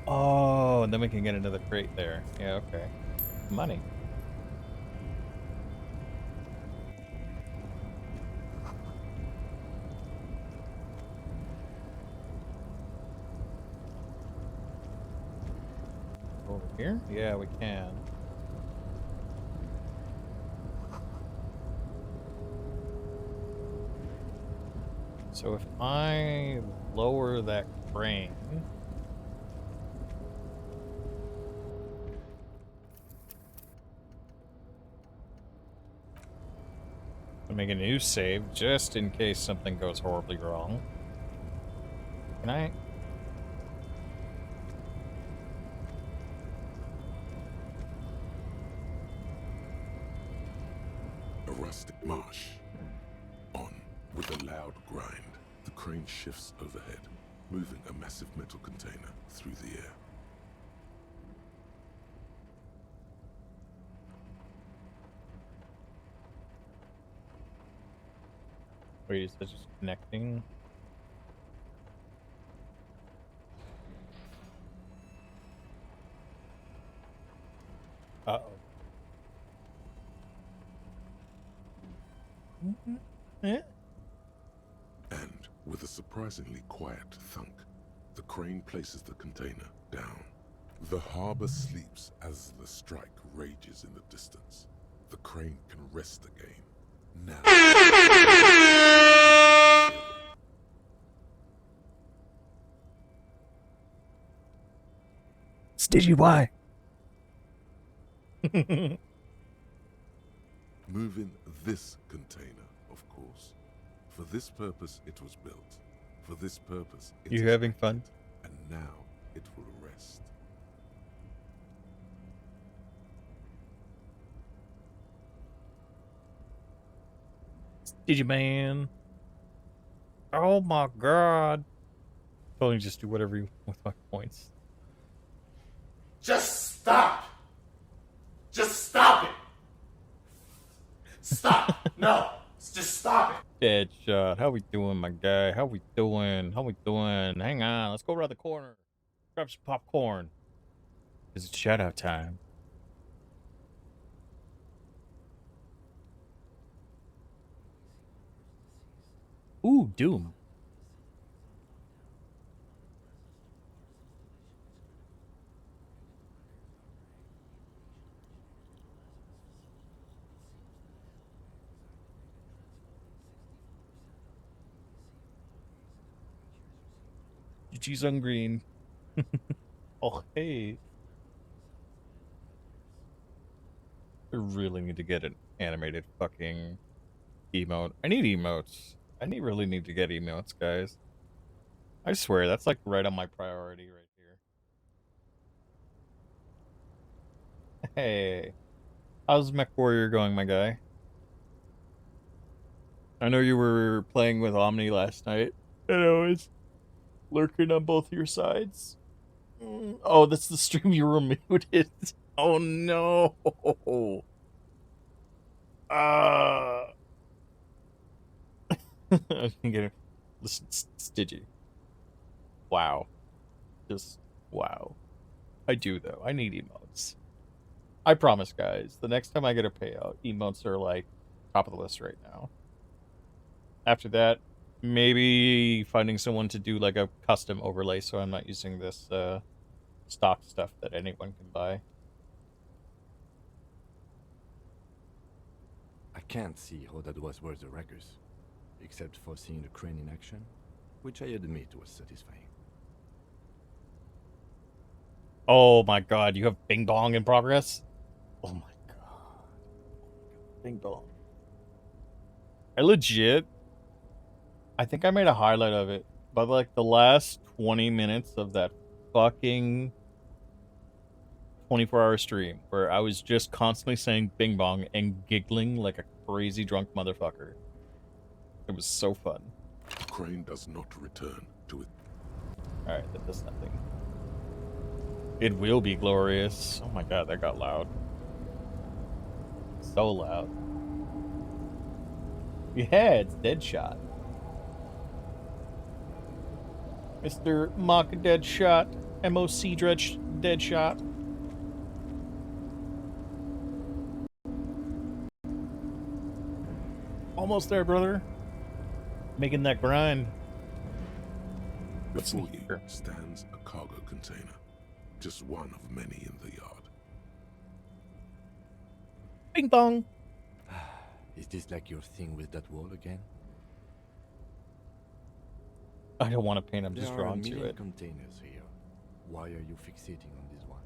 Oh, and then we can get another crate there. Yeah, okay. Money. Over here? Yeah, we can. So if I lower that crane, I'll make a new save just in case something goes horribly wrong. Can I? A rustic marsh. On with a loud grind, the crane shifts overhead, moving a massive metal container through the air. Wait, is that just connecting? Uh-oh. Yeah. And with a surprisingly quiet thunk, the crane places the container down. The harbor sleeps as the strike rages in the distance. The crane can rest again. Now. Stidgy, why? Moving this container, of course. For this purpose it was built. For this purpose it You is having fun? and now it will rest. Did you, man? Oh my god. Totally just do whatever you want with my points. Just stop! Just stop it! Stop! No! Just stop it! Deadshot. How we doing, my guy? How we doing? How we doing? Hang on. Let's go around the corner. Grab some popcorn. It's shout out time. Ooh, Doom. GG's on green. Oh, hey. I really need to get an animated fucking emote. I need emotes. Really need to get emotes, guys. I swear, that's like right on my priority right here. Hey. How's Mech Warrior going, my guy? I know you were playing with Omni last night. And I was lurking on both your sides. Oh, that's the stream you were muted. Oh no. I can get it. Listen, Stidgy. Wow. Just wow. I do though. I need emotes. I promise, guys. The next time I get a payout, emotes are like top of the list right now. After that, maybe finding someone to do like a custom overlay so I'm not using this stock stuff that anyone can buy. I can't see how that was worth the records, except for seeing the crane in action, which I admit was satisfying. Oh my god, you have Bing Bong in progress? Oh my god. Bing Bong. I think I made a highlight of it, but like the last 20 minutes of that fucking 24-hour stream where I was just constantly saying Bing Bong and giggling like a crazy drunk motherfucker. It was so fun. The crane does not return to it. Alright, that does nothing. It will be glorious. Oh my god, that got loud. So loud. Yeah, it's Deadshot. Mr. Mock Deadshot. MOC Deadshot. Almost there, brother. Making that grind. Before you stands a cargo container. Just one of many in the yard. Bing bong. Is this like your thing with that wall again? I don't want to paint, I'm just There are drawn a to million it. containers here. Why are you fixating on this one?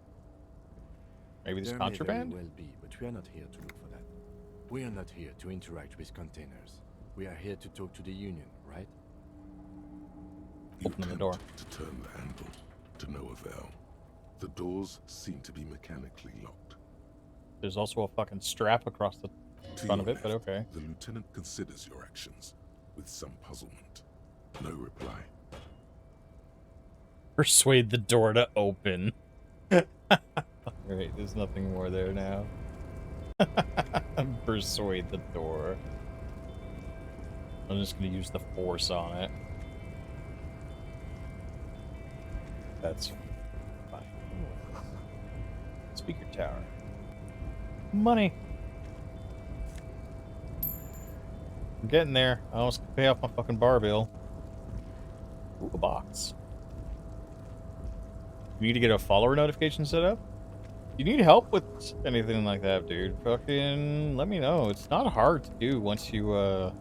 Maybe this there contraband? May very well be, but we are not here to look for that. We are not here to interact with containers. We are here to talk to the Union, right? Open the door. To turn the handle, to no avail. The doors seem to be mechanically locked. There's also a fucking strap across the front of it, but okay. The lieutenant considers your actions with some puzzlement. No reply. Persuade the door to open. Alright, there's nothing more there now. Persuade the door. I'm just gonna use the force on it. That's fine. Speaker tower. Money. I'm getting there. I almost pay off my fucking bar bill. Ooh, a box. You need to get a follower notification set up? You need help with anything like that, dude? Fucking let me know. It's not hard to do once you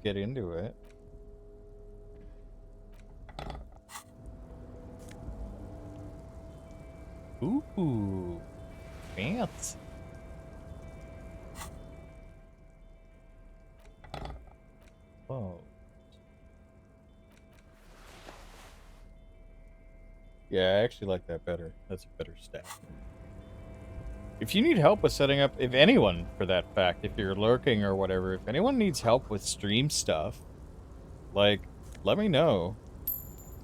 get into it. Ooh, fancy. Whoa. Yeah, I actually like that better. That's a better stat. If you need help with setting up, if anyone, for that fact, if you're lurking or whatever, if anyone needs help with stream stuff, like, let me know.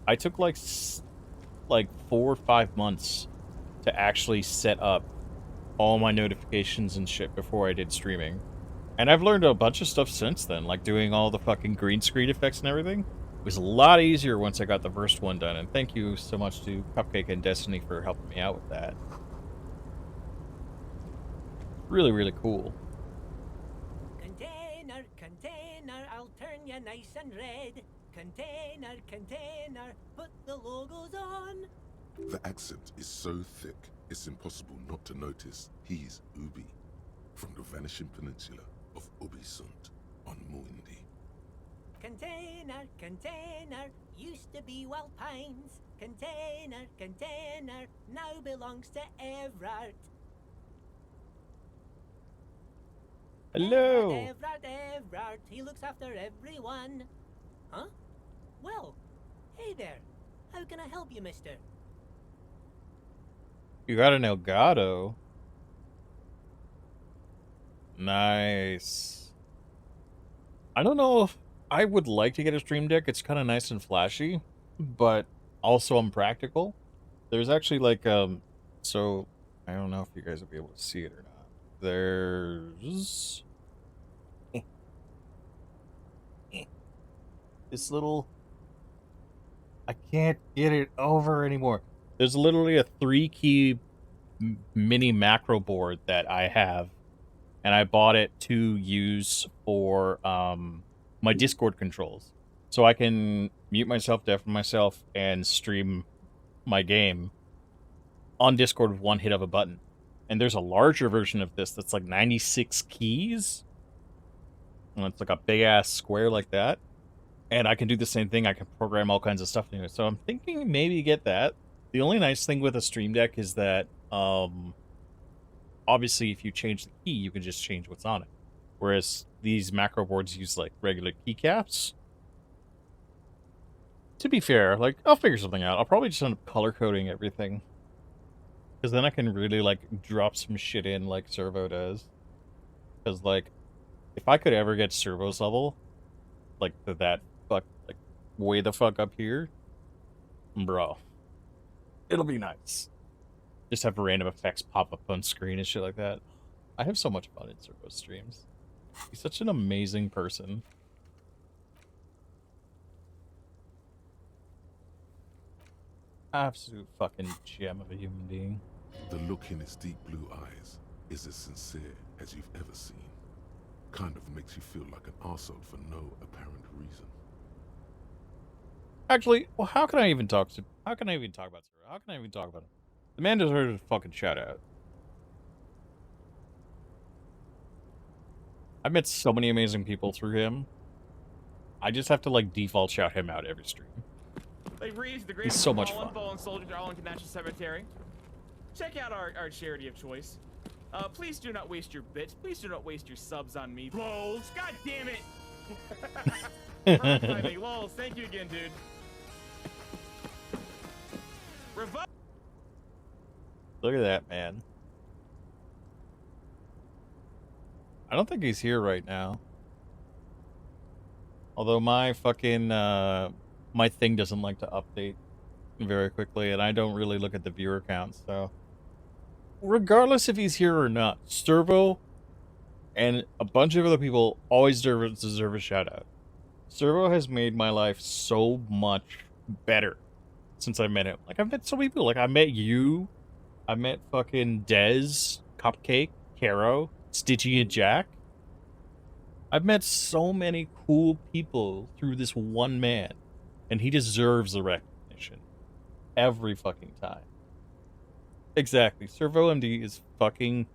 I took like 4 or 5 months to actually set up all my notifications and shit before I did streaming. And I've learned a bunch of stuff since then, like doing all the fucking green screen effects and everything. It was a lot easier once I got the first one done, and thank you so much to Cupcake and Destiny for helping me out with that. Really, really cool. Container, container, I'll turn you nice and red. Container, container, put the logos on. The accent is so thick, it's impossible not to notice he's Ubi, from the vanishing peninsula of Ubisunt on Muindi. Container, container, used to be Wild Pines. Container, container, now belongs to Everard. Hello. Everard, he looks after everyone. Huh? Well, hey there. How can I help you, mister? You got an Elgato. Nice. I don't know if I would like to get a Stream Deck. It's kind of nice and flashy, but also unpractical. There's actually like, so I don't know if you guys will be able to see it or not. There's this little, I can't get it over anymore. There's literally a 3-key mini macro board that I have, and I bought it to use for my Discord controls. So I can mute myself, deafen myself, and stream my game on Discord with one hit of a button. And there's a larger version of this that's like 96 keys. And it's like a big ass square like that. And I can do the same thing. I can program all kinds of stuff in it. So I'm thinking maybe get that. The only nice thing with a Stream Deck is that obviously if you change the key, you can just change what's on it. Whereas these macro boards use like regular keycaps. To be fair, like I'll figure something out. I'll probably just end up color coding everything. Because then I can really like drop some shit in like Servo does. Because like if I could ever get Servo's level, like to that fuck like way the fuck up here, bro, it'll be nice. Just have random effects pop up on screen and shit like that. I have so much fun in Servo's streams. He's such an amazing person. Absolute fucking gem of a human being. The look in his deep blue eyes is as sincere as you've ever seen. Kind of makes you feel like an arsehole for no apparent reason. Actually, well, how can I even talk about Servo? How can I even talk about him? The man deserves a fucking shout out. I've met so many amazing people through him. I just have to like default shout him out every stream. They raised the He's so much fun. Fallen soldiers at Arlington National Cemetery. Check out our charity of choice. Please do not waste your bits. Please do not waste your subs on me. Lols, god damn it! Lols, thank you again, dude. Look at that, man. I don't think he's here right now. Although my fucking, my thing doesn't like to update very quickly, and I don't really look at the viewer count, so... Regardless if he's here or not, Servo and a bunch of other people always deserve a shout-out. Servo has made my life so much better since I met him. Like, I've met so many people. Like, I met you. I met fucking Dez, Cupcake, Caro, Stitchy, and Jack. I've met so many cool people through this one man, and he deserves the recognition every fucking time. Exactly. Servo MD is fucking...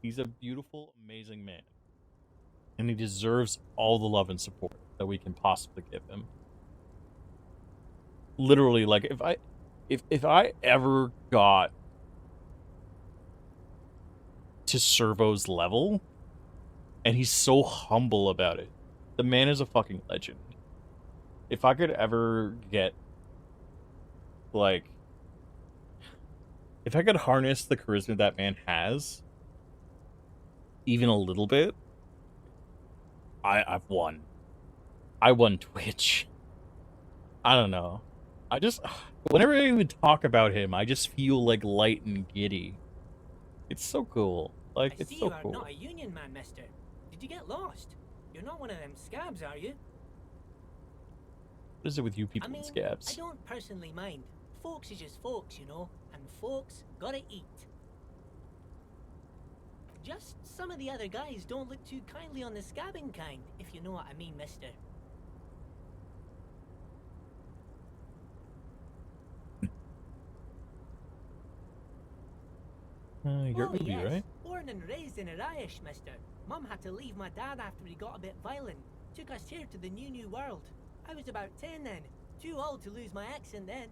He's a beautiful, amazing man. And he deserves all the love and support that we can possibly give him. Literally, like, if I ever got to Servo's level, and he's so humble about it, the man is a fucking legend. If I could ever get, like... If I could harness the charisma that man has, even a little bit, I've won. I won Twitch. I don't know. I just... Whenever I even talk about him, I just feel, like, light and giddy. It's so cool. Like, it's so cool. You're not a union man, mister. Did you get lost? You're not one of them scabs, are you? What is it with you people I mean, and scabs? I don't personally mind. Folks is just folks, you know, and folks gotta eat. Just some of the other guys don't look too kindly on the scabbing kind, if you know what I mean, mister. You're Ubi, yes. right? Born and raised in Irish, mister. Mum had to leave my dad after he got a bit violent. Took us here to the new world. I was about 10 then. Too old to lose my accent then.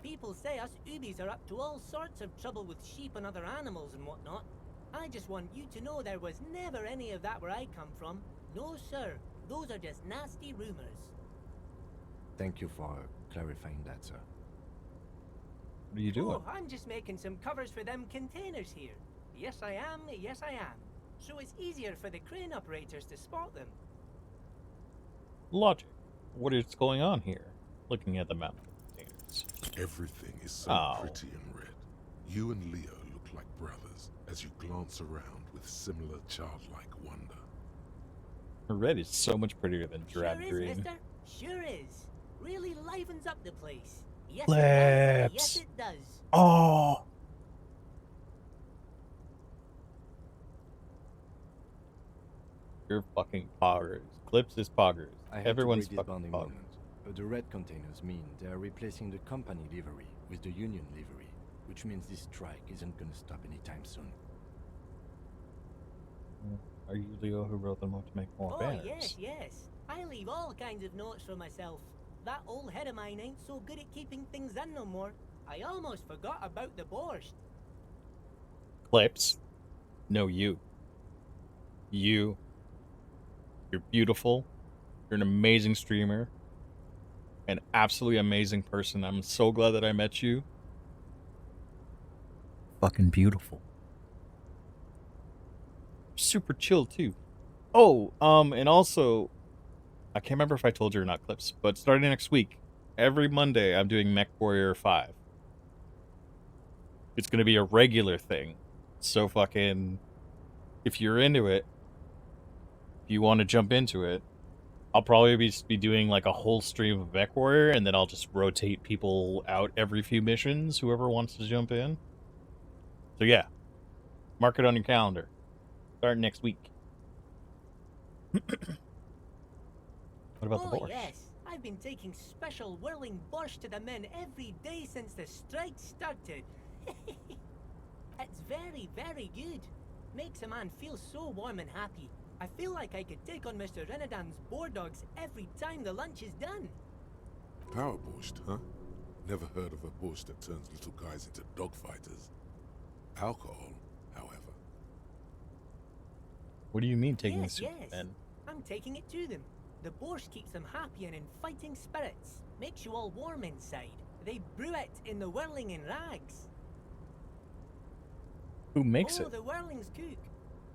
People say us Ubis are up to all sorts of trouble with sheep and other animals and whatnot. I just want you to know there was never any of that where I come from. No, sir. Those are just nasty rumors. Thank you for clarifying that, sir. What are you doing? Oh, I'm just making some covers for them containers here. Yes, I am. Yes, I am. So it's easier for the crane operators to spot them. Logic. What is going on here? Looking at the map. Everything is so pretty and red. You and Leo look like brothers as you glance around with similar childlike wonder. Red is so much prettier than drab Sure is, green. mister. Sure is. Really livens up the place. Yes, Lips. it does. Yes, it does. Oh. Your fucking power is Clips is poggers. I had Everyone's to break this fucking bonding poggers. moment. But the red containers mean they are replacing the company livery with the union livery, which means this strike isn't gonna stop anytime soon. Are you Leo who wrote them up to make more Oh, banners? yes, yes. I leave all kinds of notes for myself. That old head of mine ain't so good at keeping things in no more. I almost forgot about the borscht. Clips. No, you. You're beautiful. You're an amazing streamer. An absolutely amazing person. I'm so glad that I met you. Fucking beautiful. Super chill too. Oh, and also, I can't remember if I told you or not, Clips, but starting next week, every Monday I'm doing Mech Warrior 5. It's gonna be a regular thing. So fucking, if you're into it, if you want to jump into it, I'll probably be doing like a whole stream of Mech Warrior, and then I'll just rotate people out every few missions, whoever wants to jump in. So yeah, mark it on your calendar. Start next week. What about the Oh, borscht? yes. I've been taking special whirling borscht to the men every day since the strike started. It's very, very good. Makes a man feel so warm and happy. I feel like I could take on Mr. Renadan's boar dogs every time the lunch is done. Power borscht, huh? Never heard of a borscht that turns little guys into dogfighters. Alcohol, however. What do you mean taking Yes, soup, yes. man? I'm taking it to them. The borscht keeps them happy and in fighting spirits. Makes you all warm inside. They brew it in the whirling in rags. Who makes Oh, it? the whirling's cook.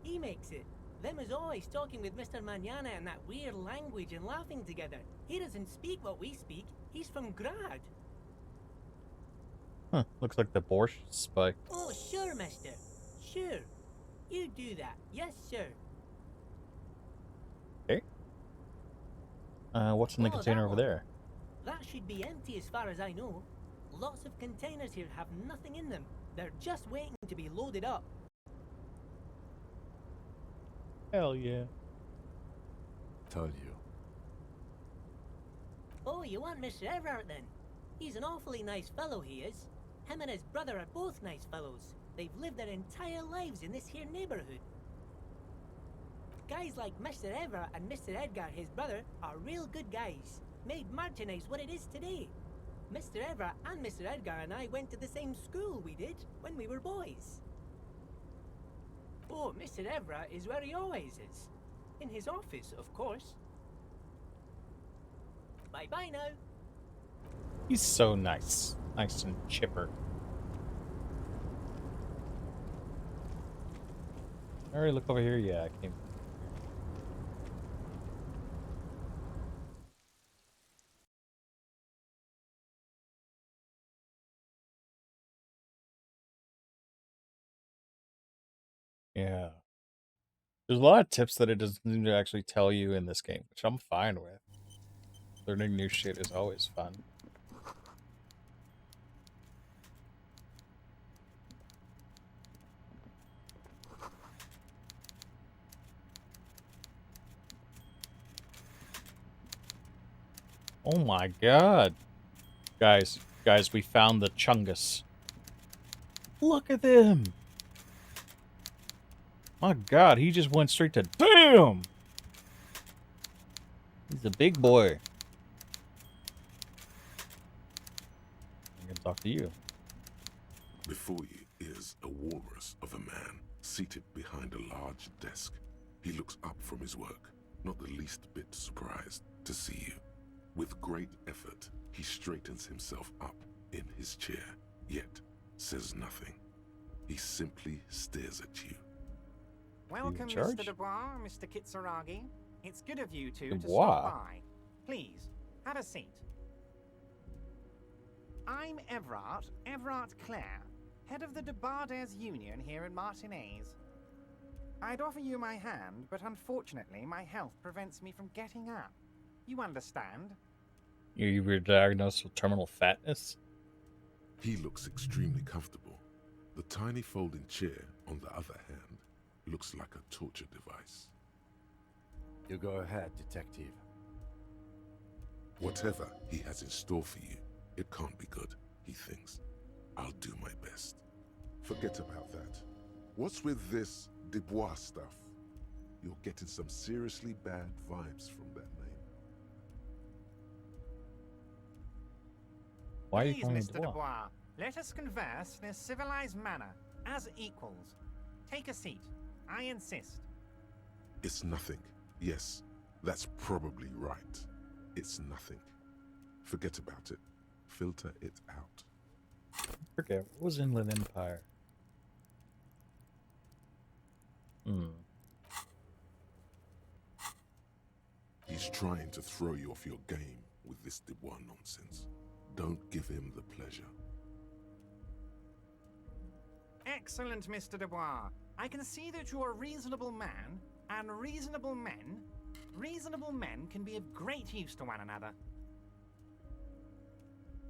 He makes it. Them is always talking with Mr. Manana in that weird language and laughing together. He doesn't speak what we speak. He's from Grad. Huh, looks like the borscht spike. Oh, sure, mister. Sure. You do that. Yes, sir. Okay. What's in the Oh, container that over one. there? That should be empty as far as I know. Lots of containers here have nothing in them. They're just waiting to be loaded up. Hell yeah. Told you. Oh, you want Mr. Everard then? He's an awfully nice fellow, he is. Him and his brother are both nice fellows. They've lived their entire lives in this here neighborhood. Guys like Mr. Everard and Mr. Edgar, his brother, are real good guys. Made Martinez what it is today. Mr. Everard and Mr. Edgar and I went to the same school, we did, when we were boys. Oh, Mr. Everard is where he always is. In his office, of course. Bye-bye now. He's so nice. Nice and chipper. Alright, look over here. Yeah, I came. Yeah. There's a lot of tips that it doesn't seem to actually tell you in this game, which I'm fine with. Learning new shit is always fun. Oh my god. Guys, we found the Chungus. Look at them! My god, he just went straight to damn! He's a big boy. I'm gonna talk to you. Before you is a walrus of a man seated behind a large desk. He looks up from his work, not the least bit surprised to see you. With great effort, he straightens himself up in his chair, yet says nothing. He simply stares at you. Welcome, charge? Mr. Dubois, Mr. Kitsuragi. It's good of you two to Dubois? stop by. Please, have a seat. I'm Everard Clare, head of the Debarders Union here in Martinez. I'd offer you my hand, but unfortunately my health prevents me from getting up. You understand? You were diagnosed with terminal fatness? He looks extremely comfortable. The tiny folding chair, on the other hand, looks like a torture device. You go ahead, detective. Whatever he has in store for you, it can't be good, he thinks. I'll do my best. Forget about that. What's with this Dubois stuff? You're getting some seriously bad vibes from that name. Why are you Please, calling Mr. it Dubois? Dubois, let us converse in a civilized manner, as equals. Take a seat. I insist. It's nothing. Yes, that's probably right. It's nothing. Forget about it. Filter it out. Forget, what was Inland Empire? He's trying to throw you off your game with this Dubois nonsense. Don't give him the pleasure. Excellent, Mr. Dubois. I can see that you're a reasonable man, and reasonable men can be of great use to one another.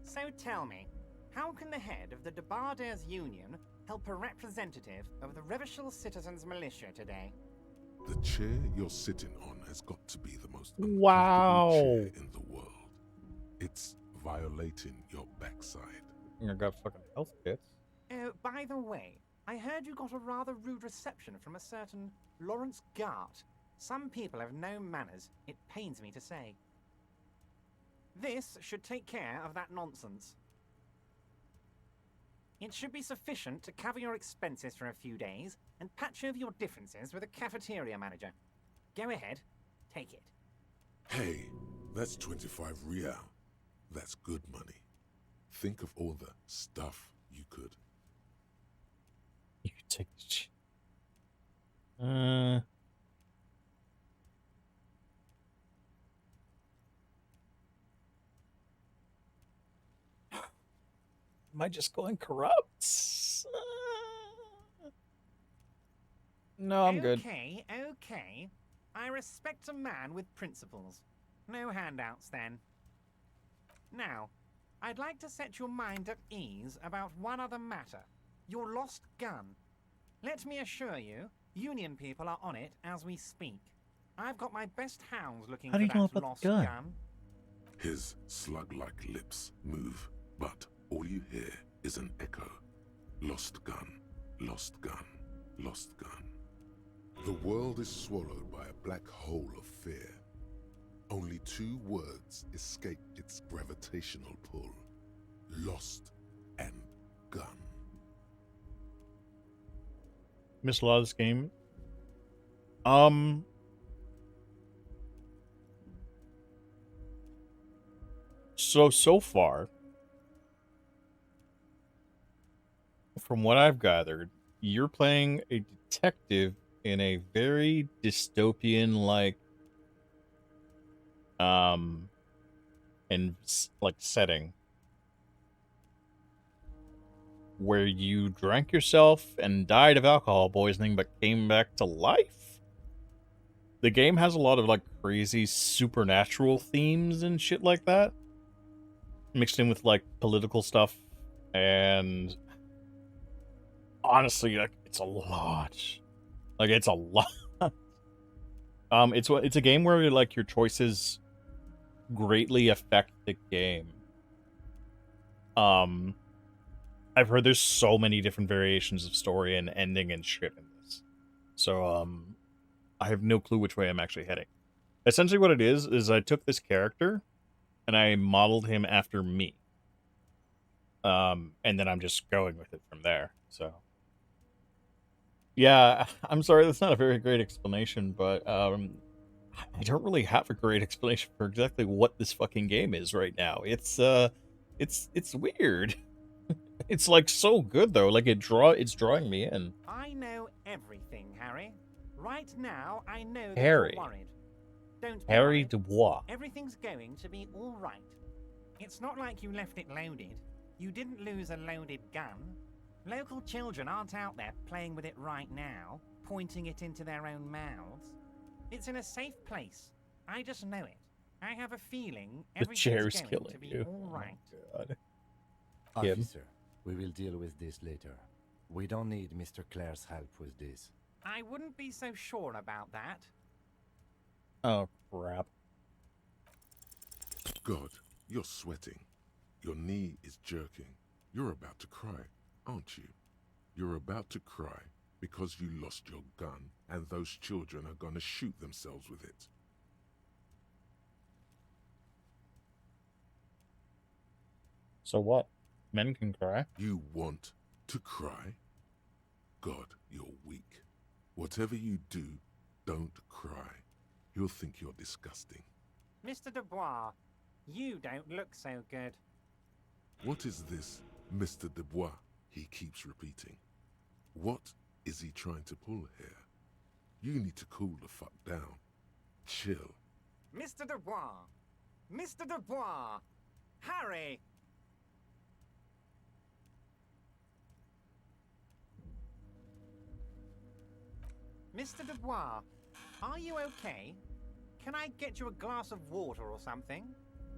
So tell me, how can the head of the Debarders Union help a representative of the Revachol Citizens Militia today? The chair you're sitting on has got to be the most Wow. chair in the world. It's violating your backside. I got fucking health kits. Oh, by the way, I heard you got a rather rude reception from a certain Lawrence Gart. Some people have no manners, it pains me to say. This should take care of that nonsense. It should be sufficient to cover your expenses for a few days and patch over your differences with a cafeteria manager. Go ahead, take it. Hey, that's 25 real. That's good money. Think of all the stuff you could. You could take this shit. Am I just going corrupt? No, I'm good. Okay. I respect a man with principles. No handouts, then. Now, I'd like to set your mind at ease about one other matter. Your lost gun. Let me assure you, Union people are on it as we speak. I've got my best hounds looking How do for you know that about lost the gun? gun. His slug-like lips move, but all you hear is an echo. Lost gun, lost gun, lost gun. The world is swallowed by a black hole of fear. Only 2 words escape its gravitational pull. Lost and gun. Missed a lot of this game. So far, from what I've gathered, you're playing a detective in a very dystopian setting where you drank yourself and died of alcohol poisoning but came back to life. The game has a lot of crazy supernatural themes and shit like that mixed in with political stuff, and honestly it's a lot. It's a lot. It's a game where your choices greatly affect the game. I've heard there's so many different variations of story and ending and shit in this. So I have no clue which way I'm actually heading. Essentially what it is I took this character and I modeled him after me. And then I'm just going with it from there. So yeah, I'm sorry, that's not a very great explanation, but I don't really have a great explanation for exactly what this fucking game is right now. It's weird. It's so good though. It's drawing me in. I know everything, Harry. Right now, I know that Harry. you're worried. Don't be Harry worried. Dubois. Everything's going to be all right. It's not like you left it loaded. You didn't lose a loaded gun. Local children aren't out there playing with it right now, pointing it into their own mouths. It's in a safe place. I just know it. I have a feeling The everything's chair's going killing to be you. all right. Oh, God. Kim? Officer, we will deal with this later. We don't need Mr. Clare's help with this. I wouldn't be so sure about that. Oh, crap. God, you're sweating. Your knee is jerking. You're about to cry, aren't you? You're about to cry because you lost your gun and those children are gonna shoot themselves with it. So what? Men can cry? You want to cry? God, you're weak. Whatever you do, don't cry. He'll think you're disgusting. Mr. Dubois, you don't look so good. What is this, Mr. Dubois? He keeps repeating. What is he trying to pull here? You need to cool the fuck down. Chill. Mr. Dubois! Mr. Dubois! Harry! Mr. Dubois, are you okay? Can I get you a glass of water or something?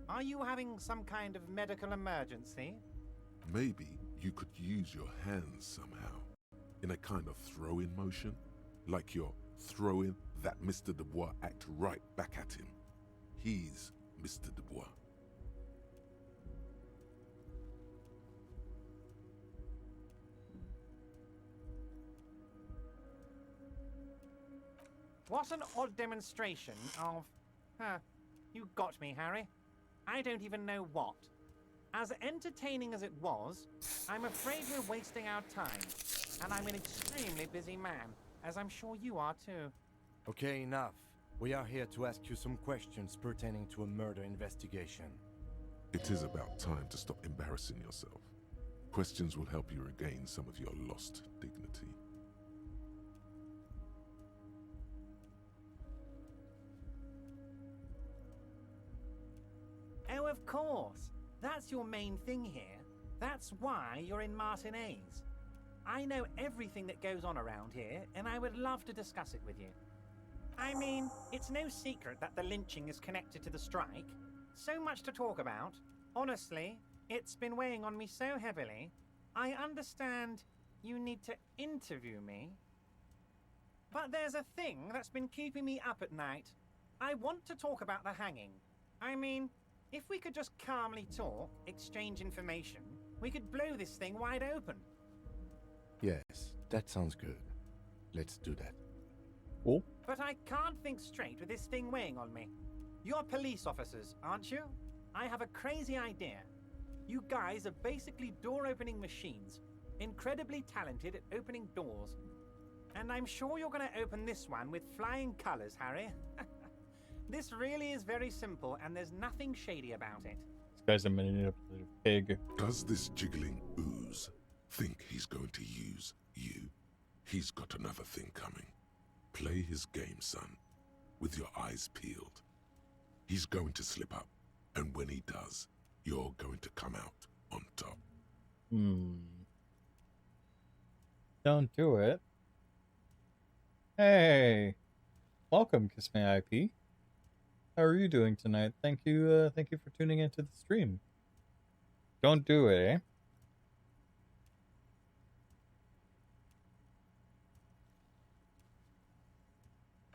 Are you having some kind of medical emergency? Maybe you could use your hands somehow. In a kind of throw-in motion. Like you're throwing that Mr. Dubois act right back at him. He's Mr. Dubois. What an odd demonstration of... you got me, Harry. I don't even know what. As entertaining as it was, I'm afraid we're wasting our time. And I'm an extremely busy man, as I'm sure you are too. Okay, enough. We are here to ask you some questions pertaining to a murder investigation. It is about time to stop embarrassing yourself. Questions will help you regain some of your lost dignity. Oh, of course. That's your main thing here. That's why you're in Martinez. I know everything that goes on around here, and I would love to discuss it with you. I mean, it's no secret that the lynching is connected to the strike. So much to talk about. Honestly, it's been weighing on me so heavily. I understand you need to interview me. But there's a thing that's been keeping me up at night. I want to talk about the hanging. I mean, if we could just calmly talk, exchange information, we could blow this thing wide open. Yes, that sounds good. Let's do that. Cool. But I can't think straight with this thing weighing on me. You're police officers, aren't you? I have a crazy idea. You guys are basically door-opening machines, incredibly talented at opening doors. And I'm sure you're going to open this one with flying colors, Harry. This really is very simple, and there's nothing shady about it. This guy's a manipulative pig. Does this jiggling ooze think he's going to use you? He's got another thing coming. Play his game, son, with your eyes peeled. He's going to slip up, and when he does, you're going to come out on top. Don't do it. Hey, welcome, Kiss My IP. How are you doing tonight? Thank you for tuning into the stream. Don't do it, eh?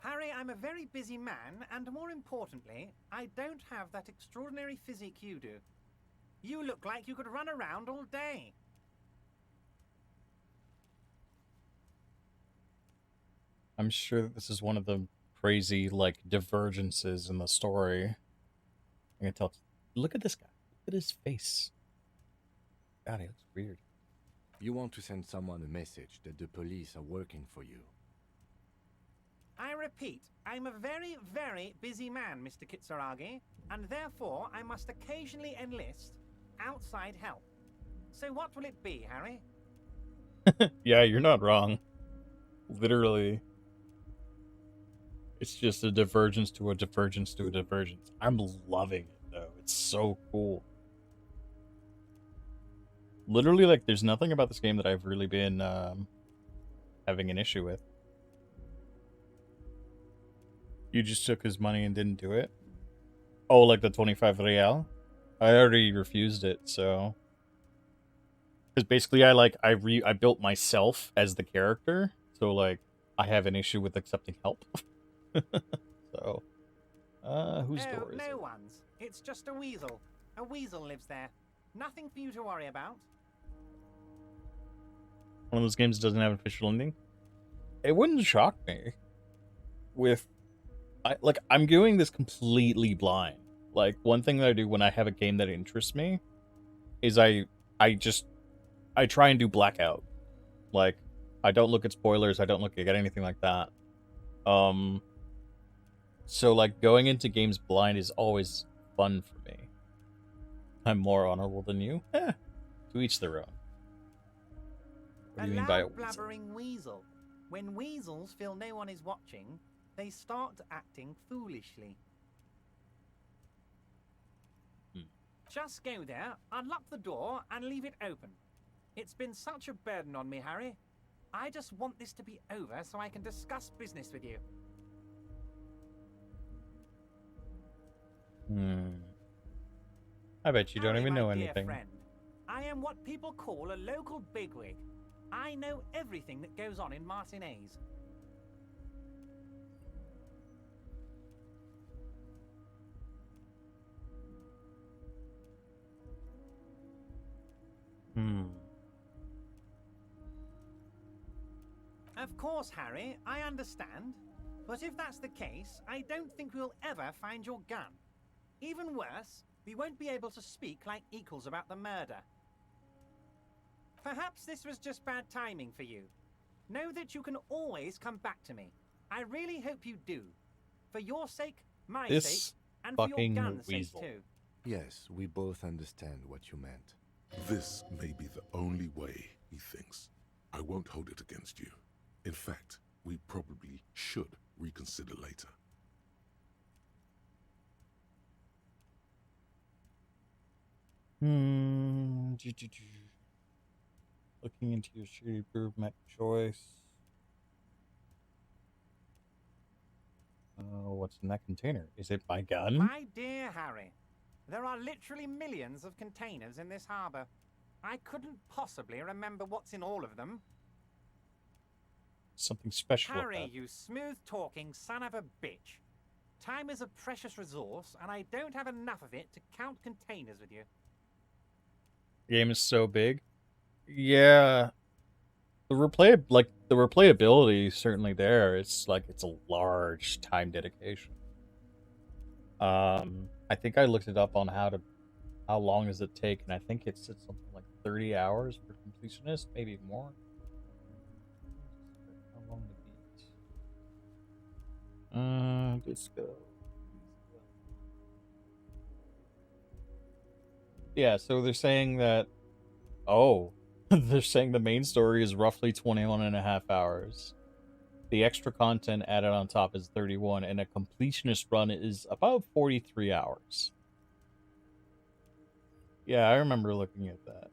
Harry, I'm a very busy man, and more importantly, I don't have that extraordinary physique you do. You look like you could run around all day. I'm sure that this is one of the crazy, like, divergences in the story. I can tell. Look at this guy. Look at his face. God, he looks weird. You want to send someone a message that the police are working for you. I repeat, I'm a very, very busy man, Mr. Kitsuragi, and therefore I must occasionally enlist outside help. So what will it be, Harry? Yeah, you're not wrong. Literally. It's just a divergence to a divergence to a divergence. I'm loving it, though. It's so cool. Literally, like, there's nothing about this game that I've really been having an issue with. You just took his money and didn't do it? Oh, like the 25 real? I already refused it, so... Because basically I built myself as the character, so, like, I have an issue with accepting help. So, Whose Oh, door is no it? one's. It's just a weasel. A weasel lives there. Nothing for you to worry about. One of those games that doesn't have an official ending? It wouldn't shock me. I'm doing this completely blind. Like, one thing that I do when I have a game that interests me is I try and do blackout. Like, I don't look at spoilers, I don't look at anything like that. So like going into games blind is always fun for me. I'm more honorable than you. To each their own. What do you mean by a loud weasel? blabbering weasel. When weasels feel no one is watching, they start acting foolishly. Just go there, unlock the door, and leave it open. It's been such a burden on me, Harry. I just want this to be over so I can discuss business with you. I bet you don't Harry, even my know dear anything. friend, I am what people call a local bigwig. I know everything that goes on in Martinez. Of course, Harry, I understand. But if that's the case, I don't think we'll ever find your gun. Even worse, we won't be able to speak like equals about the murder. Perhaps this was just bad timing for you. Know that you can always come back to me. I really hope you do. For your sake, my sake, and for your gun's sake too. Yes, we both understand what you meant. This may be the only way, he thinks. I won't hold it against you. In fact, we probably should reconsider later. Looking into your shitty approved mech choice. What's in that container? Is it my gun? My dear Harry, there are literally millions of containers in this harbor. I couldn't possibly remember what's in all of them. Something special. Harry, you smooth-talking son of a bitch. Time is a precious resource, and I don't have enough of it to count containers with you. The game is so big. Yeah. The replayability is certainly there. It's like it's a large time dedication. I think I looked it up on how long does it take, and I think it's something like 30 hours for completionist, maybe more. How long to beat? Disco. Yeah, so they're saying that they're saying the main story is roughly 21 and a half hours. The extra content added on top is 31, and a completionist run is about 43 hours. Yeah, I remember looking at that.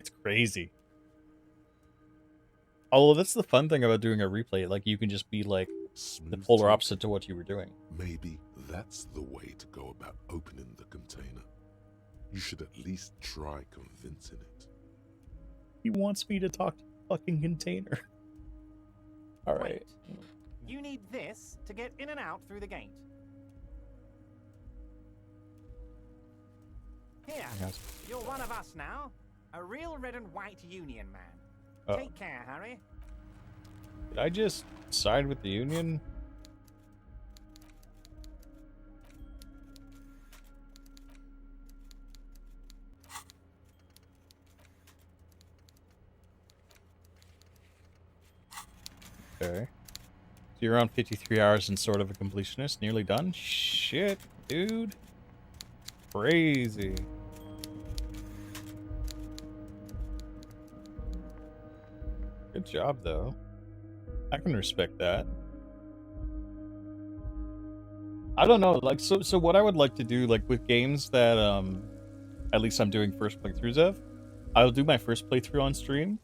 It's crazy. Although that's the fun thing about doing a replay. Like, you can just be like the polar opposite to what you were doing. Maybe that's the way to go about opening the container. You should at least try convincing it. He wants me to talk to the fucking container. All right. You need this to get in and out through the gate. Here, you're one of us now. A real red and white Union man. Oh. Take care, Harry. Did I just side with the Union? Okay. So you're on 53 hours and sort of a completionist. Nearly done? Shit, dude. Crazy. Good job, though. I can respect that. I don't know, like, so what I would like to do, like, with games that, at least I'm doing first playthroughs of, I'll do my first playthrough on stream,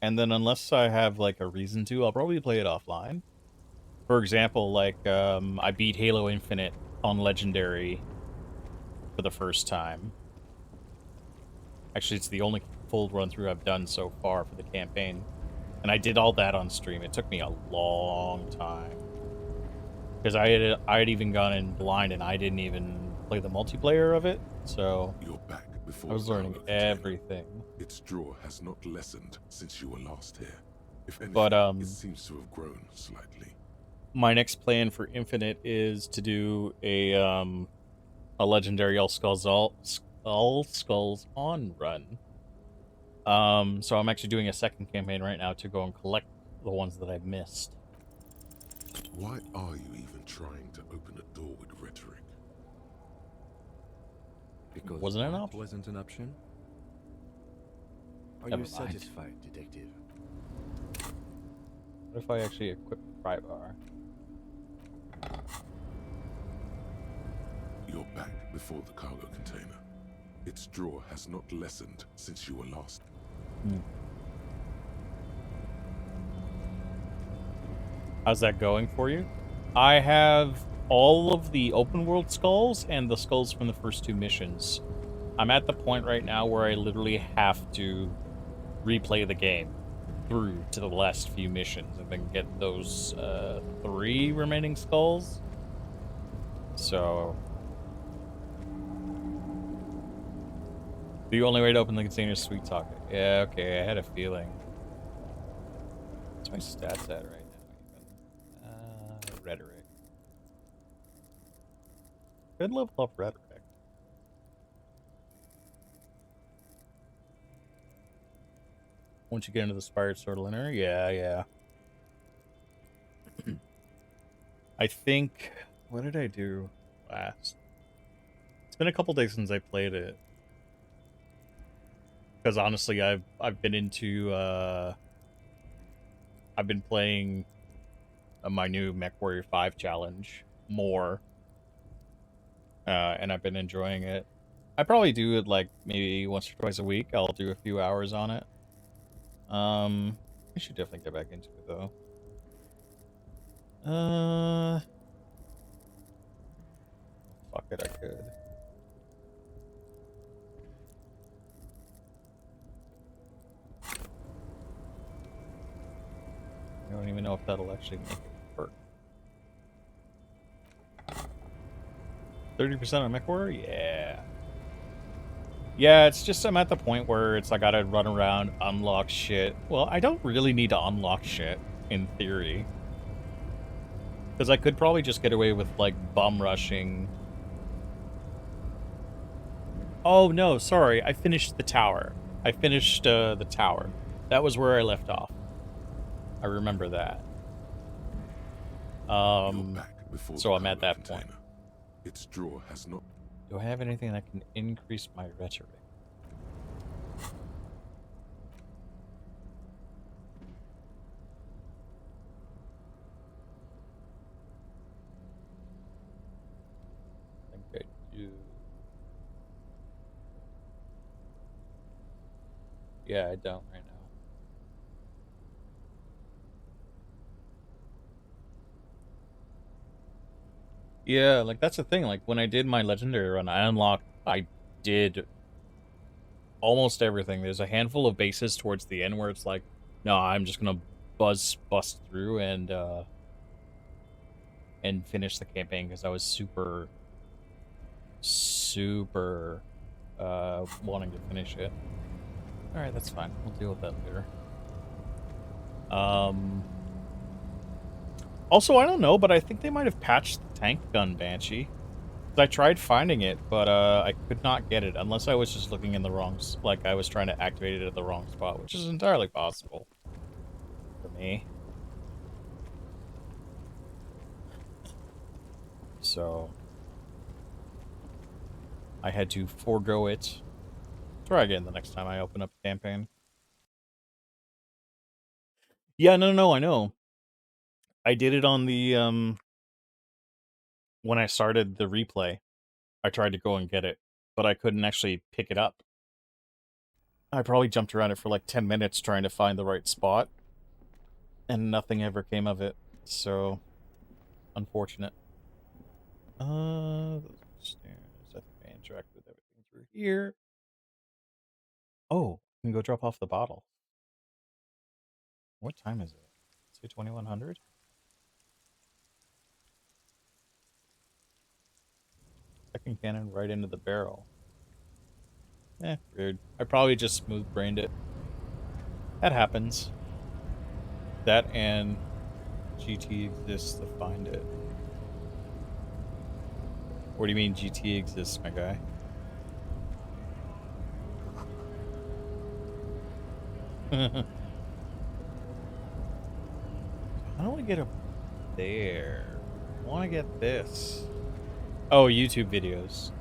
and then unless I have, like, a reason to, I'll probably play it offline. For example, like, I beat Halo Infinite on Legendary for the first time. Actually, it's the only full run-through I've done so far for the campaign. And I did all that on stream. It took me a long time. because I had even gone in blind and I didn't even play the multiplayer of it, so You're back before I was the learning cargo container. everything. Its draw has not lessened since you were last here. If anything, But it seems to have grown slightly. my next plan for Infinite is to do a legendary All Skulls on run. So I'm actually doing a second campaign right now to go and collect the ones that I've missed. Why are you even trying to open a door with rhetoric? Because Wasn't an what option? wasn't an option? Are Never you mind. satisfied, detective? What if I actually equip the pry bar? You're back before the cargo container. Its draw has not lessened since you were last. How's that going for you? I have all of the open world skulls and the skulls from the first two missions. I'm at the point right now where I literally have to replay the game through to the last few missions and then get those 3 remaining skulls. So the only way to open the container is sweet talk. Yeah, okay, I had a feeling. What's my stats at right now even? Rhetoric. Could level up rhetoric. Once you get into the Spired Sword linear, yeah. I think, what did I do last? It's been a couple days since I played it. Because honestly, I've been into I've been playing my new MechWarrior 5 challenge more. And I've been enjoying it. I probably do it like maybe once or twice a week. I'll do a few hours on it. I should definitely get back into it though. Fuck it, I could. I don't even know if that'll actually make it work. 30% on MechWarrior? Yeah. Yeah, it's just I'm at the point where it's I gotta run around, unlock shit. Well, I don't really need to unlock shit, in theory. Because I could probably just get away with, like, bum rushing. Oh, no, sorry. I finished the tower. I finished the tower. That was where I left off. I remember that. So I'm at that point. Its draw has not. Do I have anything that can increase my rhetoric? I think I do. Yeah, I don't right now. Yeah, like that's the thing. Like when I did my legendary run, I did almost everything. There's a handful of bases towards the end where it's like, no, I'm just gonna bust through and finish the campaign because I was super wanting to finish it. All right, that's fine. We'll deal with that later. Also, I don't know, but I think they might have patched the tank gun Banshee. I tried finding it, but I could not get it unless I was just looking in the wrong, like I was trying to activate it at the wrong spot, which is entirely possible for me. So I had to forego it. Try again the next time I open up a campaign. Yeah, no, I know. I did it on the when I started the replay. I tried to go and get it, but I couldn't actually pick it up. I probably jumped around it for like 10 minutes trying to find the right spot, and nothing ever came of it. So, unfortunate. Those stairs. I think I interact with everything through here. Oh, I can go drop off the bottle. What time is it? Say 2100? Second cannon right into the barrel. Weird. I probably just smooth brained it. That happens. That and GT exists to find it. What do you mean GT exists, my guy? How do I get up there? I want to get this. Oh, YouTube videos.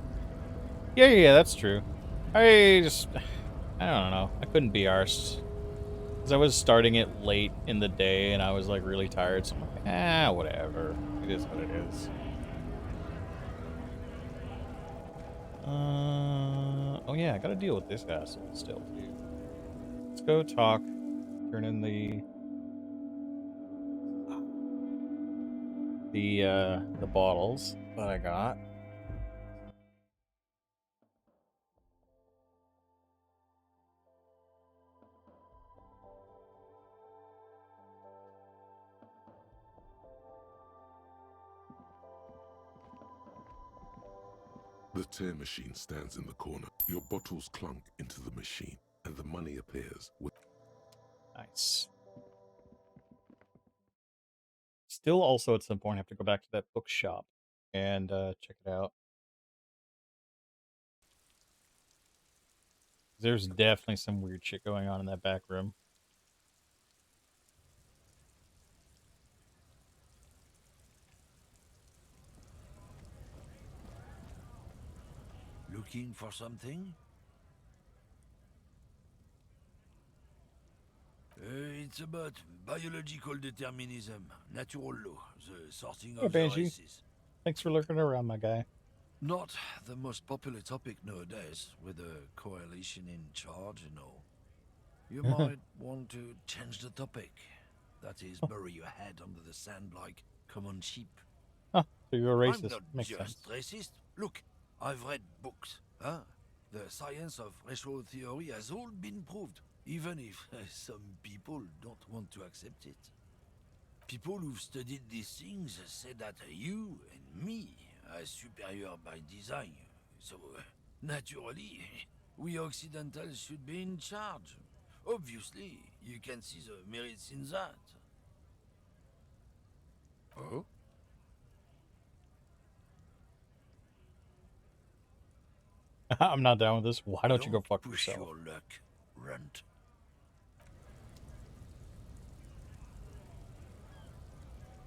Yeah, that's true. I don't know. I couldn't be arsed. Because I was starting it late in the day and I was like really tired, so I'm like, whatever. It is what it is. Oh yeah, I gotta deal with this asshole still, too. Let's go talk. Turn in the bottles that I got. The tear machine stands in the corner. Your bottles clunk into the machine, and the money appears with... Nice. Still also at some point have to go back to that bookshop and check it out. There's definitely some weird shit going on in that back room. Looking for something? It's about biological determinism, natural law, the sorting Hey, of the Banshee. races. Thanks for lurking around, my guy. Not the most popular topic nowadays, with the coalition in charge and all. You might want to change the topic. That is, bury your head under the sand like common sheep. Huh, so you're a I'm racist. not Makes just sense. racist. Look, I've read books. Huh? The science of racial theory has all been proved, even if some people don't want to accept it. People who've studied these things say that you and me are superior by design. So, naturally, we Occidentals should be in charge. Obviously, you can see the merits in that. Oh? I'm not down with this. Why don't you go fuck push yourself? your luck, runt.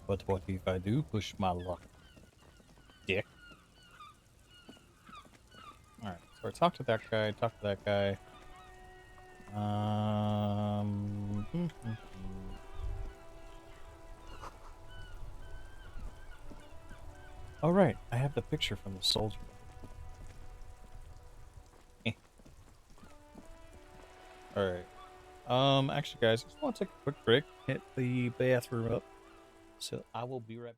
But what if I do push my luck? Dick. Alright, so I talked to that guy, talked to that guy. Oh right, I have the picture from the soldier. Alright. Actually guys, I just want to take a quick break, hit the bathroom up. So I will be right back.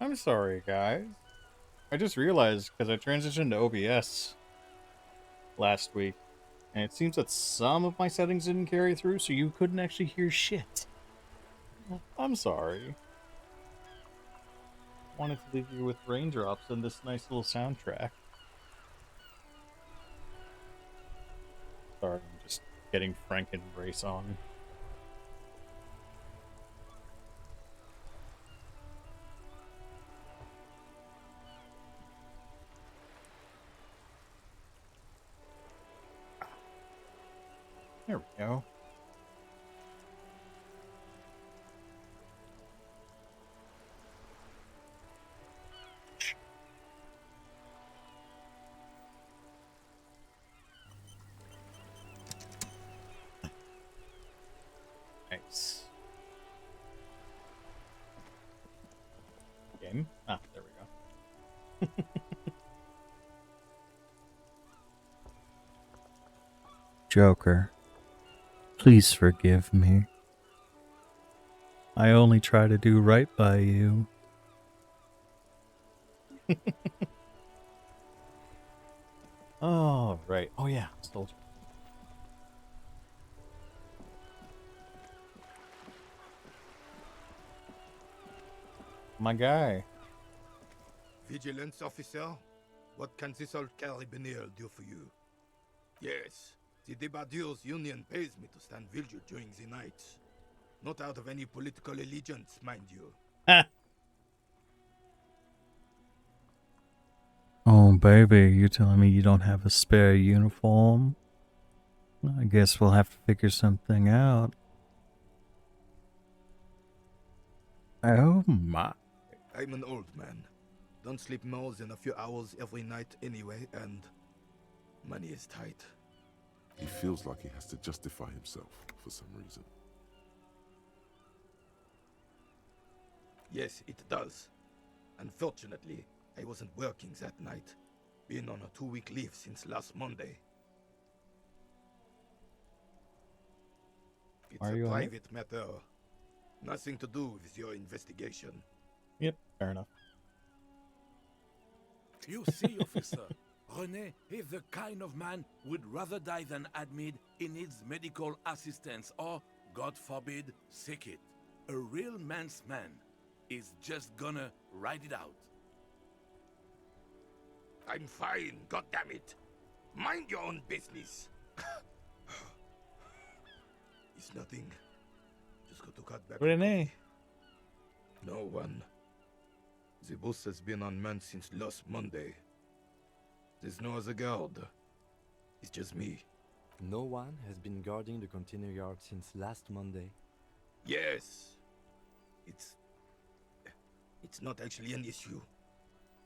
I'm sorry, guys. I just realized because I transitioned to OBS last week, and it seems that some of my settings didn't carry through, so you couldn't actually hear shit. I'm sorry. Wanted to leave you with raindrops and this nice little soundtrack. Sorry, I'm just getting Frankenbrace on. There we go. Nice. Game? Ah, there we go. Joker, please forgive me. I only try to do right by you. Oh, right. Oh, yeah. Soldier. My guy. Vigilance officer, what can this old carabinier do for you? Yes, the Debardeurs Union pays me to stand vigil during the night. Not out of any political allegiance, mind you. Oh, baby, you're telling me you don't have a spare uniform? I guess we'll have to figure something out. Oh, my. I'm an old man. Don't sleep more than a few hours every night anyway, and money is tight. He feels like he has to justify himself for some reason. Yes, it does. Unfortunately, I wasn't working that night. Been on a 2-week leave since last Monday. It's Are a you on it? private matter. Nothing to do with your investigation. Yep, fair enough. You see, officer, René is the kind of man who would rather die than admit he needs medical assistance or, God forbid, sick it. A real man's man is just gonna ride it out. I'm fine, goddammit. Mind your own business. It's nothing. Just got to cut back. René. No one. The boss has been unmanned since last Monday. There's no other guard. It's just me. No one has been guarding the container yard since last Monday. Yes. It's not actually an issue.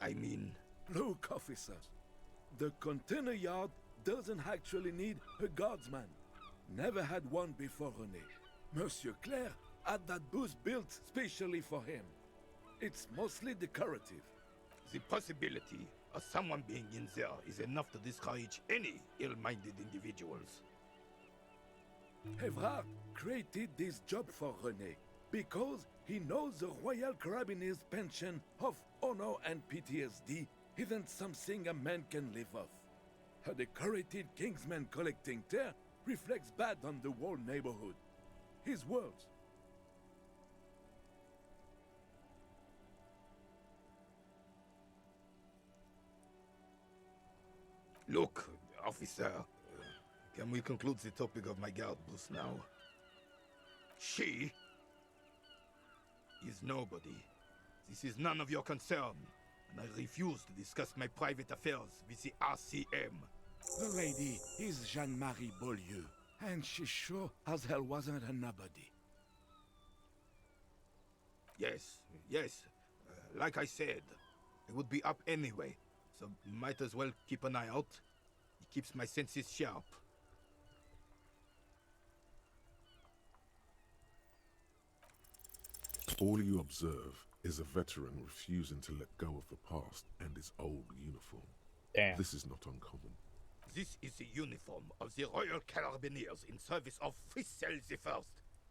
I mean... Look, officer. The container yard doesn't actually need a guardsman. Never had one before René. Monsieur Claire had that booth built specially for him. It's mostly decorative. The possibility of someone being in there is enough to discourage any ill-minded individuals. Evrard created this job for René because he knows the Royal Carabiniers' pension of honor and PTSD isn't something a man can live off. A decorated Kingsman collecting tear reflects bad on the whole neighborhood. His words. Look, officer, can we conclude the topic of my guard booth now? She is nobody. This is none of your concern, and I refuse to discuss my private affairs with the RCM. The lady is Jeanne-Marie Beaulieu, and she sure as hell wasn't a nobody. Yes, like I said, I would be up anyway, so might as well keep an eye out. It keeps my senses sharp. All you observe is a veteran refusing to let go of the past and his old uniform. Damn. This is not uncommon. This is the uniform of the Royal Carabiniers in service of Frissel I,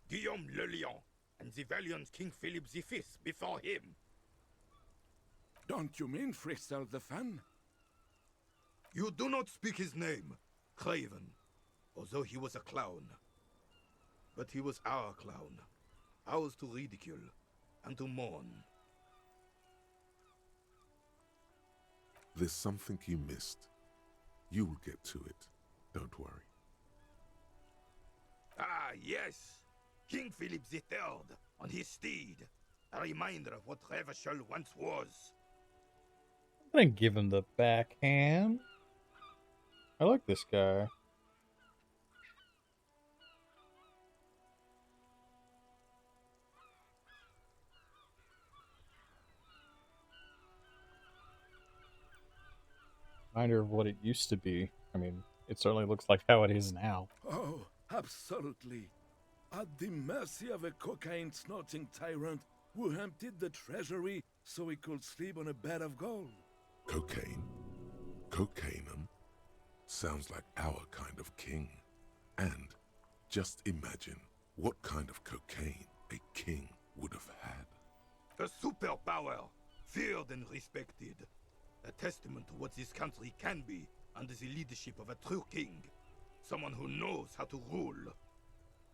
Guillaume le Lion, and the valiant King Philip V before him. Don't you mean Fristel the Fan? You do not speak his name, Craven, although he was a clown. But he was our clown, ours to ridicule and to mourn. There's something you missed. You will get to it. Don't worry. Ah, yes! King Philip III on his steed. A reminder of what Revachol once was. I'm gonna give him the backhand. I like this guy. Reminder of what it used to be. I mean, it certainly looks like how it is now. Oh, absolutely. At the mercy of a cocaine-snorting tyrant who emptied the treasury so he could sleep on a bed of gold. Cocaine? Cocainum? Sounds like our kind of king. And just imagine what kind of cocaine a king would have had. A superpower, feared and respected. A testament to what this country can be under the leadership of a true king. Someone who knows how to rule.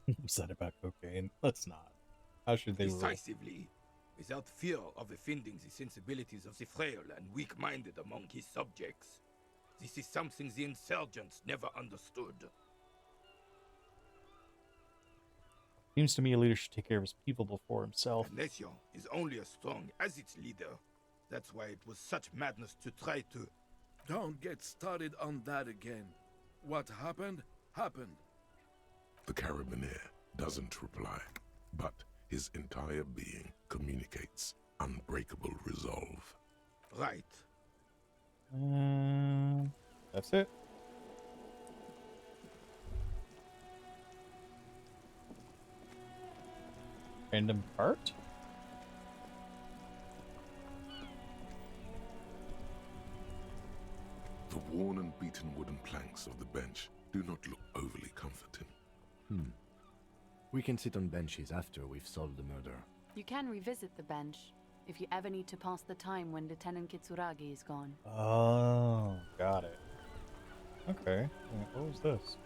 What's that about cocaine? Let's not. How should they rule? Decisively, without fear of offending the sensibilities of the frail and weak-minded among his subjects. This is something the insurgents never understood. Seems to me a leader should take care of his people before himself. A nation is only as strong as its leader. That's why it was such madness to try to... Don't get started on that again. What happened, happened. The Carabinier doesn't reply, but his entire being communicates unbreakable resolve. Right. That's it. Random part? The worn and beaten wooden planks of the bench do not look overly comforting. We can sit on benches after we've solved the murder. You can revisit the bench if you ever need to pass the time when Lieutenant Kitsuragi is gone. Oh, got it. Okay. What was this?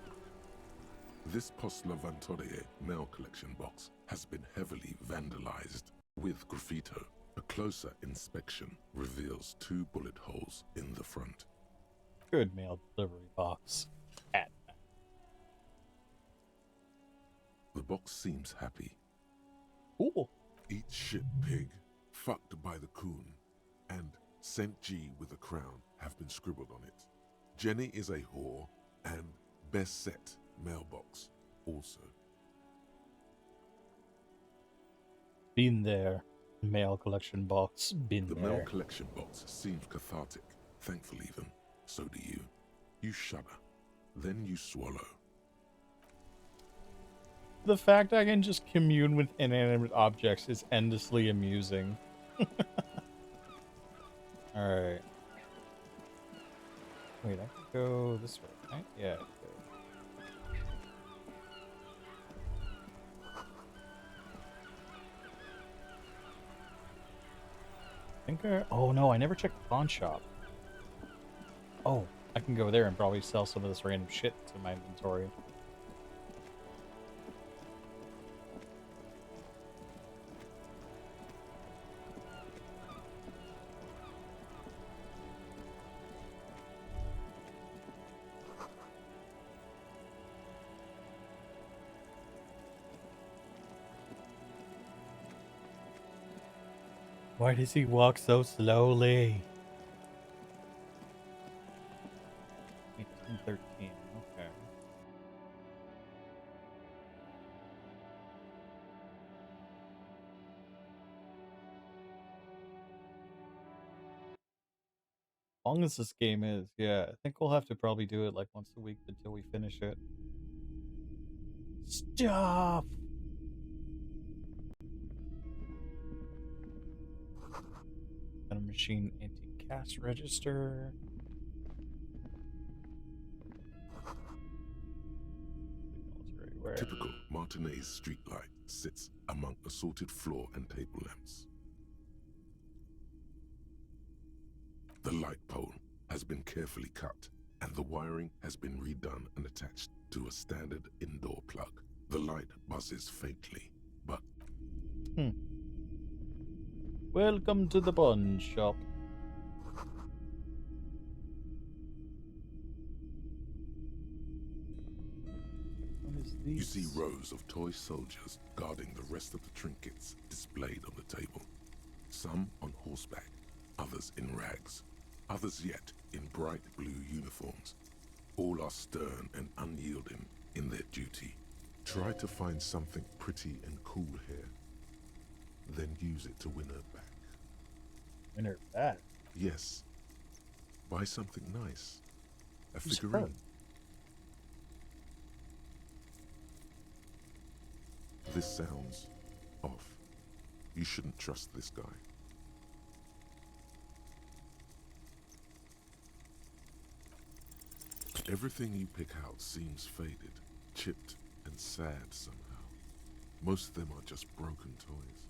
This Post Levantorie mail collection box has been heavily vandalized with graffito. A closer inspection reveals 2 bullet holes in the front. Good mail delivery box. At The box seems happy. Cool. Eat shit, pig. Fucked by the coon. And Saint G with a crown have been scribbled on it. Jenny is a whore, and best set mailbox also. Been there. Mail collection box. Been The there. mail collection box seems cathartic. Thankful even. So do you. You shudder. Then you swallow. The fact I can just commune with inanimate objects is endlessly amusing. Alright. Wait, I could go this way, right? Yeah, I could. Oh no, I never checked the pawn shop. Oh, I can go there and probably sell some of this random shit to my inventory. Why does he walk so slowly? 1813, okay. Long as this game is, yeah, I think we'll have to probably do it like once a week until we finish it. Stuff! A machine anti-cash register. Typical Martinez streetlight sits among assorted floor and table lamps. The light pole has been carefully cut, and the wiring has been redone and attached to a standard indoor plug. The light buzzes faintly, but... Welcome to the pawn shop. You see rows of toy soldiers guarding the rest of the trinkets displayed on the table. Some on horseback, others in rags, others yet in bright blue uniforms. All are stern and unyielding in their duty. Try to find something pretty and cool here, then use it to win her back. Win her back? Yes. Buy something nice. A Who's figurine. her? This sounds off. You shouldn't trust this guy. Everything you pick out seems faded, chipped, and sad somehow. Most of them are just broken toys.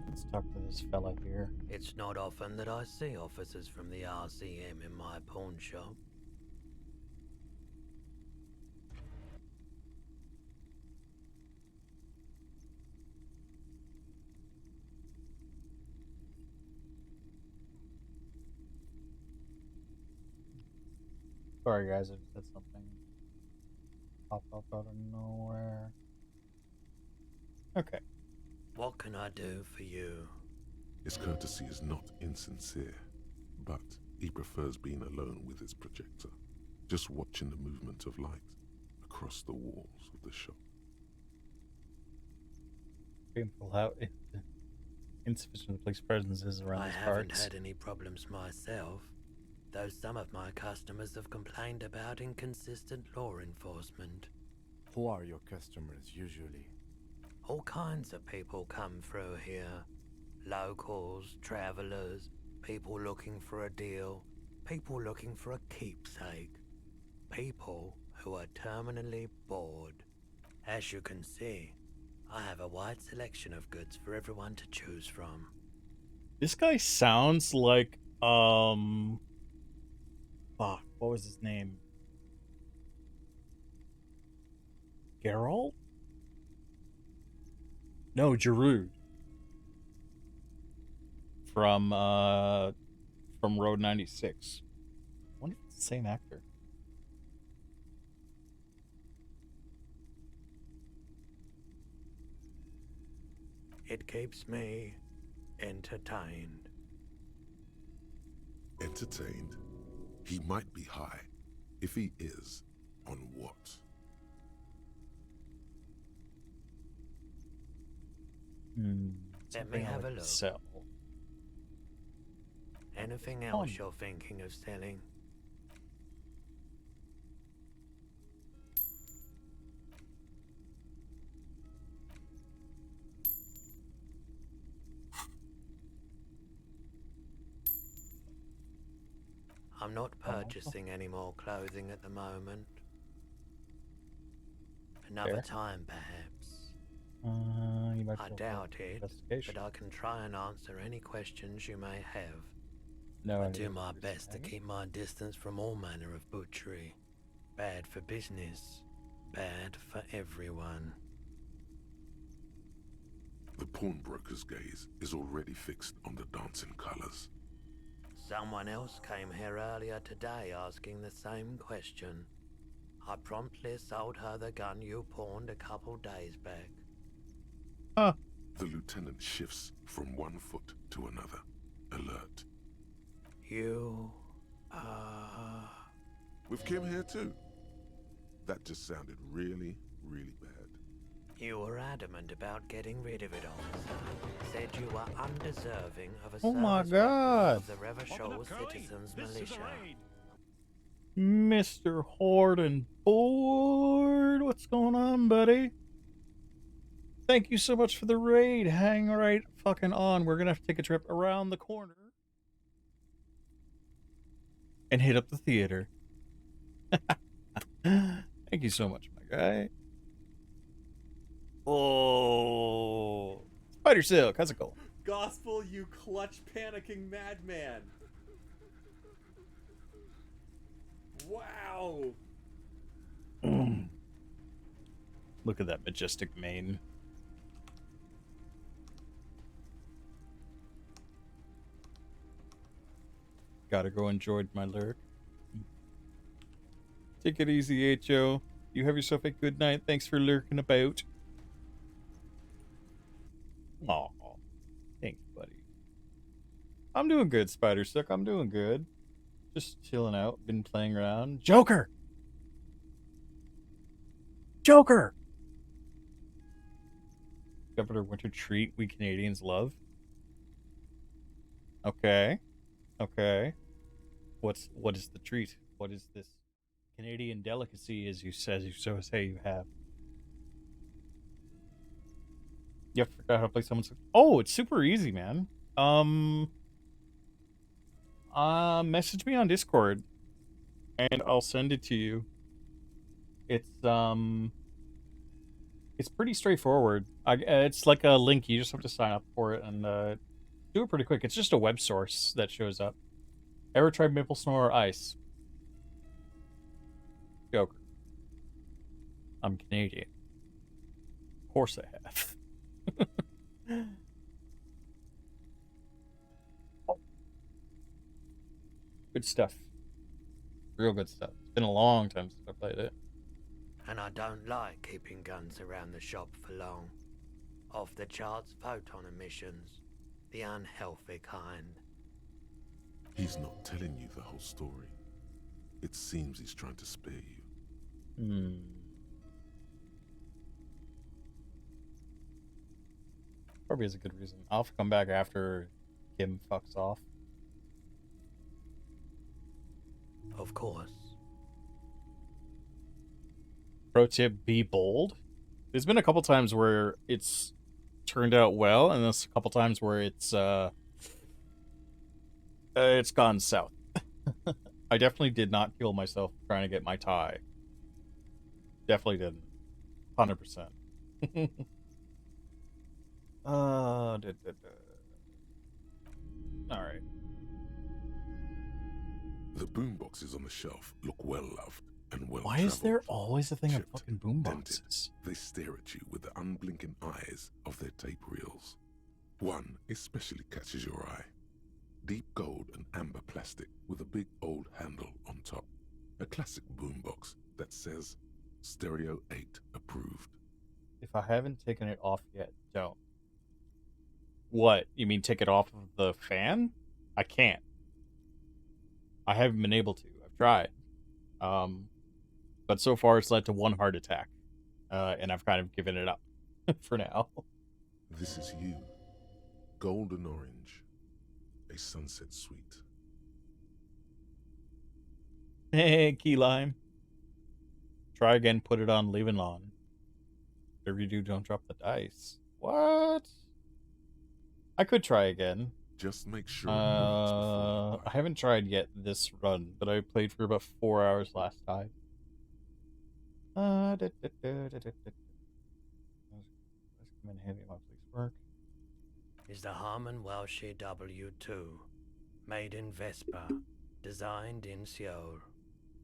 Let's talk to this fella here. It's not often that I see officers from the RCM in my pawn shop. Sorry guys, I just said something. Pop up out of nowhere. Okay. What can I do for you? His courtesy is not insincere, but he prefers being alone with his projector, just watching the movement of light across the walls of the shop. Painful how insufficient the police presence is around I these haven't parts. had any problems myself, though some of my customers have complained about inconsistent law enforcement. Who are your customers usually? All kinds of people come through here. Locals, travelers, people looking for a deal, people looking for a keepsake, people who are terminally bored. As you can see, I have a wide selection of goods for everyone to choose from. This guy sounds like fuck, what was his name? Geralt? No, Giroud. From Road 96. I wonder if it's the same actor. It keeps me entertained. Entertained? He might be high. If he is, on what? Let me have a look. Sell. Anything else you're thinking of selling? I'm not purchasing any more clothing at the moment. Another Fair. time, perhaps. You might I go for doubt it, investigation. but I can try and answer any questions you may have. No, I I do need my to best to keep my distance from all manner of butchery. Bad for business, bad for everyone. The pawnbroker's gaze is already fixed on the dancing colors. Someone else came here earlier today asking the same question. I promptly sold her the gun you pawned a couple days back. The lieutenant shifts from one foot to another, alert. You, With Kim here too? That just sounded really, really bad. You were adamant about getting rid of it, officer. Said you were undeserving of a Oh my service God. of the Revachol Citizens Militia. Mr. Horde and Board, what's going on, buddy? thank you so much for the raid. Hang right fucking on. We're gonna have to take a trip around the corner and hit up the theater. Thank you so much, my guy. Oh, Spider Silk, how's it going? Gospel, you clutch panicking madman. Wow. Look at that majestic mane. Gotta go enjoy my lurk. Take it easy, H.O. You have yourself a good night. Thanks for lurking about. Aw. Thanks, buddy. I'm doing good, Spider Suck. I'm doing good. Just chilling out. Been playing around. Joker! Joker! Governor Winter treat we Canadians love. Okay. Okay. What is the treat? What is this Canadian delicacy as you say you have? You forgot how to play someone's. Oh, it's super easy, man. Message me on Discord and I'll send it to you. It's pretty straightforward. It's like a link. You just have to sign up for it and do it pretty quick. It's just a web source that shows up. Ever tried maple snow or ice? Joker. I'm Canadian. Of course I have. Good stuff. Real good stuff. It's been a long time since I played it. And I don't like keeping guns around the shop for long. Off the charts photon emissions. The unhealthy kind. He's not telling you the whole story. It seems he's trying to spare you. Probably has a good reason. I'll have to come back after Kim fucks off. Of course. Pro tip, be bold. There's been a couple times where it's turned out well, and there's a couple times where it's gone south. I definitely did not kill myself trying to get my tie. Definitely didn't. 100%. Alright. The boomboxes on the shelf look well loved and well Why is there always a thing of fucking boomboxes? They stare at you with the unblinking eyes of their tape reels. One especially catches your eye. Deep gold and amber plastic with a big old handle on top. A classic boombox that says Stereo 8 approved. If I haven't taken it off yet, don't. What? You mean take it off of the fan? I can't. I haven't been able to. I've tried. But so far it's led to one heart attack. And I've kind of given it up for now. This is you. Golden orange. A sunset suite. Hey, key lime. Try again, put it on, leave it on. Whatever you do, don't drop the dice. What? I could try again. Just make sure. I haven't tried yet this run, but I played for about 4 hours last time. Let's come in handy while please work. Is the Harman Welsh W2. Made in Vespa. Designed in Seoul.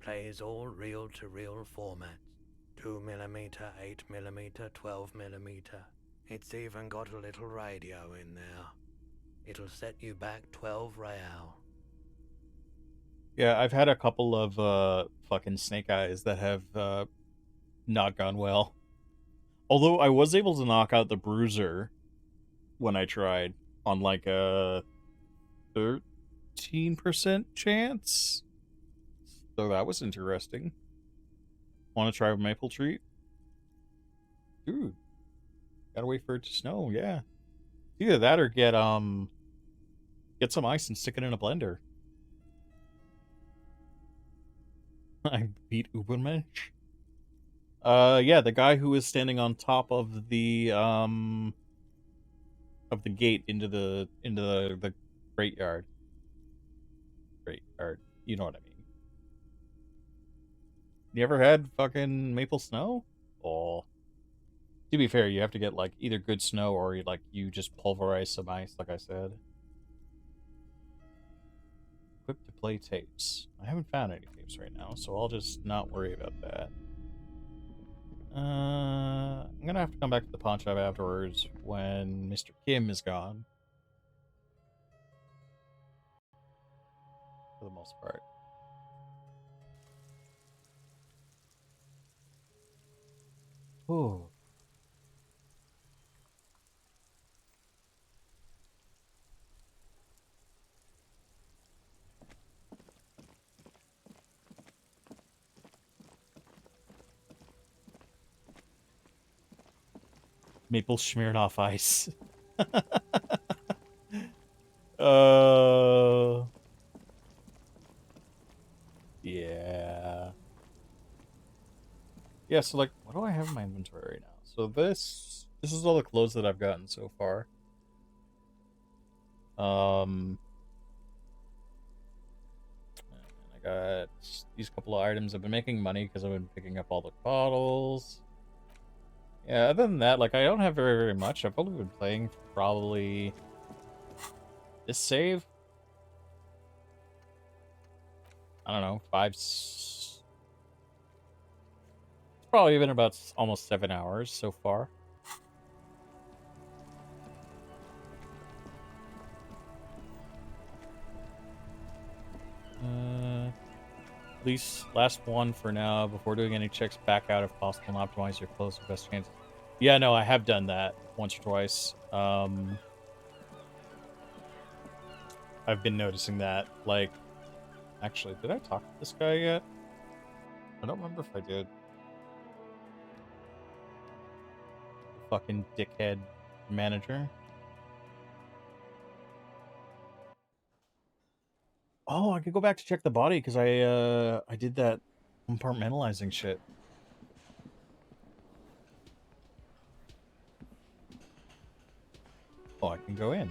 Plays all reel-to-reel formats. 2mm, 8mm, 12mm. It's even got a little radio in there. It'll set you back 12 real. Yeah, I've had a couple of fucking snake eyes that have not gone well. Although I was able to knock out the bruiser when I tried on like a 13% chance. So that was interesting. Want to try a maple treat? Dude. Gotta wait for it to snow, yeah. Either that or get some ice and stick it in a blender. I beat Ubermensch. Yeah, the guy who is standing on top of the gate into the freight yard. Freight yard. You know what I mean. You ever had fucking maple snow? Oh. To be fair, you have to get like either good snow or you just pulverize some ice, like I said. Equipped to play tapes. I haven't found any tapes right now, so I'll just not worry about that. I'm gonna have to come back to the pawn shop afterwards when Mr. Kim is gone. For the most part. Ooh. Maple Smirnoff ice. Yeah. Yeah, so like, what do I have in my inventory right now? So this is all the clothes that I've gotten so far. I got these couple of items. I've been making money because I've been picking up all the bottles. Yeah, other than that, like, I don't have very much. I've only been playing for probably this save. I don't know, it's probably been about almost 7 hours so far. At least last one for now. Before doing any checks, back out if possible and optimize your clothes for best chances. Yeah, no, I have done that once or twice. I've been noticing that. Like, actually, did I talk to this guy yet? I don't remember if I did. Fucking dickhead manager. Oh, I could go back to check the body because I did that compartmentalizing shit. Oh, I can go in.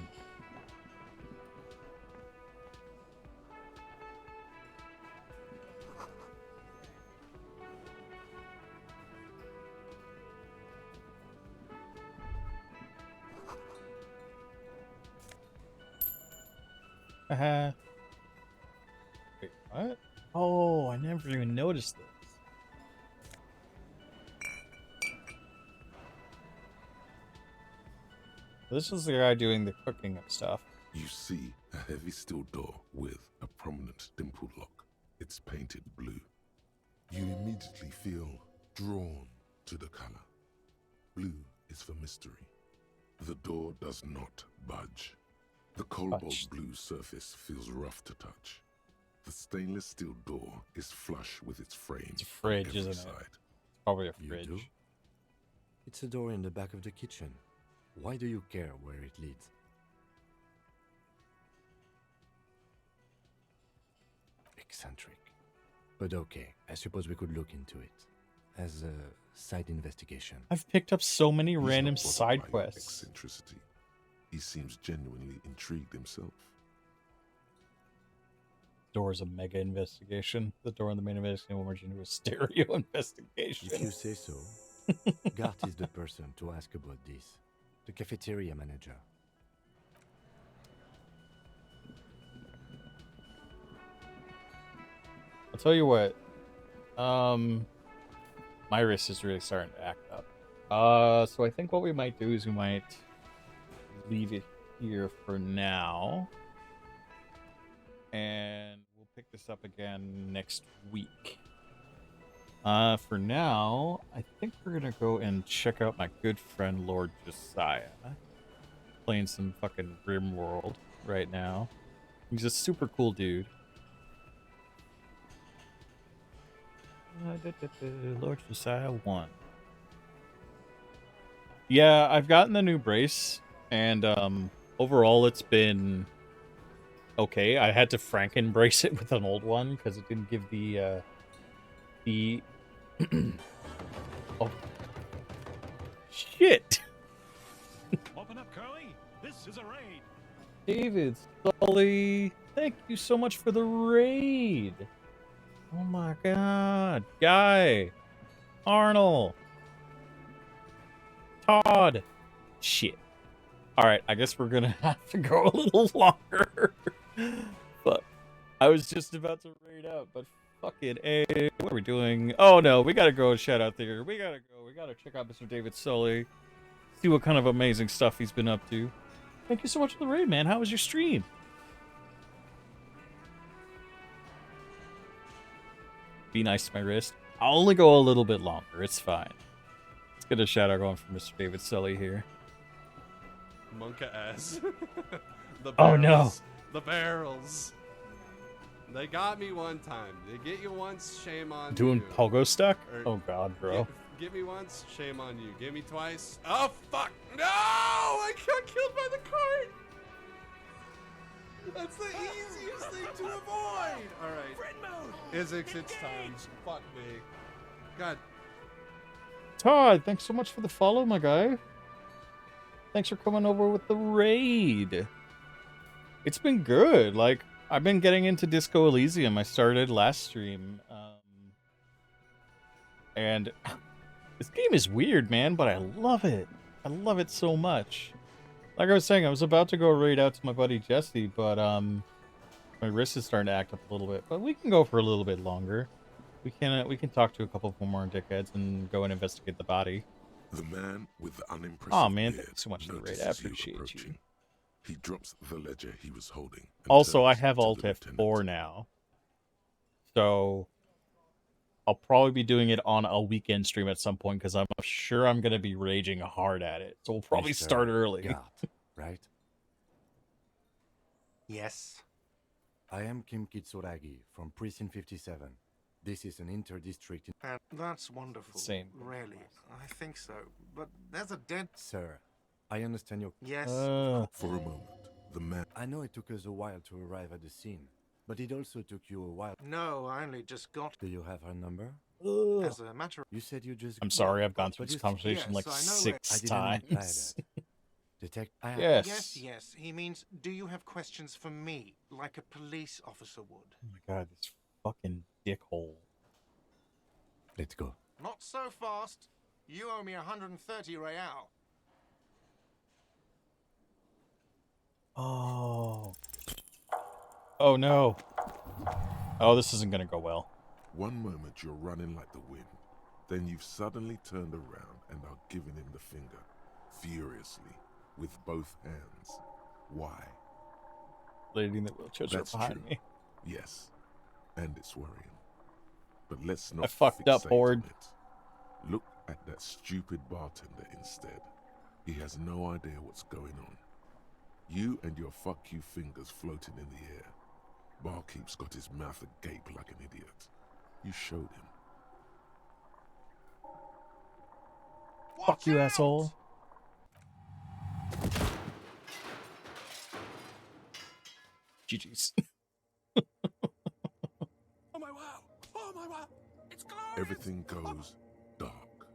Wait, what? Oh, I never even noticed this. This is the guy doing the cooking and stuff. You see a heavy steel door with a prominent dimple lock. It's painted blue. You immediately feel drawn to the color. Blue is for mystery. The door does not budge. The cobalt blue surface feels rough to touch. The stainless steel door is flush with its frame. It's a fridge, isn't it? It's probably a fridge. You do? It's a door in the back of the kitchen. Why do you care where it leads? Eccentric. But okay, I suppose we could look into it. As a side investigation. I've picked up so many random side quests. Eccentricity. He seems genuinely intrigued himself. Door is a mega investigation. The door in the main investigation will merge into a stereo investigation. If you say so. Gart is the person to ask about this. The cafeteria manager. I'll tell you what. My wrist is really starting to act up. So I think what we might do is we might leave it here for now. And we'll pick this up again next week. For now, I think we're gonna go and check out my good friend Lord Josiah. Playing some fucking RimWorld right now. He's a super cool dude. Lord Josiah 1. Yeah, I've gotten the new brace, and overall it's been okay. I had to Franken brace it with an old one because it didn't give the Oh. Shit. Open up, Curly. This is a raid. David, Sully, thank you so much for the raid. Oh my god. Guy. Arnold. Todd. Shit. Alright, I guess we're gonna have to go a little longer. But I was just about to raid out, but fucking A. What are we doing? Oh no, we gotta go shout out there. We gotta go. We gotta check out Mr. David Sully. See what kind of amazing stuff he's been up to. Thank you so much for the raid, man. How was your stream? Be nice to my wrist. I'll only go a little bit longer. It's fine. Let's get a shout out going from Mr. David Sully here. Monka ass. The barrels. Oh no. The barrels. They got me one time. They get you once, shame on Doing you. pogo stuck? Or- Oh god, bro. Get me once, shame on you. Get me twice. Oh fuck! No! I got killed by the cart. That's the easiest thing to avoid. All right. Friend mode. Isix, it's time. Fuck me. God. Todd, thanks so much for the follow, my guy. Thanks for coming over with the raid. It's been good. Like, I've been getting into Disco Elysium. I started last stream. And this game is weird, man, but I love it. I love it so much. Like I was saying, I was about to go raid out to my buddy Jesse, but my wrist is starting to act up a little bit. But we can go for a little bit longer. We can talk to a couple of more dickheads and go and investigate the body. The man with the unimpressive Oh man, beard thanks so much for the raid. I notices you appreciate you. approaching. He drops the ledger he was holding. and Also, I turns have to the Alt lieutenant. F4 now. So I'll probably be doing it on a weekend stream at some point because I'm sure I'm going to be raging hard at it. So we'll probably Mr. start early. Gart, right? Yes. I am Kim Kitsuragi from Precinct 57. This is an inter-district... That's wonderful. Same. Really, I think so. But there's a dead... Sir, I understand your... Yes. For a moment, the man... I know it took us a while to arrive at the scene, but it also took you a while. No, I only just got... Do you have her number? As a matter of... You said you just... I'm sorry, I've gone through But this you- conversation yes, like I know 6 I didn't imply times. that. Detect... Yes. Yes. He means, do you have questions for me, like a police officer would? Oh my god, this fucking dickhole. Let's go. Not so fast. You owe me 130 real. Oh. Oh no. Oh, this isn't gonna go well. One moment you're running like the wind, then you've suddenly turned around and are giving him the finger, furiously, with both hands. Why? Lady in the wheelchair's right That's behind true. me. Yes, and it's worrying. But let's not I fucked up, fixate Horde. on it. Look at that stupid bartender instead. He has no idea what's going on. You and your fuck you fingers floating in the air. Barkeep's got his mouth agape like an idiot. You showed him. Fuck you, asshole. GG's. Oh my wow! Oh my wow! It's glorious! Everything goes dark.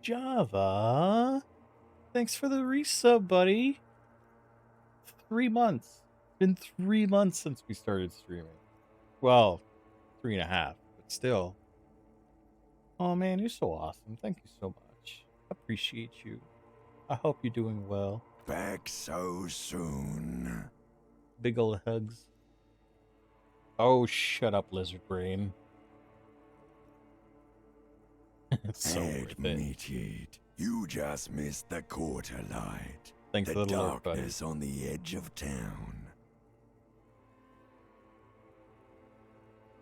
Java. Thanks for the resub, buddy. 3 months. Been 3 months since we started streaming. Well, 3.5, but still. Oh man, you're so awesome. Thank you so much. Appreciate you. I hope you're doing well. Back so soon. Big ol' hugs. Oh, shut up, lizard brain. So worth it. Admit it. You just missed the quarter light. Thanks the for the alert, buddy. darkness on the edge of town.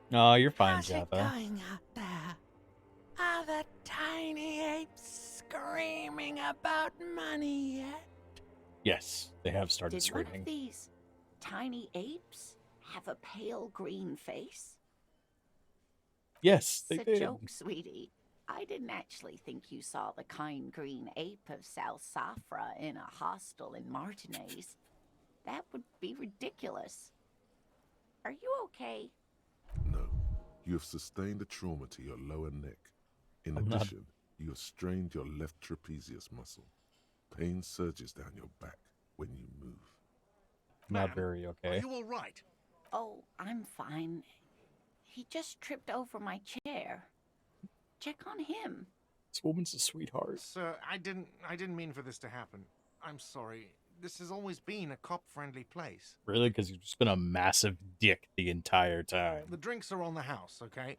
No, you're fine, How's it Java. going out there? Are the tiny apes screaming about money yet? Yes, they have started Did one screaming. of these tiny apes have a pale green face? Yes, they It's a did. joke, sweetie. I didn't actually think you saw the kind green ape of South Safra in a hostel in Martinez. That would be ridiculous. Are you okay? No, you have sustained a trauma to your lower neck. In I'm not addition, You have strained your left trapezius muscle. Pain surges down your back when you move. Not Ma'am, very Are okay. you all right? Oh, I'm fine. He just tripped over my chair. Check on him. This woman's a sweetheart. Sir, I didn't mean for this to happen. I'm sorry. This has always been a cop-friendly place. Really? Because you've just been a massive dick the entire time. The drinks are on the house, okay?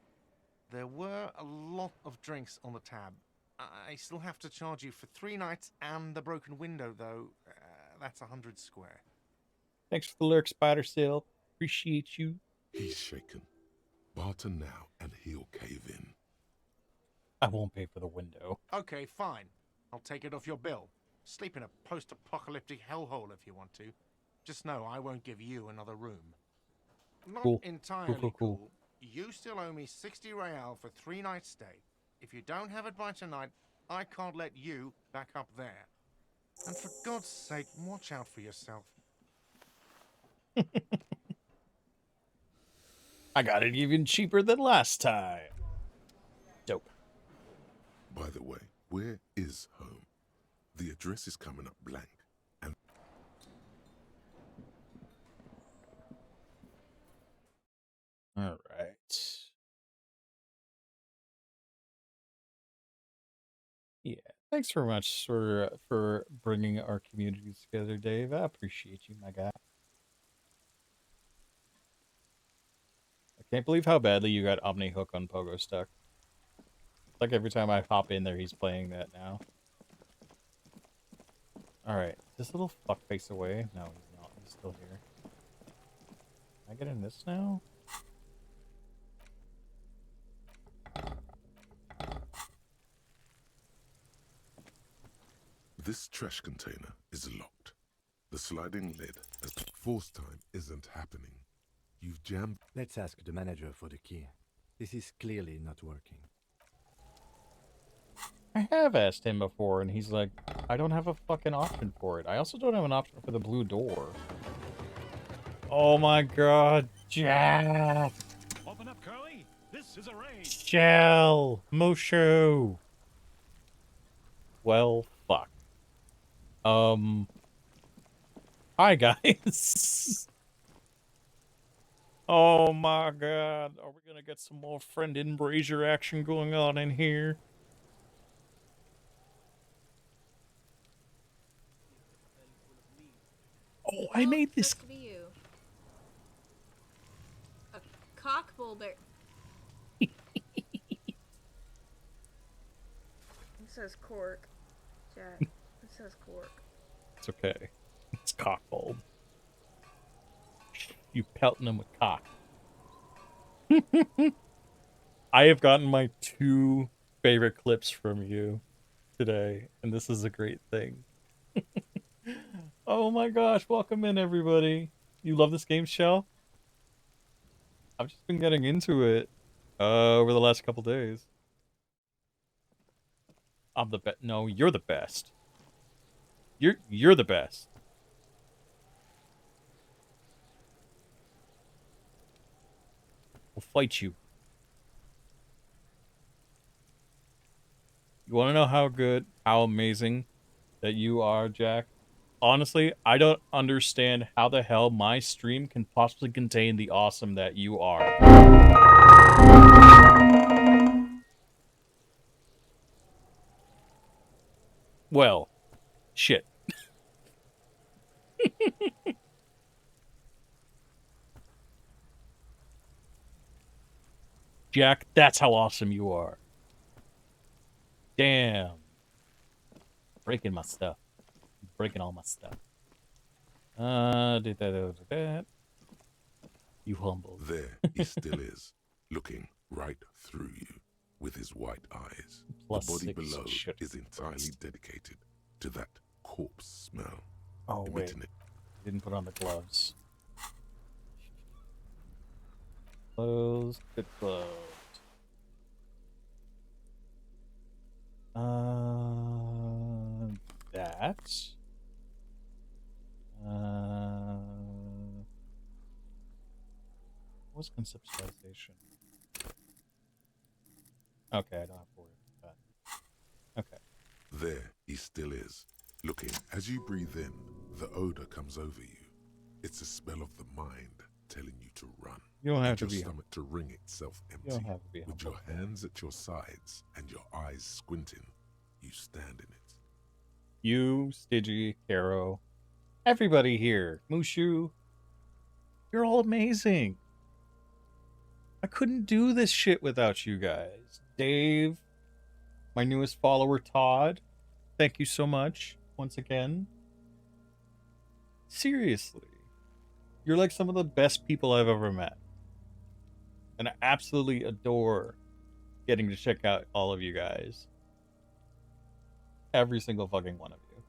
There were a lot of drinks on the tab. I still have to charge you for 3 nights and the broken window, though. That's 100 square. Thanks for the lurk, Spider Silk. Appreciate you. He's shaken. Barter now and he'll cave in. I won't pay for the window. Okay, fine. I'll take it off your bill. Sleep in a post-apocalyptic hellhole if you want to. Just know I won't give you another room. Not Cool. entirely Cool. You still owe me 60 real for 3 nights stay. If you don't have it by tonight, I can't let you back up there. And for God's sake, watch out for yourself. I got it even cheaper than last time. Dope. By the way, where is home? The address is coming up blank. And all right. Yeah. Thanks very much for bringing our communities together, Dave. I appreciate you, my guy. I can't believe how badly you got Omni Hook on Pogo Stuck. Like every time I hop in there, he's playing that now. Alright, this little fuckface away? No, he's not. He's still here. Can I get in this now? this trash container is locked. The sliding lid as the force time isn't happening. You've jammed. Let's ask the manager for the key. This is clearly not working. I have asked him before, and he's like, I don't have a fucking option for it. I also don't have an option for the blue door. Oh my god, Jack! Open up, Curly. This is a raid. Shell! Mushu! Well, fuck. Hi, guys. Oh my god. Are we gonna get some more friend Brazier action going on in here? Oh, I made this. To be you. A cockbull bear. It says cork, Jack. It says cork. It's okay. It's cockbulb. You pelting him with cock. I have gotten my 2 favorite clips from you today, and this is a great thing. Oh my gosh, welcome in everybody. You love this game, Shell? I've just been getting into it over the last couple days. I'm the best. No, you're the best. You're the best. We'll fight you. You want to know how good, how amazing that you are, Jack? Honestly, I don't understand how the hell my stream can possibly contain the awesome that you are. Well, shit. Jack, that's how awesome you are. Damn. Breaking my stuff. Breaking all my stuff. Did that. You humble. There he still is, looking right through you with his white eyes. Plus the body 6 below shit. is entirely dedicated to that corpse smell. Oh, wait. Emitting it. Didn't put on the gloves. Closed. Good closed. That. What's conceptualization? Okay, I don't have to worry about Okay. There he still is, looking. As you breathe in, the odor comes over you. It's a spell of the mind telling you to run. You don't have and to your be stomach to wring itself empty. You don't have to be With your hands at your sides and your eyes squinting, you stand in it. You, Stidgy, Caro, everybody here, Mushu, you're all amazing. I couldn't do this shit without you guys. Dave, my newest follower, Todd, thank you so much once again. Seriously, you're like some of the best people I've ever met. And I absolutely adore getting to check out all of you guys. Every single fucking one of you.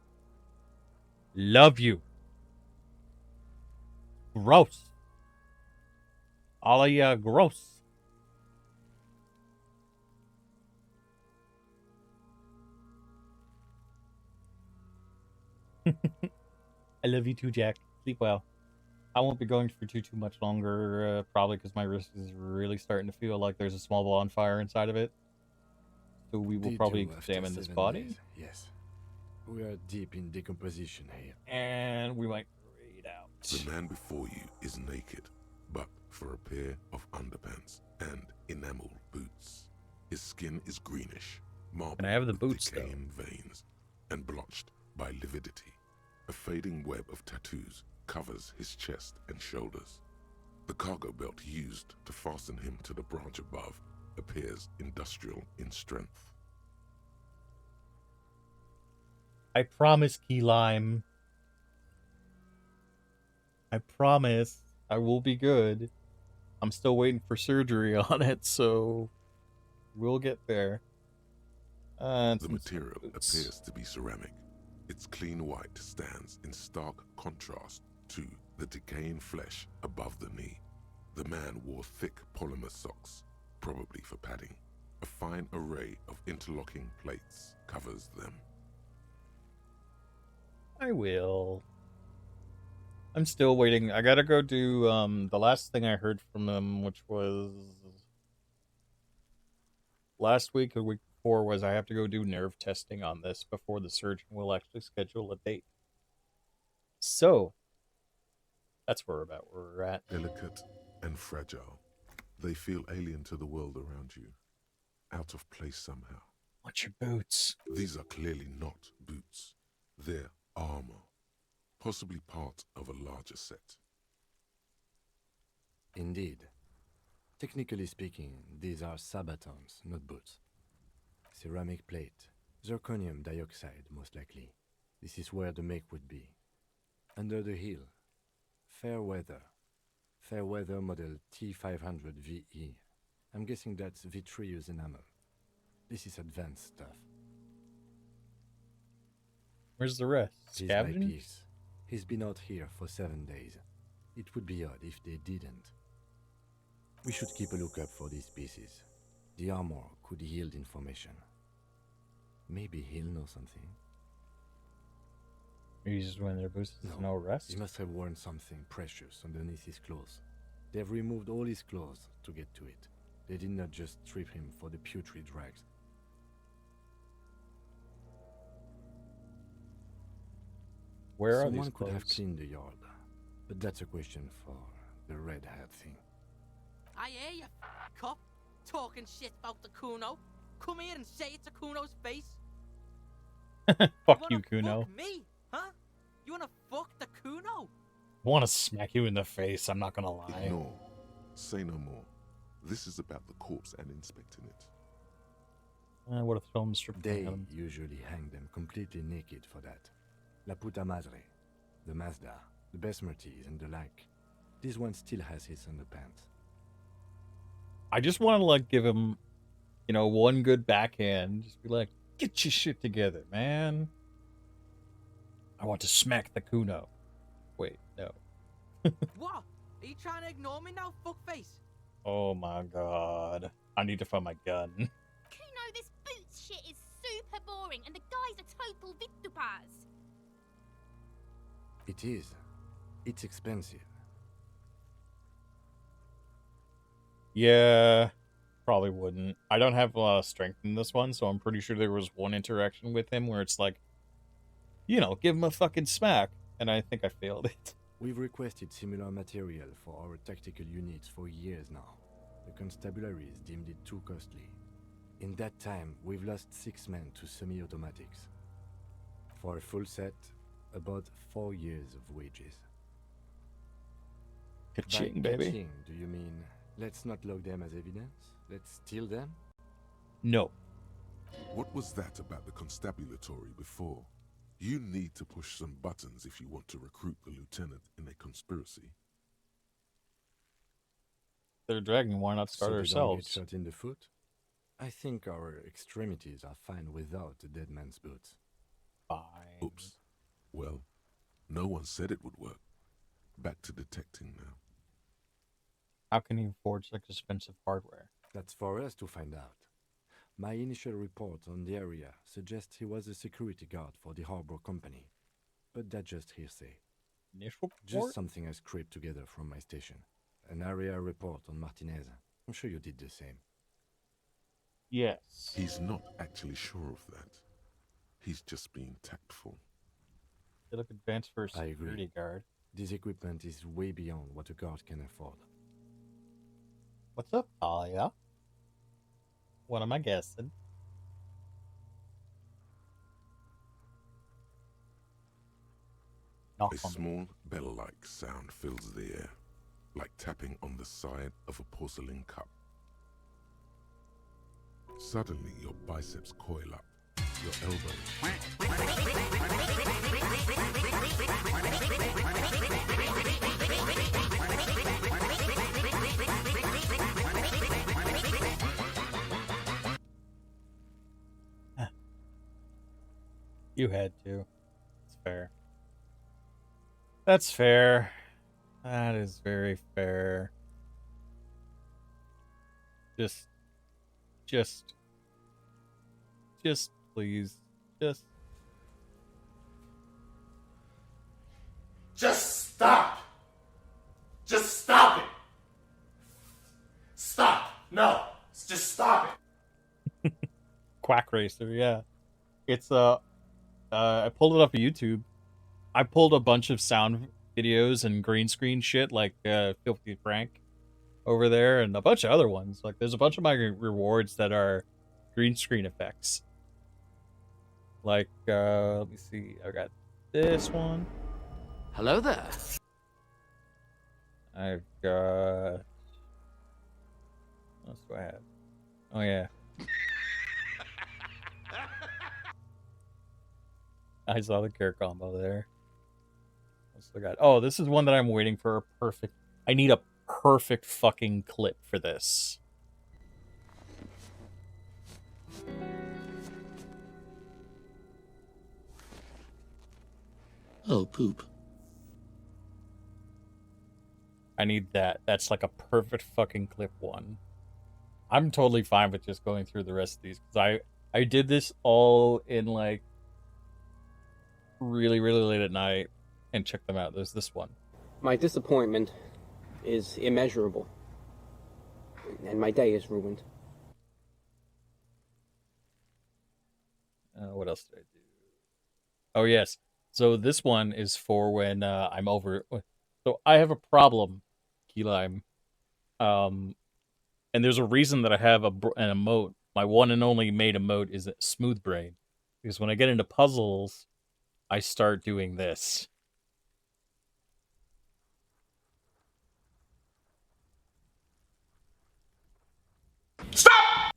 Love you. Gross. All of ya gross. I love you too, Jack. Sleep well. I won't be going for too much longer, probably because my wrist is really starting to feel like there's a small bonfire inside of it. So we will Day probably 2 after examine this 7 body. days, yes. We are deep in decomposition here. And we might read out. The man before you is naked, but for a pair of underpants and enameled boots. His skin is greenish, marbled And I have the with boots, though. decaying veins, and blotched by lividity. A fading web of tattoos covers his chest and shoulders. The cargo belt used to fasten him to the branch above appears industrial in strength. I promise, Key Lime. I promise I will be good. I'm still waiting for surgery on it, so we'll get there. The material appears to be ceramic. Its clean white stands in stark contrast to the decaying flesh above the knee. The man wore thick polymer socks, probably for padding. A fine array of interlocking plates covers them. I will. I'm still waiting. I gotta go do the last thing I heard from them, which was last week or week before, was I have to go do nerve testing on this before the surgeon will actually schedule a date. So that's where we're at. Delicate and fragile, they feel alien to the world around you, out of place somehow. What's your boots? These are clearly not boots. They're armor, possibly part of a larger set. Indeed. Technically speaking, these are sabatons, not boots. Ceramic plate, zirconium dioxide, most likely. This is where the make would be. Under the heel, fair weather. Fair weather model T500 VE. I'm guessing that's vitreous enamel. This is advanced stuff. Where's the rest? Piece by Scavenging? piece. He's been out here for 7 days. It would be odd if they didn't. We should keep a lookout for these pieces. The armor could yield information. Maybe he'll know something. Maybe he's just wearing their boots. There's no rest. He must have worn something precious underneath his clothes. They've removed all his clothes to get to it. They did not just strip him for the putrid rags. Where are Someone these could have clothes? cleaned the yard, but that's a question for the red hat thing. I hear you, cop, talking shit about the Kuno. Come here and say it to Kuno's face. Fuck you, Kuno. Fuck me, huh? You wanna fuck the Kuno? I want to smack you in the face, I'm not gonna lie. Ignore. Say no more. This is about the corpse and inspecting it. I would have filmed strip. They usually hang them completely naked for that. La puta madre, the Mazda, the Besmerties, and the like. This one still has his underpants. I just want to like give him, you know, one good backhand. Just be like, get your shit together, man. I want to smack the Kuno. Wait, no. What? Are you trying to ignore me now, fuckface? Oh my god. I need to find my gun. Kuno, this boots shit is super boring, and the guy's a total vitupaz. It is. It's expensive. Yeah. Probably wouldn't. I don't have a lot of strength in this one, so I'm pretty sure there was one interaction with him where it's like, you know, give him a fucking smack, and I think I failed it. We've requested similar material for our tactical units for years now. The constabularies deemed it too costly. In that time, we've lost 6 men to semi-automatics. For a full set, about 4 years of wages. Ka-ching, By baby. ka-ching, do you mean let's not log them as evidence? Let's steal them? No. What was that about the constabulatory before? You need to push some buttons if you want to recruit the lieutenant in a conspiracy. They're a dragon, why not start So they don't get ourselves? shot in the foot? I think our extremities are fine without a dead man's boots. Fine. Oops. Well, no one said it would work. Back to detecting now. How can he afford such expensive hardware? That's for us to find out. My initial report on the area suggests he was a security guard for the harbor company. But that's just hearsay. Initial report? Just something I scraped together from my station. An area report on Martinez. I'm sure you did the same. Yes. He's not actually sure of that. He's just being tactful. They look advanced for a I security agree. guard. This equipment is way beyond what a guard can afford. What's up, Talia? What am I guessing? Knock A on the- small bell-like sound fills the air, like tapping on the side of a porcelain cup. Suddenly, your biceps coil up, your You had to. It's fair. That's fair. That is very fair. Just please. Just stop. Just stop it. Stop. No. Just stop it. Quack Racer, yeah. It's I pulled it up on YouTube. I pulled a bunch of sound videos and green screen shit like Filthy Frank over there and a bunch of other ones. Like there's a bunch of my rewards that are green screen effects. Like let me see. I got this one. Hello there. I've got what else do I have? Oh yeah. I saw the care combo there. What's I got? Oh, this is one that I'm waiting for a perfect. I need a perfect fucking clip for this. Oh, poop. I need that. That's like a perfect fucking clip one. I'm totally fine with just going through the rest of these because I did this all in like really late at night and check them out. There's this one. My disappointment is immeasurable, and my day is ruined. What else did I do? Oh yes. So this one is for when I'm over. So I have a problem, key lime. And there's a reason that I have an emote. My one and only made emote is Smooth Brain, because when I get into puzzles, I start doing this. Stop!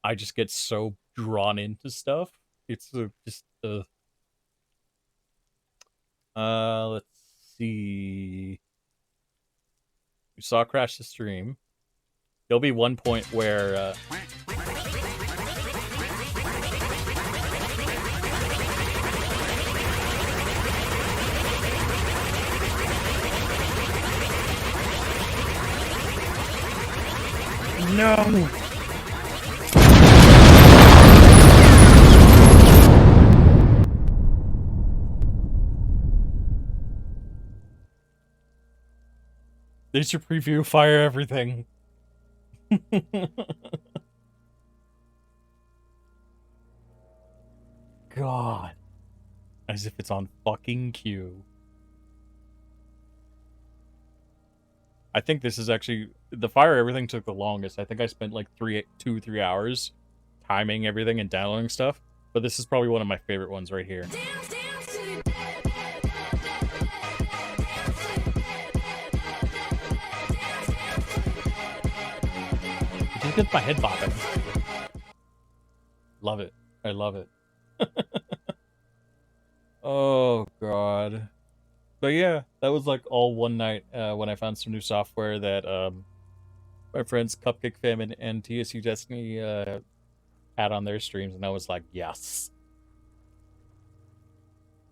I just get so drawn into stuff. It's just let's see. You saw Crash the Stream. There'll be one point where no. There's your preview. Fire everything. God. As if it's on fucking cue. I think this is actually... The fire everything took the longest. I think I spent like 3 hours timing everything and downloading stuff. But this is probably one of my favorite ones right here. It just gets my head bopping. Love it. I love it. Oh, God. But yeah, that was like all one night when I found some new software that my friends Cupcake Famine and TSU Destiny had on their streams, and I was like, yes.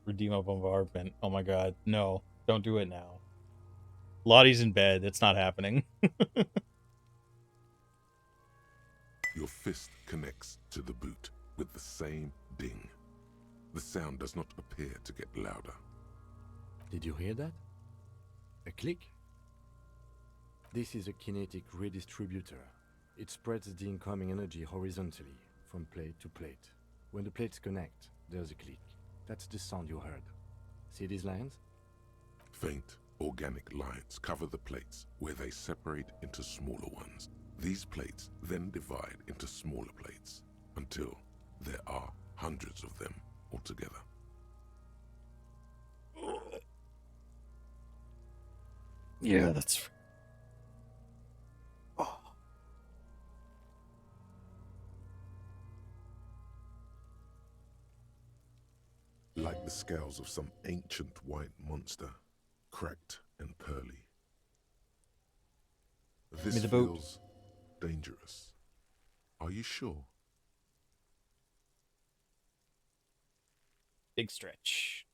Redeemable bombardment. Oh my god. No, don't do it now. Lottie's in bed. It's not happening. Your fist connects to the boot with the same ding. The sound does not appear to get louder. Did you hear that? A click? This is a kinetic redistributor. It spreads the incoming energy horizontally from plate to plate. When the plates connect, there's a click. That's the sound you heard. See these lines? Faint, organic lines cover the plates where they separate into smaller ones. These plates then divide into smaller plates until there are hundreds of them altogether. Yeah, that's... Oh. Like the scales of some ancient white monster, cracked and pearly. This feels dangerous. Are you sure? Big stretch.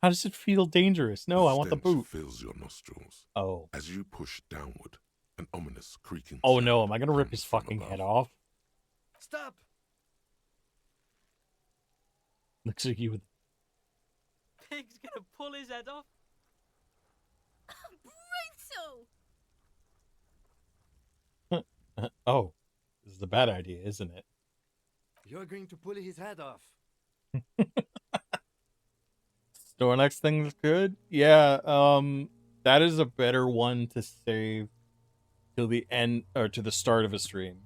How does it feel dangerous? No, I want the boot. Fills your nostrils. Oh. As you push downward, an ominous creaking. Oh no, am I gonna rip his fucking head off? Stop! Looks like you would. Pig's gonna pull his head off. Brutal! Oh, this is a bad idea, isn't it? You're going to pull his head off. Snorlax thing's good? Yeah, that is a better one to save till the end, or to the start of a stream.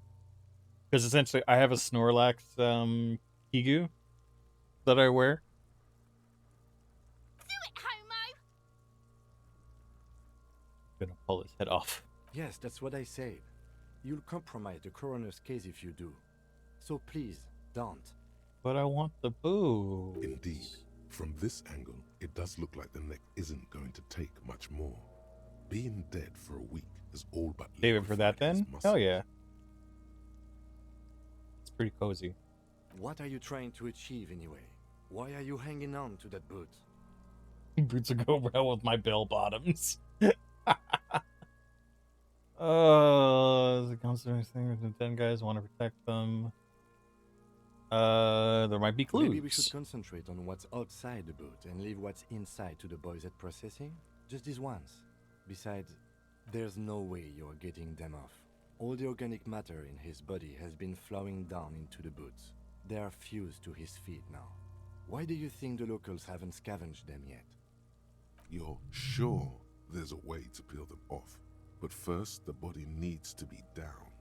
Because essentially, I have a Snorlax, Kigu that I wear. Do it, Homo! Gonna pull his head off. Yes, that's what I said. You'll compromise the coroner's case if you do. So please, don't. But I want the boo. Indeed. From this angle, it does look like the neck isn't going to take much more. Being dead for a week is all but... Save it for that then? Hell yeah. It's pretty cozy. What are you trying to achieve anyway? Why are you hanging on to that boot? Boots will go well with my bell bottoms. The constant thing with the 10 guys want to protect them. There might be clues. Maybe we should concentrate on what's outside the boot and leave what's inside to the boys at processing. Just this once. Besides, there's no way you're getting them off. All the organic matter in his body has been flowing down into the boots. They are fused to his feet now. Why do you think the locals haven't scavenged them yet? You're sure there's a way to peel them off, but first the body needs to be down.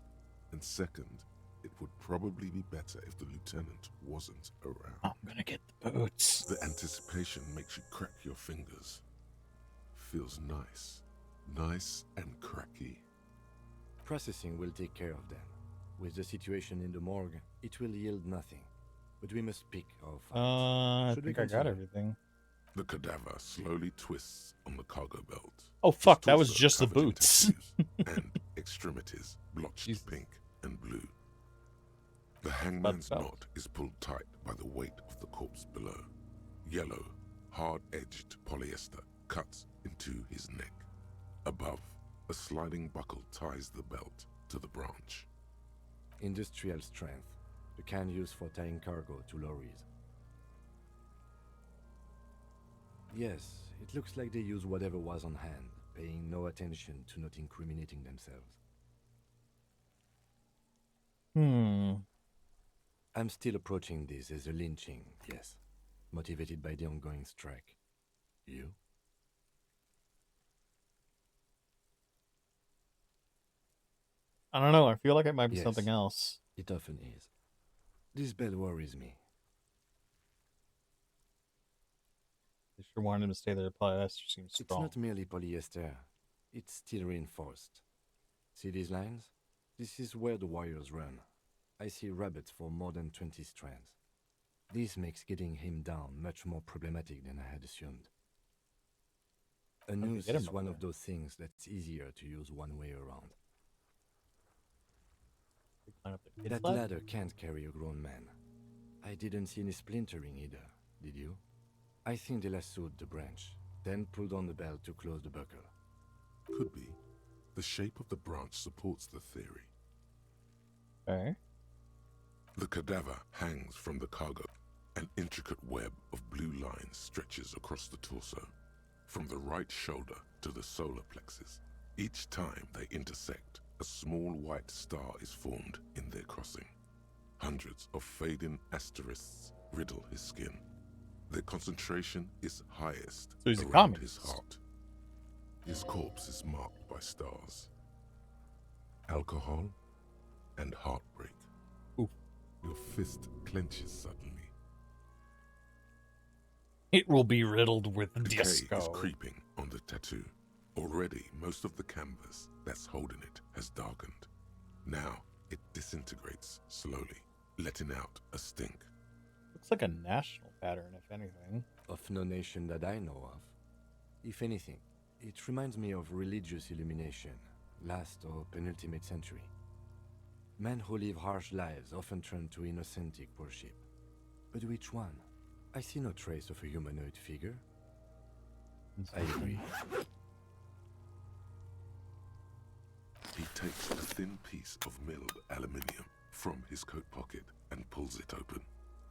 And second, it would probably be better if the lieutenant wasn't around. I'm gonna get the boots. The anticipation makes you crack your fingers. Feels nice. Nice and cracky. Processing will take care of them. With the situation in the morgue, it will yield nothing. But we must pick our fight. I think I got everything. The cadaver slowly twists on the cargo belt. Oh fuck, His that was torso just the covered in boots. tattoos and extremities blotched pink and blue. The hangman's knot is pulled tight by the weight of the corpse below. Yellow, hard-edged polyester cuts into his neck. Above, a sliding buckle ties the belt to the branch. Industrial strength. The kind used for tying cargo to lorries. Yes, It looks like they used whatever was on hand, paying no attention to not incriminating themselves. I'm still approaching this as a lynching, yes. Motivated by the ongoing strike. You? I don't know. I feel like it might be Yes, something else. It often is. This bell worries me. If you wanted him to stay there, polyester seems It's strong. not merely polyester. It's steel reinforced. See these lines? This is where the wires run. I see rabbits for more than 20 strands. This makes getting him down much more problematic than I had assumed. A noose is one of those things that's easier to use one way around. That ladder can't carry a grown man. I didn't see any splintering either, did you? I think they lassoed the branch, then pulled on the bell to close the buckle. Could be. The shape of the branch supports the theory. Okay. The cadaver hangs from the cargo. An intricate web of blue lines stretches across the torso, from the right shoulder to the solar plexus. Each time they intersect, a small white star is formed in their crossing. Hundreds of fading asterisks riddle his skin. Their concentration is highest So he's a around communist. his heart. His corpse is marked by stars. Alcohol and heartbreak. Oof. Your fist clenches suddenly. It will be riddled with Decay disco. is creeping on the tattoo. Already, most of the canvas that's holding it has darkened. Now, it disintegrates slowly, letting out a stink. Looks like a national pattern, if anything. Of no nation that I know of. If anything, it reminds me of religious illumination, last or penultimate century. Men who live harsh lives often turn to innocentic worship. But which one? I see no trace of a humanoid figure. I agree. He takes a thin piece of milled aluminium from his coat pocket and pulls it open.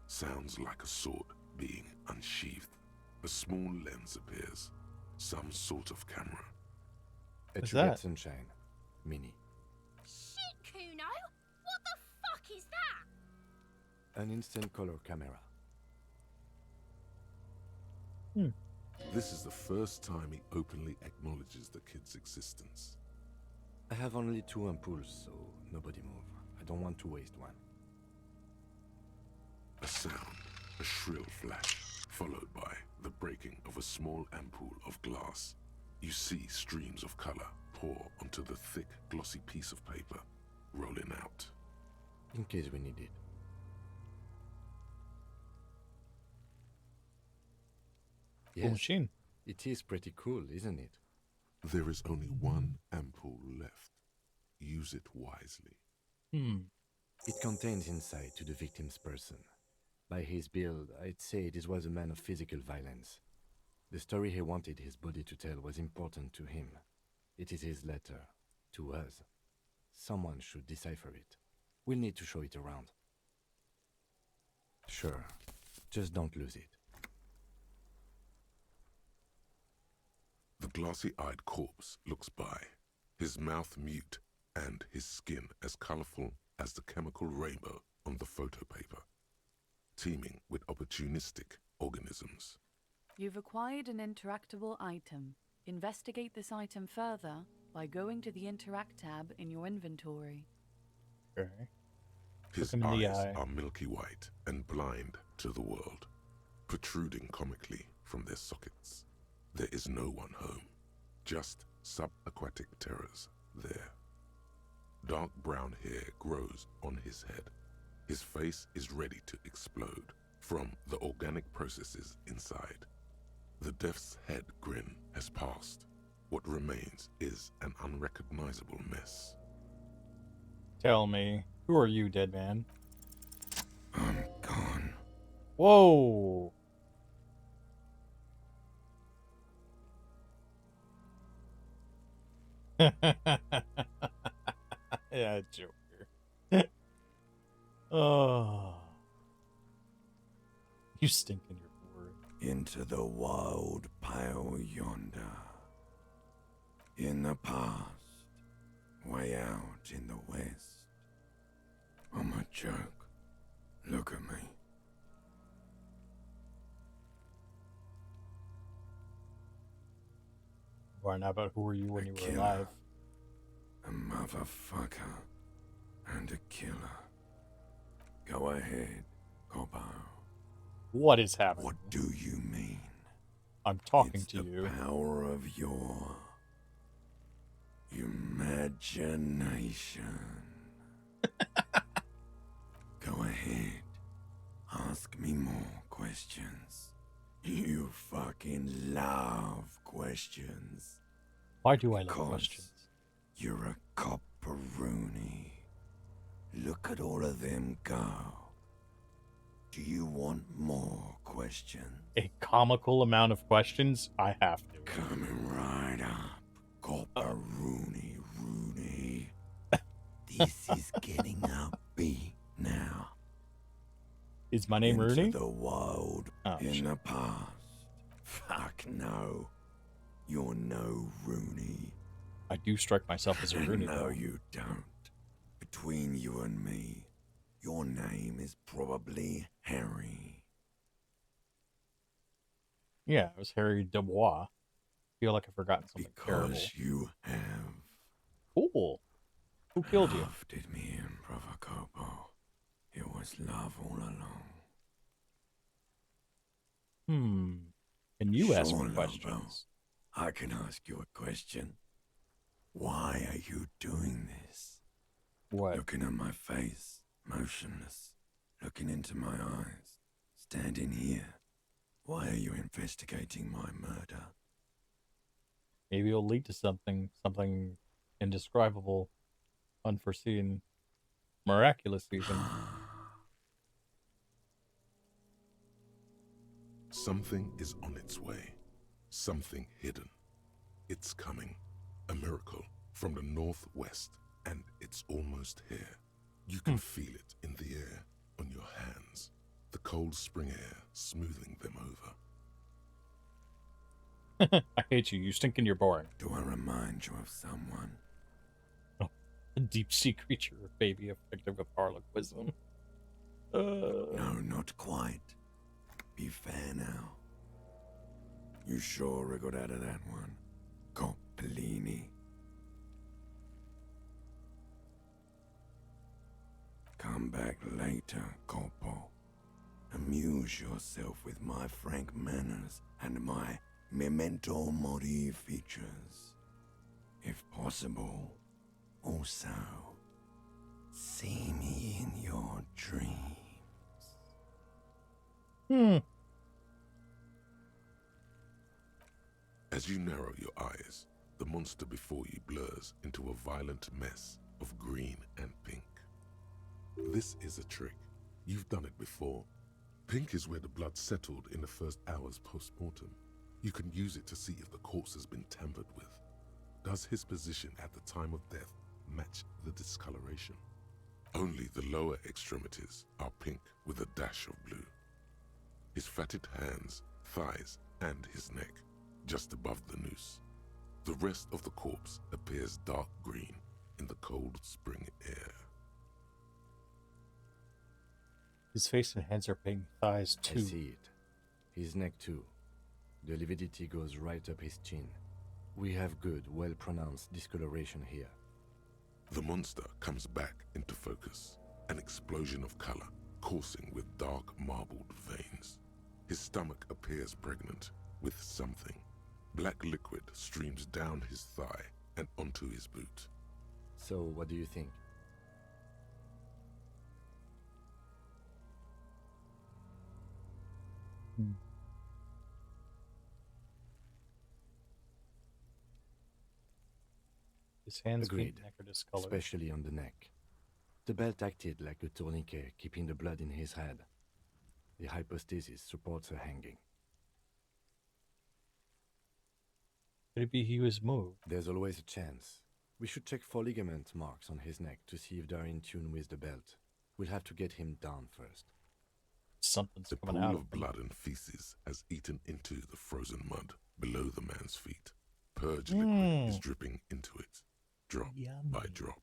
Sounds like a sword being unsheathed. A small lens appears. Some sort of camera. A What's Trigger that? Sunshine. Mini. Shit, Kuno! What the fuck is that? An instant color camera. This is the first time he openly acknowledges the kid's existence. I have only 2 ampoules, so nobody move. I don't want to waste one. A sound, a shrill flash, followed by the breaking of a small ampoule of glass. You see streams of color pour onto the thick, glossy piece of paper, rolling out. In case we need it. Cool machine. It is pretty cool, isn't it? There is only one ampoule left. Use it wisely. It contains insight to the victim's person. By his build, I'd say this was a man of physical violence. The story he wanted his body to tell was important to him. It is his letter. To us. Someone should decipher it. We'll need to show it around. Sure. Just don't lose it. The glassy-eyed corpse looks by, his mouth mute and his skin as colorful as the chemical rainbow on the photo paper, teeming with opportunistic organisms. You've acquired an interactable item. Investigate this item further by going to the Interact tab in your inventory. Okay. His Look him in the eyes eye. are milky white and blind to the world, protruding comically from their sockets. There is no one home, just subaquatic terrors there. Dark brown hair grows on his head. His face is ready to explode from the organic processes inside. The death's head grin has passed. What remains is an unrecognizable mess. Tell me, who are you, dead man? I'm gone. Whoa! Yeah, Joker. Oh. You stink in your board. into the wild pale yonder. In the past, way out in the west. I'm a joke. Look at me. Why not about who were you when you were Killer. alive? A motherfucker and a killer. Go ahead, Cobbo. What is happening? What do you mean? I'm talking It's to the you. power of your imagination. Go ahead. Ask me more questions. You fucking love questions. Why do I love Because questions? You're a copperoonie. Look at all of them go. Do you want more questions? A comical amount of questions? I have to. Coming right up, copperoonie Rooney. This is getting upbeat now. Is my name Into Rooney? the wild in shit. the past. Fuck no. You're no Rooney. I do strike myself as a Rooney, No, though. you don't. Between you and me, your name is probably Harry. Yeah, it was Harry Dubois. Feel like I've forgotten something terrible. Because you have. Cool. Who killed you? Love did me in, Brother Copo. It was love all along. Can you ask Sure, me Lobo. questions? I can ask you a question. Why are you doing this? What? Looking at my face, motionless, looking into my eyes, standing here. Why are you investigating my murder? Maybe it'll lead to something indescribable, unforeseen, miraculous even. Something is on its way. Something hidden. It's coming. A miracle from the northwest, and it's almost here. You can feel it in the air, on your hands. The cold spring air smoothing them over. I hate you. You stink and you're boring. Do I remind you of someone? Oh, a deep sea creature, baby, effective with harlequism. No, not quite. Be fair now. You sure wriggled out of that one, Coppellini. Come back later, Coppo. Amuse yourself with my frank manners and my memento mori features. If possible, also, see me in your dreams. As you narrow your eyes, the monster before you blurs into a violent mess of green and pink. This is a trick. You've done it before. Pink is where the blood settled in the first hours post-mortem. You can use it to see if the corpse has been tampered with. Does his position at the time of death match the discoloration? Only the lower extremities are pink with a dash of blue. His fatted hands, thighs, and his neck, just above the noose. The rest of the corpse appears dark green in the cold spring air. His face and hands are pink, thighs too. I see it. His neck too. The lividity goes right up his chin. We have good, well-pronounced discoloration here. The monster comes back into focus, an explosion of color, coursing with dark marbled veins. His stomach appears pregnant with something. Black liquid streams down his thigh and onto his boot. So, what do you think? His hands, feet, Agreed, and neck are discolored. especially on the neck. The belt acted like a tourniquet, keeping the blood in his head. The hypostasis supports a hanging. Could it be he was moved? There's always a chance. We should check for ligament marks on his neck to see if they're in tune with the belt. We'll have to get him down first. Something's The coming pool out of blood and feces has eaten into the frozen mud below the man's feet. Purge liquid is dripping into it, drop by drop.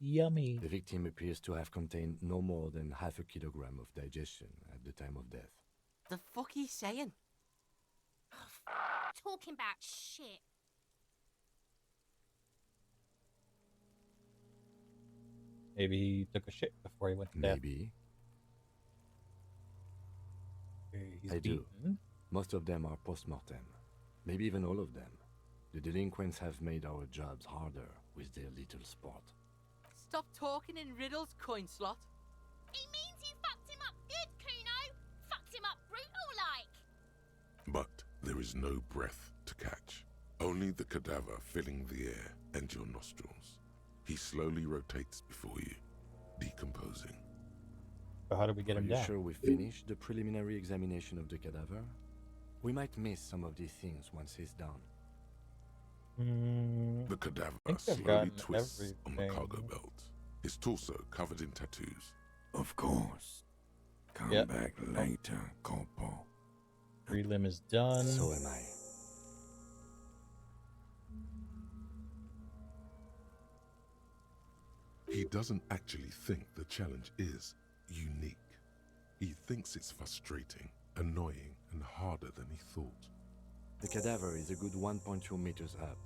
Yummy. The victim appears to have contained no more than half a kilogram of digestion at the time of death. The fuck he's saying? Talking about shit. Maybe he took a shit before he went to death. Maybe. He's I do. beaten. Most of them are post-mortem. Maybe even all of them. The delinquents have made our jobs harder with their little sport. Stop talking in riddles, coin slot. It means you fucked him up good, Kuno. Fucked him up brutal like. But there is no breath to catch. Only the cadaver filling the air and your nostrils. He slowly rotates before you, decomposing. So how do we get him Are you down? sure we finished the preliminary examination of the cadaver? We might miss some of these things once he's down. The cadaver I think I've slowly gotten twists on the everything. cargo belt, his torso covered in tattoos. Of course. Come Yep. back later, Corporal. Prelim is done. So am I. He doesn't actually think the challenge is unique. He thinks it's frustrating, annoying, and harder than he thought. The cadaver is a good 1.2 meters up.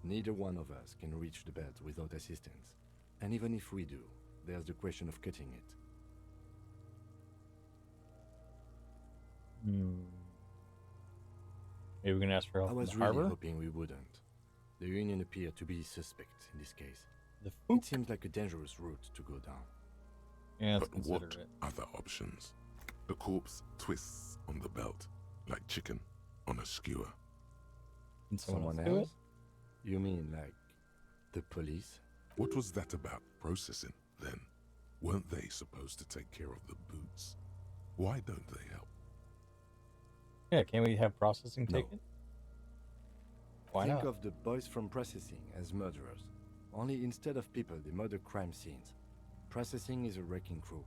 Neither one of us can reach the belt without assistance. And even if we do, there's the question of cutting it. Maybe we can ask for help I from was the really harbor. hoping we wouldn't. The Union appear to be suspect in this case. The It seems like a dangerous route to go down. Yeah, But what other options? The corpse twists on the belt, like chicken on a skewer. Can Someone else do else? You mean like the police? What was that about processing, then? Weren't they supposed to take care of the boots? Why don't they help? Yeah, can't we have processing No. taken? Why Think not? of the boys from processing as murderers. Only instead of people, they murder crime scenes. Processing is a wrecking crew.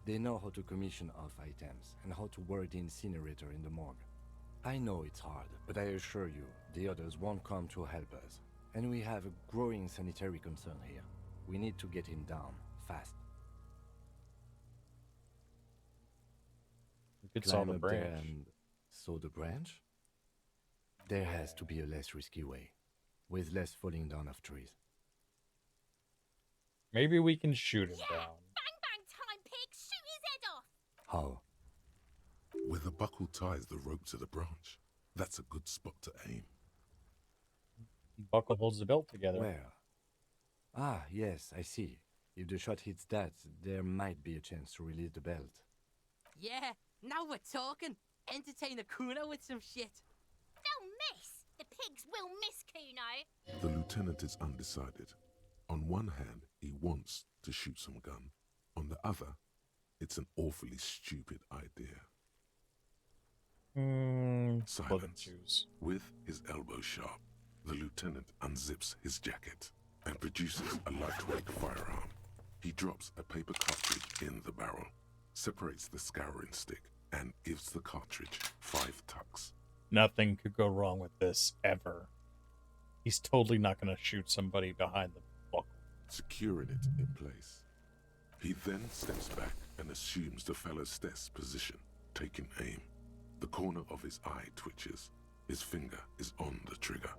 They know how to commission off items and how to work the incinerator in the morgue. I know it's hard, but I assure you, the others won't come to help us. And we have a growing sanitary concern here. We need to get him down, fast. We could saw the Climb up there branch. and saw the branch? There has to be a less risky way, with less falling down of trees. Maybe we can shoot him down. Bang bang time, pig. Shoot his head off. How? Where the buckle ties the rope to the branch. That's a good spot to aim. Buckle holds the belt together. Where? Ah, yes, I see. If the shot hits that, there might be a chance to release the belt. Yeah, now we're talking. Entertain a Kuno with some shit. They'll miss. The pigs will miss Kuno. The lieutenant is undecided. On one hand, he wants to shoot some gun. On the other, it's an awfully stupid idea. Silence. With his elbow sharp, the lieutenant unzips his jacket and produces a lightweight firearm. He drops a paper cartridge in the barrel, separates the scouring stick, and gives the cartridge 5 tucks. Nothing could go wrong with this, ever. He's totally not going to shoot somebody behind the buckle. Securing it in place. He then steps back and assumes the fellow's desk position, taking aim. The corner of his eye twitches. His finger is on the trigger.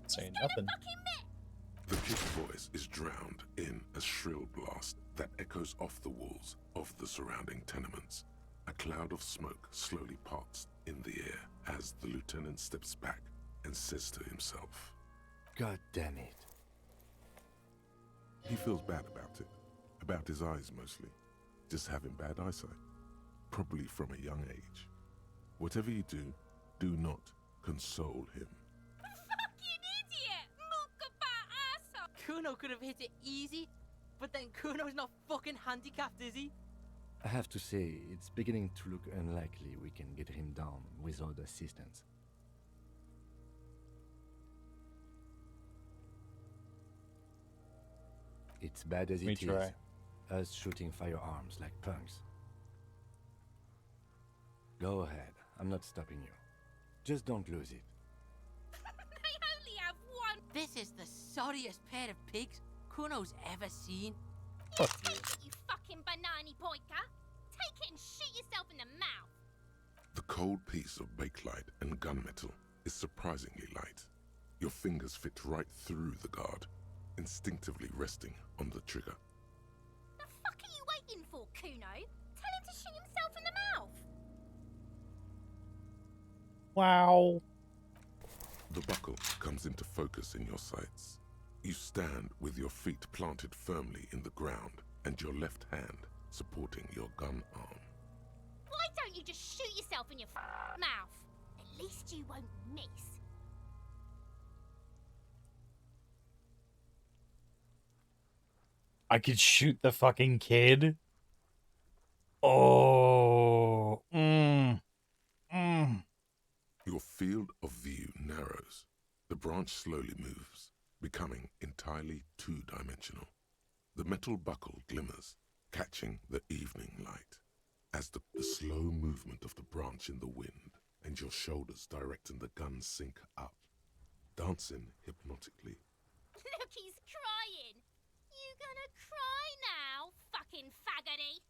Saying nothing. The kid's voice is drowned in a shrill blast that echoes off the walls of the surrounding tenements. A cloud of smoke slowly parts in the air as the lieutenant steps back and says to himself, God damn it. He feels bad about it. About his eyes mostly. Just having bad eyesight. Probably from a young age. Whatever you do, do not console him. Fucking idiot. Mookaba asshole. Kuno could have hit it easy, but then Kuno's not fucking handicapped, is he? I have to say, it's beginning to look unlikely we can get him down without assistance. It's bad as Let me it is. try. Us shooting firearms like punks. Go ahead. I'm not stopping you. Just don't lose it. They only have one. This is the sorriest pair of pigs Kuno's ever seen. You take it, you fucking banani boyka. Take it and shoot yourself in the mouth. The cold piece of bakelite and gunmetal is surprisingly light. Your fingers fit right through the guard, instinctively resting on the trigger. The fuck are you waiting for, Kuno? Tell him to shoot himself in the mouth. Wow. The buckle comes into focus in your sights. You stand with your feet planted firmly in the ground and your left hand supporting your gun arm. Why don't you just shoot yourself in your mouth? At least you won't miss. I could shoot the fucking kid. Oh. Your field of view narrows. The branch slowly moves, becoming entirely two-dimensional. The metal buckle glimmers, catching the evening light. As the slow movement of the branch in the wind and your shoulders directing the gun sync up, dancing hypnotically. Look, he's crying. You gonna cry now, fucking faggoty?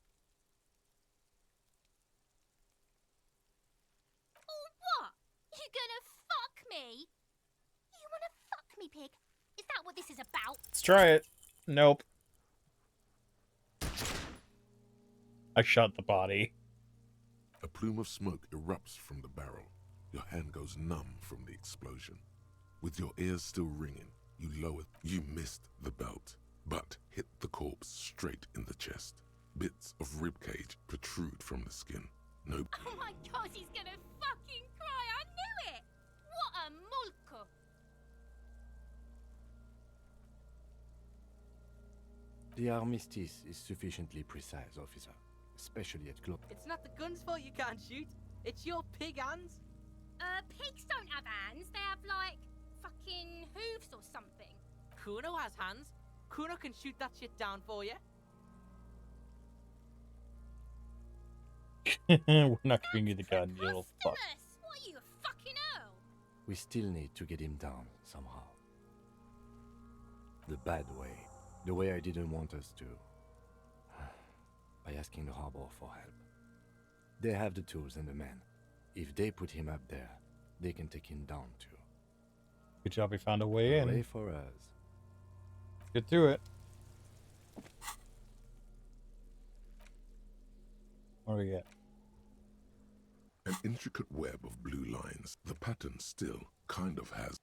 Or what? You gonna fuck me? You wanna fuck me, pig? Is that what this is about? Let's try it. Nope. I shot the body. A plume of smoke erupts from the barrel. Your hand goes numb from the explosion. With your ears still ringing, you lower. You missed the belt, but hit the corpse straight in the chest. Bits of ribcage protrude from the skin. No. Oh my god, he's gonna fucking cry. I knew it. What a mulko. The armistice is sufficiently precise, officer. Especially at close. It's not the gun's fault you can't shoot. It's your pig hands. Pigs don't have hands. They have, like, fucking hooves or something. Kuno has hands. Kuno can shoot that shit down for you. We're not giving you the gun, you little fuck. What are you, a fucking earl? We still need to get him down somehow. The bad way. The way I didn't want us to. By asking the harbor for help. They have the tools and the men. If they put him up there, they can take him down too. Good job we found a way in. Way for us. Get through it. What do we get? An intricate web of blue lines. The pattern still kind of has.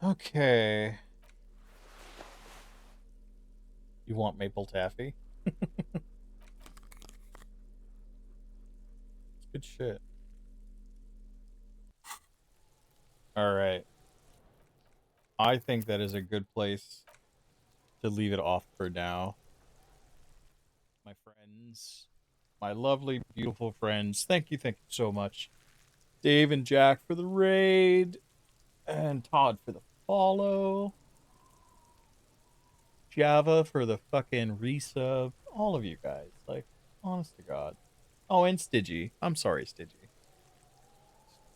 Okay. You want maple taffy? Good shit. Alright. I think that is a good place to leave it off for now. My friends. My lovely, beautiful friends. Thank you so much. Dave and Jack for the raid. And Todd for the follow. Java for the fucking resub. All of you guys. Like, honest to God. Oh, and Stidgy. I'm sorry, Stidgy.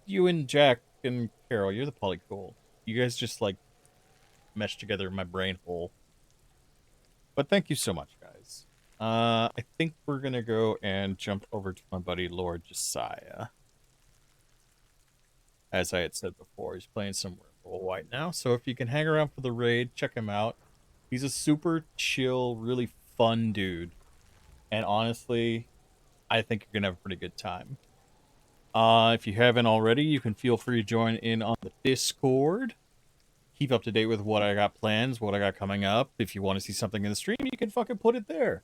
You and Jack and Carol, you're the polycool. You guys just, like, mesh together in my brain hole. But thank you so much, guys. I think we're gonna go and jump over to my buddy Lord Josiah. As I had said before, he's playing some Rainbow White now. So if you can hang around for the raid, check him out. He's a super chill, really fun dude. And honestly, I think you're going to have a pretty good time. If you haven't already, you can feel free to join in on the Discord. Keep up to date with what I got plans, what I got coming up. If you want to see something in the stream, you can fucking put it there.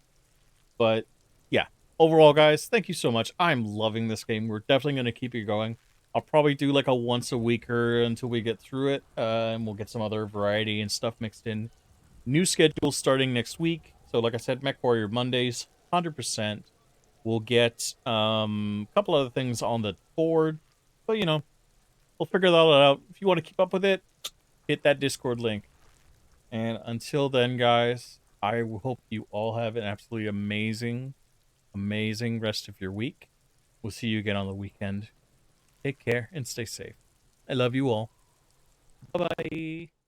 But, yeah. Overall, guys, thank you so much. I'm loving this game. We're definitely going to keep it going. I'll probably do like a once a weeker until we get through it, and we'll get some other variety and stuff mixed in. New schedule starting next week. So like I said, Mech Warrior Mondays, 100%. We'll get a couple other things on the board, but you know, we'll figure that out. If you want to keep up with it, hit that Discord link. And until then, guys, I hope you all have an absolutely amazing, amazing rest of your week. We'll see you again on the weekend. Take care and stay safe. I love you all. Bye bye.